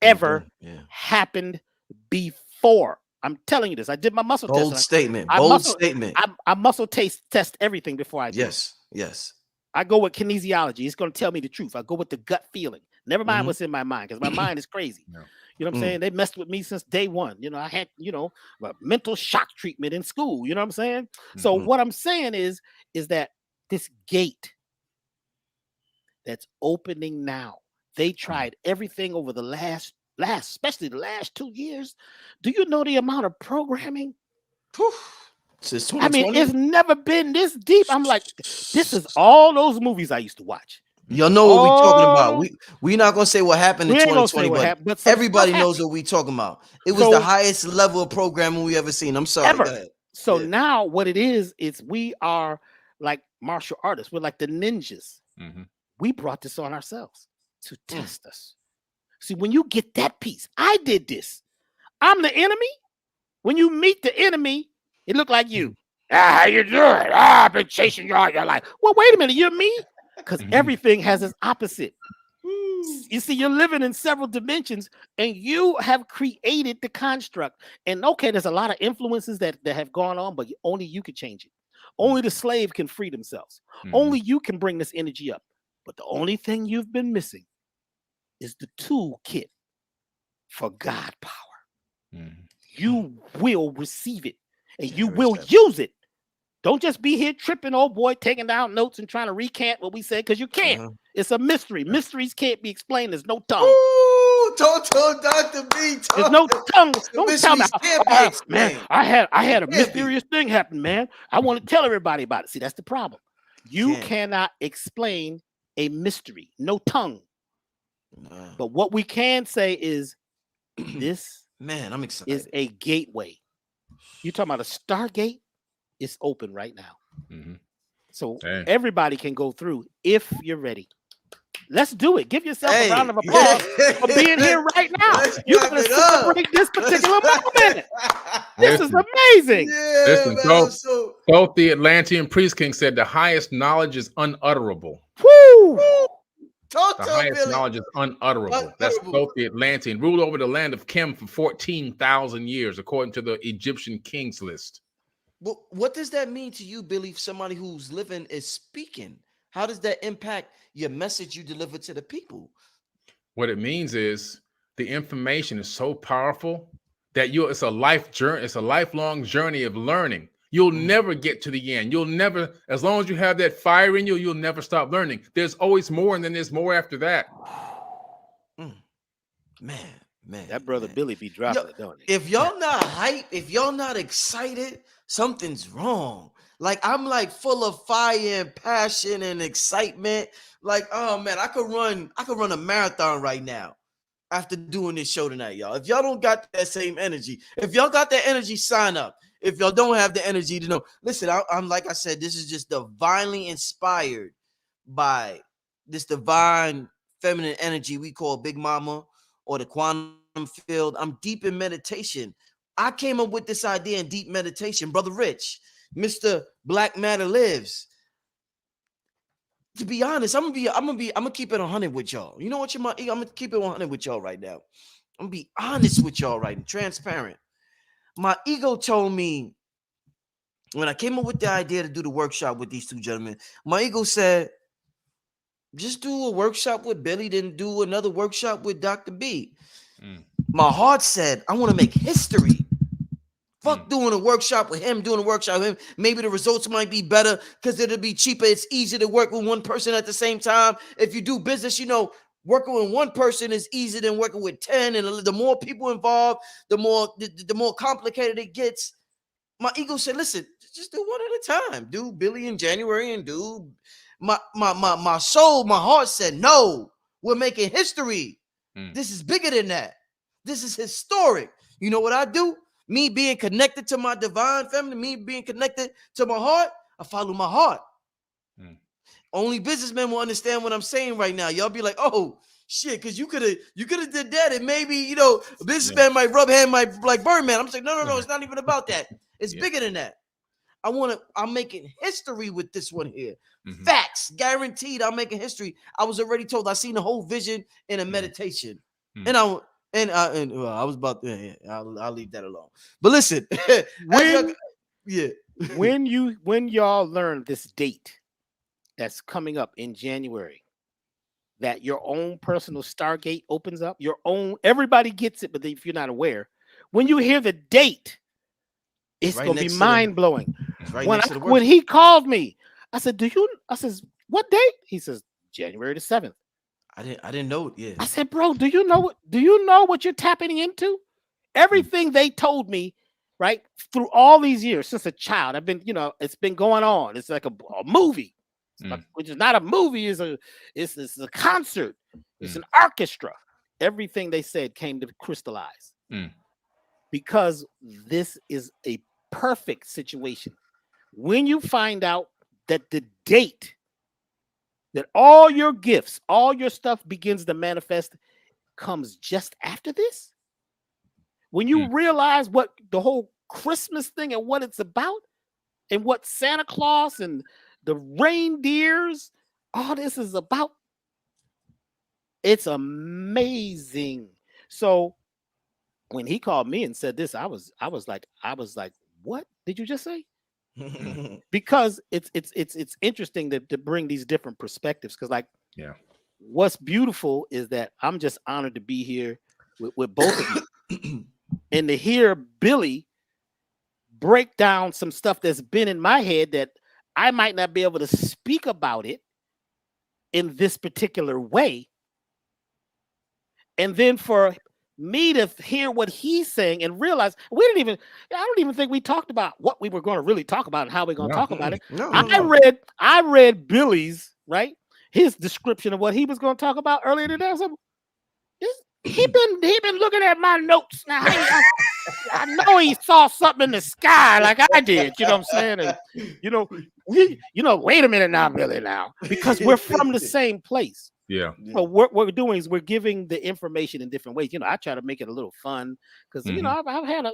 ever happened before. I'm telling you this. I did my muscle test. Bold statement. I muscle test everything before I do. Yes. I go with kinesiology. It's going to tell me the truth. I go with the gut feeling. Never mind what's in my mind, because my mind is crazy. You know what I'm saying? They messed with me since day one. I had, a mental shock treatment in school. You know what I'm saying? So what I'm saying is that this gate that's opening now, they tried everything over the last, especially the last 2 years. Do you know the amount of programming? Since 2020? I mean, it's never been this deep. I'm like, this is all those movies I used to watch. Y'all know what we're talking about. We're not gonna say what happened in 2020, but everybody knows what we're talking about. It was the highest level of programming we ever seen. I'm sorry. Go ahead. So now what it is we are like martial artists. We're like the ninjas. We brought this on ourselves to test us. See, when you get that piece, I did this. I'm the enemy. When you meet the enemy, it looked like you. How you doing? I've been chasing you all your life. Well, wait a minute. You're me? Because everything has its opposite. You see, you're living in several dimensions, and you have created the construct. And okay, there's a lot of influences that have gone on, but only you can change it. Only the slave can free themselves. Only you can bring this energy up. But the only thing you've been missing is the toolkit for God power. You will receive it, and you will use it. Don't just be here tripping, old boy, taking down notes and trying to recant what we said, because you can't. It's a mystery. Mysteries can't be explained. There's no tongue. Ooh, don't tell Dr. B. There's no tongue. Don't tell me. Man, I had a mysterious thing happen, man. I want to tell everybody about it. See, that's the problem. You cannot explain a mystery. No tongue. But what we can say is this I'm excited. Is a gateway. You're talking about a stargate? It's open right now. So everybody can go through if you're ready. Let's do it. Give yourself a round of applause for being here right now. You got to celebrate this particular moment. This is amazing. Listen, both the Atlantean Priest King said the highest knowledge is unutterable. Woo! The highest knowledge is unutterable. That's both the Atlantean. Ruled over the land of Kim for 14,000 years, according to the Egyptian kings list. Well, what does that mean to you, Billy? Somebody who's living is speaking. How does that impact your message you deliver to the people? What it means is the information is so powerful that it's a life journey. It's a lifelong journey of learning. You'll never get to the end. You'll never, as long as you have that fire in you, you'll never stop learning. There's always more, and then there's more after that. Man, that brother Billy be dropping it, don't he? If y'all not hype, if y'all not excited, something's wrong. Like, I'm like full of fire and passion and excitement. Like, oh man, I could run a marathon right now after doing this show tonight, y'all. If y'all don't got that same energy, if y'all got that energy, sign up. If y'all don't have the energy to know, listen, I'm like I said, this is just divinely inspired by this divine feminine energy we call Big Mama or the quantum field. I'm deep in meditation. I came up with this idea in deep meditation. Brother Rich, Mr. Black Matter Lives. To be honest, I'm gonna keep it 100 with y'all. You know what, I'm gonna keep it 100 with y'all right now. I'm gonna be honest with y'all right now, transparent. My ego told me when I came up with the idea to do the workshop with these two gentlemen, my ego said, just do a workshop with Billy, then do another workshop with Dr. B. My heart said, I want to make history. Fuck doing a workshop with him, doing a workshop with him. Maybe the results might be better because it'll be cheaper. It's easier to work with one person at the same time. If you do business, you know, working with one person is easier than working with 10. And the more people involved, the more complicated it gets. My ego said, listen, just do one at a time. Do Billy in January and do my soul, my heart said, no, we're making history. This is bigger than that. This is historic. You know what I do? Me being connected to my divine feminine, me being connected to my heart, I follow my heart. Only businessmen will understand what I'm saying right now. Y'all be like, oh shit, because you could have did that, and maybe, you know, a businessman might rub hand like Birdman. I'm saying, no, it's not even about that. It's bigger than that. I'm making history with this one here. Facts, guaranteed. I'm making history. I was already told. I seen the whole vision in a meditation, and I was about to. I'll leave that alone. But listen, when y'all learn this date that's coming up in January, that your own personal Stargate opens up, your own. Everybody gets it, but if you're not aware, when you hear the date, it's right gonna be mind blowing. Right when he called me, I said, I says, what date? He says, January the 7th. I didn't know it. Yeah. I said, bro, do you know what you're tapping into? Everything they told me, right, through all these years since a child. I've been, it's been going on. It's like a movie, which is not a movie. It's a concert. It's an orchestra. Everything they said came to crystallize because this is a perfect situation. When you find out that the date that all your gifts, all your stuff begins to manifest comes just after this, when you realize what the whole Christmas thing and what it's about and what Santa Claus and the reindeers, all this is about, it's amazing. So when he called me and said this, I was like, what did you just say? Because it's interesting to bring these different perspectives, because what's beautiful is that I'm just honored to be here with both of you and to hear Billy break down some stuff that's been in my head that I might not be able to speak about it in this particular way, and then for me to hear what he's saying and realize I don't even think we talked about what we were going to really talk about and how we're going to talk about it. I read Billy's, right, his description of what he was going to talk about earlier today. He been looking at my notes now. I know he saw something in the sky like I did. You know what I'm saying? And wait a minute now, Billy, now, because we're from the same place. Yeah. So what we're doing is we're giving the information in different ways. I try to make it a little fun because I've had I'm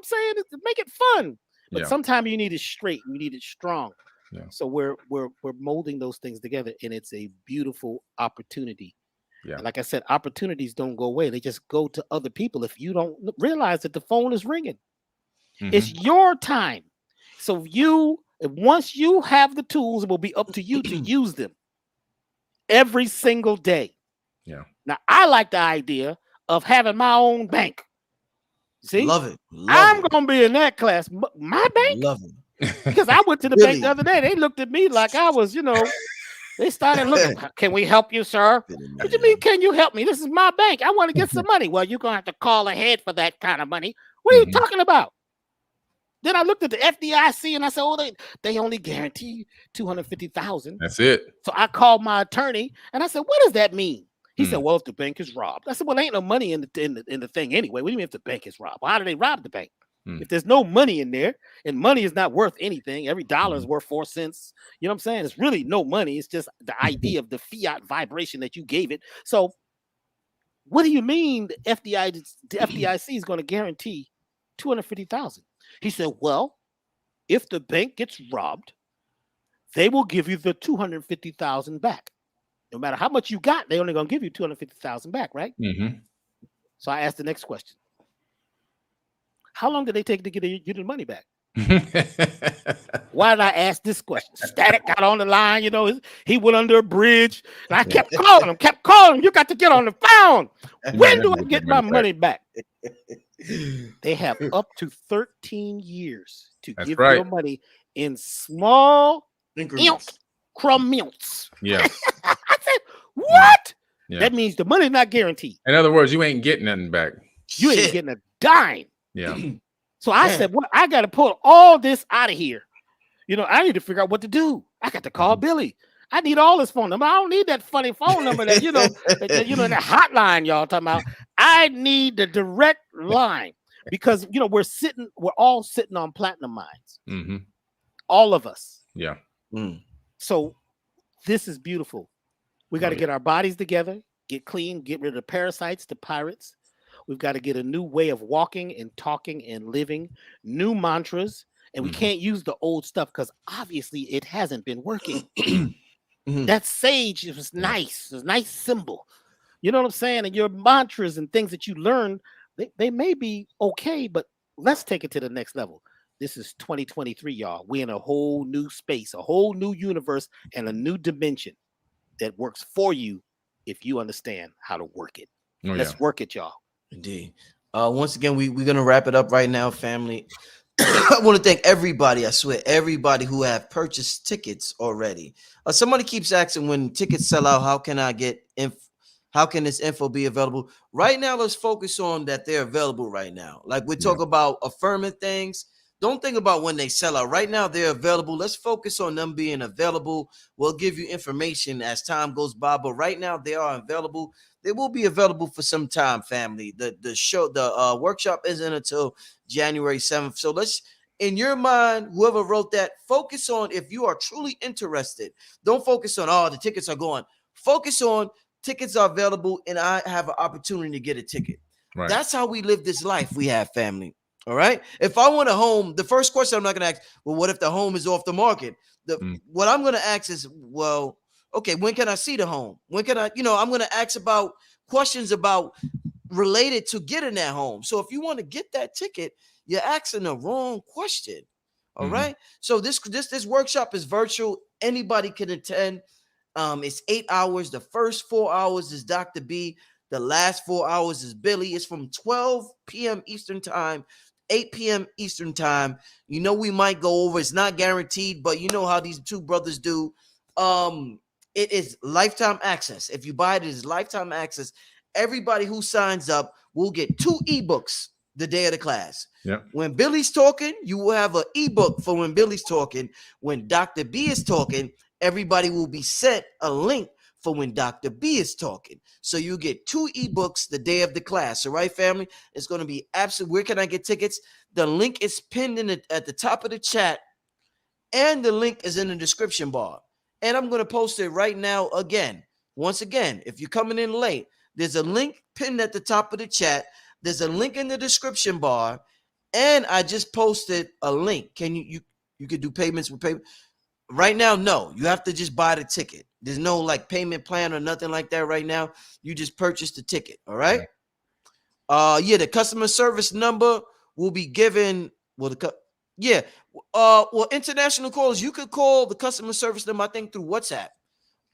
saying make it fun, but sometimes you need it straight, you need it strong. Yeah. So we're molding those things together, and it's a beautiful opportunity. Yeah. And like I said, opportunities don't go away; they just go to other people. If you don't realize that the phone is ringing, it's your time. So you And once you have the tools, it will be up to you to use them every single day. Yeah. Now, I like the idea of having my own bank. See? Love it. I'm going to be in that class. My bank? Love it. Because I went to the bank the other day. They looked at me like I was, they started looking. Can we help you, sir? What do you mean, can you help me? This is my bank. I want to get some money. Well, you're going to have to call ahead for that kind of money. What are you talking about? Then I looked at the FDIC and I said, oh, they only guarantee $250,000. That's it. So I called my attorney and I said, what does that mean? He said, well, if the bank is robbed. I said, well, there ain't no money in the thing anyway. What do you mean if the bank is robbed? Well, how do they rob the bank? If there's no money in there and money is not worth anything, every dollar is worth 4 cents. You know what I'm saying? It's really no money. It's just the idea of the fiat vibration that you gave it. So what do you mean the FDIC is going to guarantee $250,000? He said, well, if the bank gets robbed, they will give you the $250,000 back. No matter how much you got, they're only going to give you $250,000 back, right? So I asked the next question. How long did they take to get you the money back? Why did I ask this question? Static got on the line, he went under a bridge. And I kept calling him. You got to get on the phone. When do I get my money back? They have up to 13 years to give your money in small increments. Yeah. I said, what? Yeah. That means the money's not guaranteed. In other words, you ain't getting nothing back. You ain't getting a dime. Yeah. So I said, well, I got to pull all this out of here. I need to figure out what to do. I got to call Billy. I need all his phone number. I don't need that funny phone number that, that hotline y'all talking about. I need the direct line because, we're all sitting on platinum minds. All of us. Yeah. So this is beautiful. We got to get our bodies together, get clean, get rid of the parasites, the pirates. We've got to get a new way of walking and talking and living, new mantras. And we can't use the old stuff because obviously it hasn't been working. That sage was nice. It's a nice symbol. You know what I'm saying? And your mantras and things that you learn, they may be okay, but let's take it to the next level. This is 2023, y'all. We're in a whole new space, a whole new universe, and a new dimension that works for you if you understand how to work it. Let's work it, y'all. Indeed. Once again, we're going to wrap it up right now, family. I want to thank everybody. I swear, everybody who have purchased tickets already. Somebody keeps asking when tickets sell out, how can I get how can this info be available? Right now, let's focus on that they're available right now. Like we talk about affirming things. Don't think about when they sell out. Right now, they're available. Let's focus on them being available. We'll give you information as time goes by, but right now they are available. They will be available for some time, family. The workshop isn't until January 7th. So let's, in your mind, whoever wrote that, focus on if you are truly interested. Don't focus on, the tickets are going. Focus on tickets are available and I have an opportunity to get a ticket. Right. That's how we live this life we have, family. All right. If I want a home, the first question I'm not going to ask, well, what if the home is off the market? What I'm going to ask is, well, okay, when can I see the home? When can I, I'm going to ask about questions about related to getting that home. So if you want to get that ticket, you're asking the wrong question. All right. So this workshop is virtual. Anybody can attend. It's 8 hours. The first 4 hours is Dr. B. The last 4 hours is Billy. It's from 12 p.m. Eastern time, 8 p.m. Eastern time. We might go over. It's not guaranteed, but you know how these two brothers do. It is lifetime access. If you buy it, it is lifetime access. Everybody who signs up will get 2 ebooks the day of the class. Yep. When Billy's talking, you will have an ebook for when Billy's talking. When Dr. B is talking, everybody will be sent a link for when Dr. B is talking. So you get 2 ebooks the day of the class. All right, family? It's going to be absolute. Where can I get tickets? The link is pinned at the top of the chat, and the link is in the description bar. And I'm going to post it right now again. Once again, if you're coming in late, there's a link pinned at the top of the chat. There's a link in the description bar. And I just posted a link. Can you could do payments with payment? Right now, no. You have to just buy the ticket. There's no like payment plan or nothing like that right now. You just purchase the ticket. All right. The customer service number will be given. Well, Yeah. Well, international calls, you could call the customer service number, I think, through WhatsApp.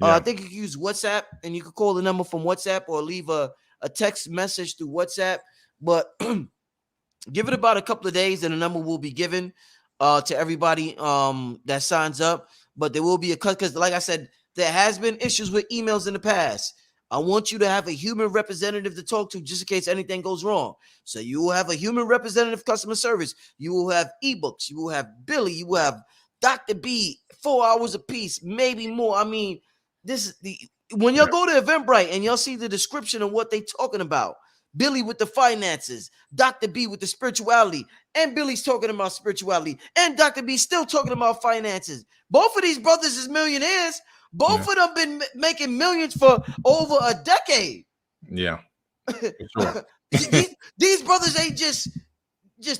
I think you can use WhatsApp, and you could call the number from WhatsApp or leave a text message through WhatsApp. But give it about a couple of days, and the number will be given to everybody that signs up. But there will be a cut because, like I said, there has been issues with emails in the past. I want you to have a human representative to talk to just in case anything goes wrong. So you will have a human representative customer service. You will have ebooks. You will have Billy. You will have Dr. B, 4 hours a piece, maybe more. I mean, this is when y'all go to Eventbrite and y'all see the description of what they talking about. Billy with the finances, Dr. B with the spirituality, and Billy's talking about spirituality, and Dr. B still talking about finances. Both of these brothers is millionaires. Both of them been making millions for over a decade. Yeah. Sure. these brothers ain't just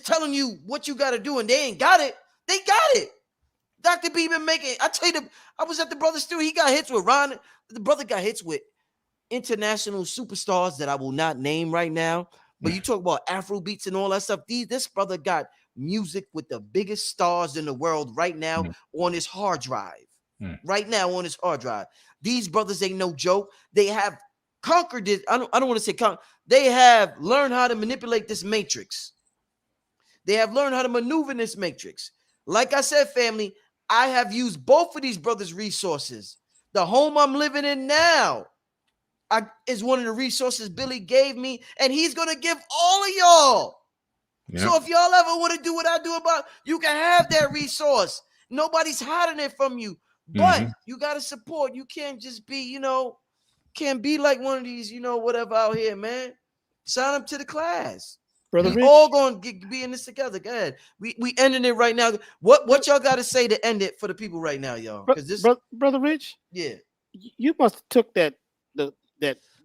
telling you what you got to do, and they ain't got it. They got it. Dr. B been making. I tell you, I was at the brother studio. He got hits with Ron. The brother got hits with international superstars that I will not name right now. But you talk about Afro beats and all that stuff. This brother got music with the biggest stars in the world right now on his hard drive. Right now on his hard drive. These brothers ain't no joke. They have conquered it. I don't want to say conquer. They have learned how to manipulate this matrix. They have learned how to maneuver in this matrix. Like I said, family, I have used both of these brothers' resources. The home I'm living in now is one of the resources Billy gave me, and he's going to give all of y'all. Yep. So if y'all ever want to do what I do about, you can have that resource. Nobody's hiding it from you. But you got to support. You can't just be, can't be like one of these, whatever out here, man. Sign up to the class. Brother we Rich, all going to be in this together. Go ahead. We ending it right now. What y'all got to say to end it for the people right now, y'all? Because this, Brother Rich, yeah, you must have took that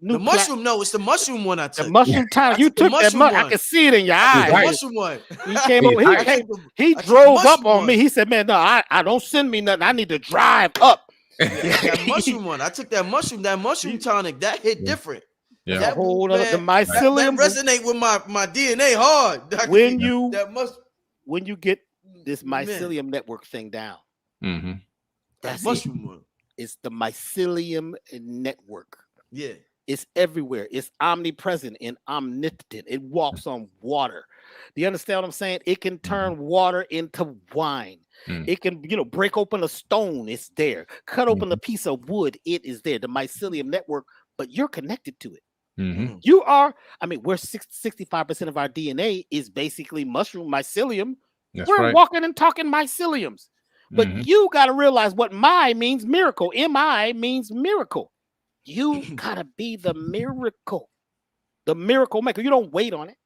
new mushroom. No, it's the mushroom one I took. The mushroom time. You took that mushroom. I can see it in your eyes. The mushroom one. He came over. He drove up on me. He said, "Man, no, I don't send me nothing. I need to drive up." That mushroom one. I took that mushroom tonic. That hit different. Yeah. That whole other, the mycelium that resonate with my DNA hard. When you get this mycelium network thing down, that's mushroom one. It's the mycelium network. Yeah. It's everywhere. It's omnipresent and omnipotent. It walks on water. Do you understand what I'm saying? It can turn water into wine. It can, break open a stone. It's there. Cut open a piece of wood. It is there. The mycelium network, but you're connected to it. You are. I mean, we're 65% of our DNA is basically mushroom mycelium. We're walking and talking myceliums. But you got to realize what my means miracle. M-I means miracle. You gotta be the miracle maker. You don't wait on it.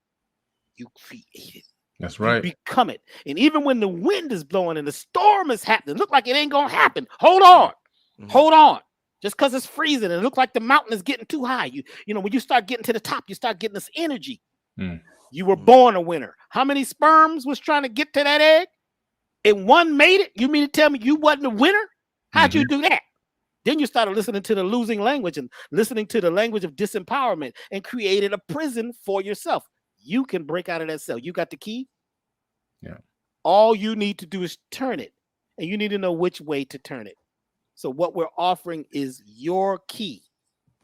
You create it. That's right. You become it. And even when the wind is blowing and the storm is happening, look like it ain't gonna happen. Hold on. Hold on. Just because it's freezing and it looks like the mountain is getting too high. When you start getting to the top, you start getting this energy. You were born a winner. How many sperms was trying to get to that egg? And one made it? You mean to tell me you wasn't a winner? How'd you do that? Then you started listening to the losing language and listening to the language of disempowerment and created a prison for yourself. You can break out of that cell. You got the key? Yeah. All you need to do is turn it, and you need to know which way to turn it. So what we're offering is your key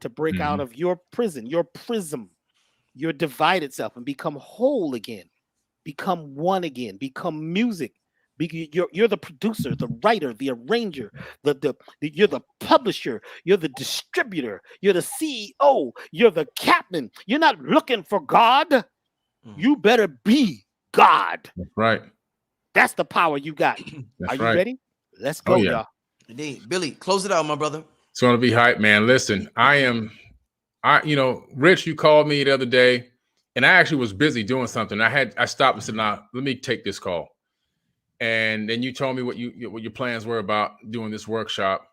to break out of your prison, your prism, your divided self, and become whole again, become one again, become music. You're the producer, the writer, the arranger, you're the publisher, you're the distributor, you're the CEO, you're the captain. You're not looking for God. You better be God. That's right. That's the power you got. Are you ready? Let's go, y'all. Indeed. Billy, close it out, my brother. It's going to be hype, man. Listen, Rich, you called me the other day, and I actually was busy doing something. I stopped and said, "Nah, let me take this call." And then you told me what your plans were about doing this workshop.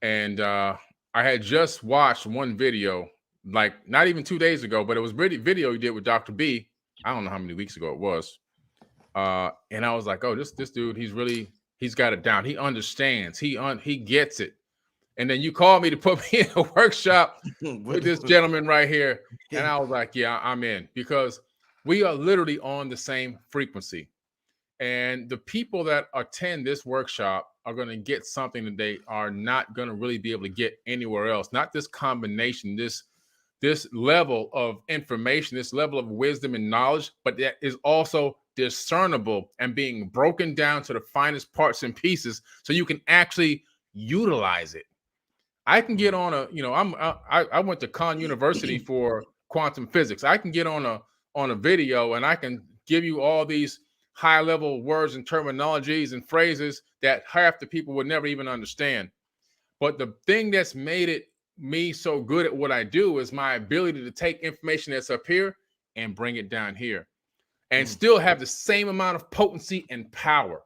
And I had just watched one video, like not even 2 days ago, but it was a video you did with Dr. B. I don't know how many weeks ago it was. And I was like, oh, this dude, he's got it down. He understands. He gets it. And then you called me to put me in a workshop with this gentleman right here. And I was like, yeah, I'm in, because we are literally on the same frequency. And the people that attend this workshop are going to get something that they are not going to really be able to get anywhere else. Not this combination, this level of information, this level of wisdom and knowledge, but that is also discernible and being broken down to the finest parts and pieces so you can actually utilize it. I can get on I went to Khan University for quantum physics. I can get on a video and I can give you all these high level words and terminologies and phrases that half the people would never even understand. But the thing that's made me so good at what I do is my ability to take information that's up here and bring it down here and still have the same amount of potency and power.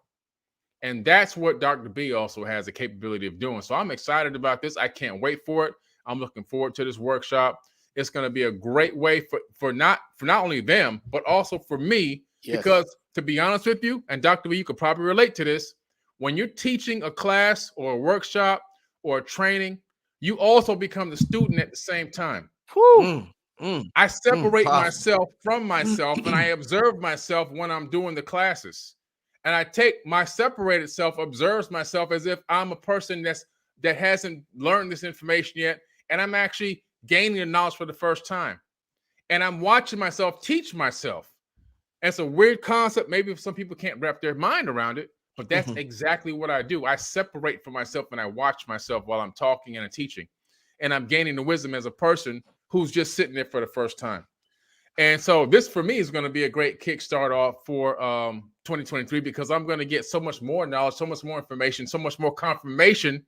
And that's what Dr. B also has the capability of doing. So I'm excited about this. I can't wait for it. I'm looking forward to this workshop. It's going to be a great way for not only them, but also for me, because to be honest with you, and Dr. B, you could probably relate to this, when you're teaching a class or a workshop or a training, you also become the student at the same time. I separate myself from myself and I observe myself when I'm doing the classes. And I take my separated self, observes myself as if I'm a person that hasn't learned this information yet. And I'm actually gaining the knowledge for the first time. And I'm watching myself teach myself. And it's a weird concept. Maybe some people can't wrap their mind around it, but that's exactly what I do. I separate from myself and I watch myself while I'm talking and I'm teaching. And I'm gaining the wisdom as a person who's just sitting there for the first time. And so this for me is going to be a great kickstart off for 2023 because I'm going to get so much more knowledge, so much more information, so much more confirmation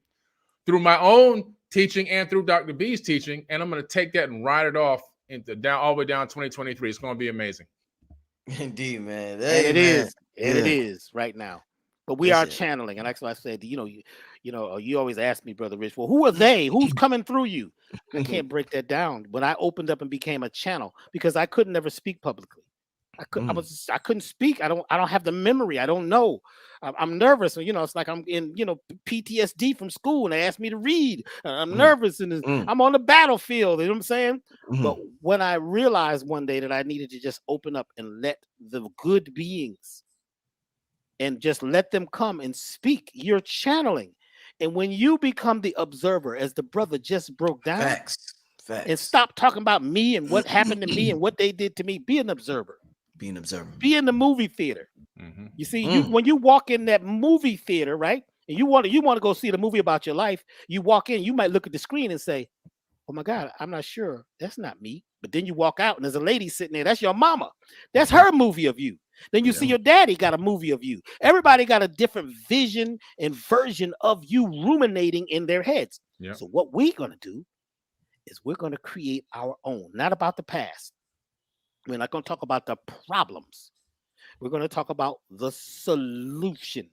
through my own teaching and through Dr. B's teaching. And I'm going to take that and ride it off all the way down 2023. It's going to be amazing. Indeed, man. It is right now. But we are channeling. And that's why I said, you always ask me, Brother Rich, well, who are they? Who's coming through you? I can't break that down. When I opened up and became a channel, because I could never speak publicly. I couldn't speak. I don't have the memory. I don't know. I'm nervous. It's like I'm in, PTSD from school and they asked me to read. I'm nervous and I'm on the battlefield. You know what I'm saying? But when I realized one day that I needed to just open up and let the good beings and just let them come and speak, you're channeling. And when you become the observer, as the brother just broke down, facts. And stop talking about me and what happened to me and what they did to me, be an observer. Be an observer. Be in the movie theater. You see, when you walk in that movie theater, right? And you want to go see the movie about your life, you walk in, you might look at the screen and say, oh my God, I'm not sure. That's not me. But then you walk out and there's a lady sitting there. That's your mama. That's her movie of you. Then you see your daddy got a movie of you. Everybody got a different vision and version of you ruminating in their heads. So what we're going to do is we're going to create our own, not about the past. We're not going to talk about the problems. We're going to talk about the solution.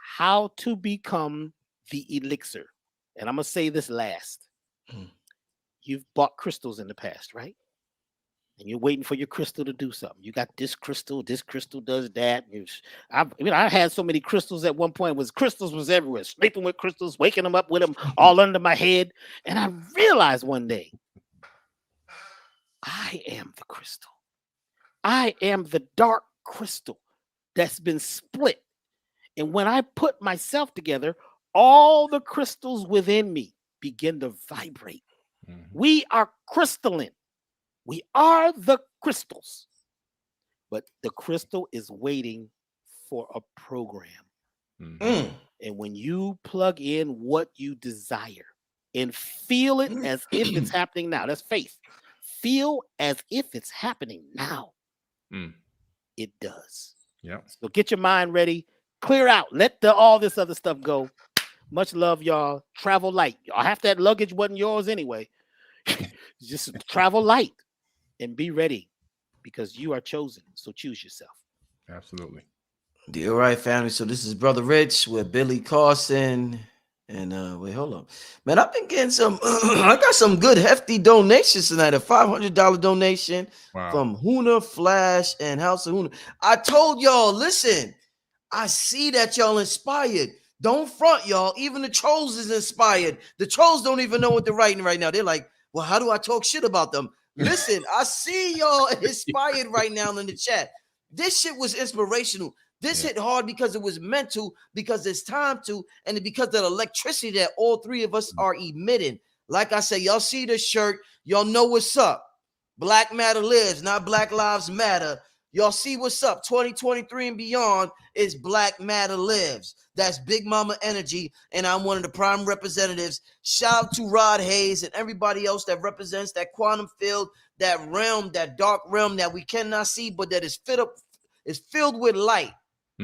How to become the elixir. And I'm going to say this last. You've bought crystals in the past, right? And you're waiting for your crystal to do something. You got this crystal does that. I had so many crystals at one point. Crystals was everywhere. Sleeping with crystals, waking them up with them all under my head. And I realized one day, I am the crystal. I am the dark crystal that's been split. And when I put myself together, all the crystals within me begin to vibrate. We are crystalline. We are the crystals. But the crystal is waiting for a program. And when you plug in what you desire and feel it as if it's happening now, that's faith. Feel as if it's happening now. It does. So get your mind ready. Clear out. Let all this other stuff go. Much love, y'all. Travel light. Half that luggage wasn't yours anyway. Just travel light and be ready because you are chosen. So choose yourself. Absolutely. All right, family. So this is Brother Rich with Billy Carson. And wait, hold up. Man, I've been getting I got some good hefty donations tonight. A $500 donation from Huna Flash and House of Huna. I told y'all, listen, I see that y'all inspired. Don't front, y'all. Even the trolls is inspired. The trolls don't even know what they're writing right now. They're like, well, how do I talk shit about them? Listen, I see y'all inspired right now in the chat. This shit was inspirational. This hit hard because it was meant to, because it's time to, and because of the electricity that all three of us are emitting. Like I said, y'all see this shirt, y'all know what's up. Black Matter lives, not Black Lives Matter. Y'all see what's up. 2023 and beyond is Black Matter lives. That's Big Mama energy, and I'm one of the prime representatives. Shout out to Rod Hayes and everybody else that represents that quantum field, that realm, that dark realm that we cannot see, but that is filled with light.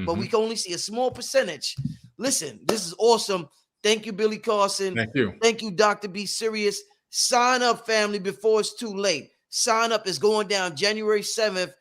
But we can only see a small percentage. Listen, this is awesome. Thank you, Billy Carson. Thank you. Thank you, Dr. B. Sirius. Sign up, family, before it's too late. Sign up is going down January 7th.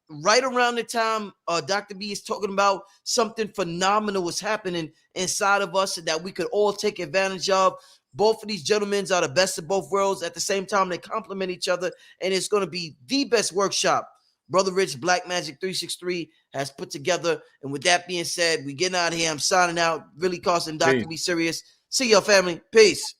Right around the time Dr. B is talking about something phenomenal is happening inside of us that we could all take advantage of. Both of these gentlemen are the best of both worlds. At the same time, they complement each other, and it's going to be the best workshop Brother Rich Black Magic 363 has put together. And with that being said, we getting out of here. I'm signing out. Billy Carson, Dr. B. Sirius. See y'all, family. Peace.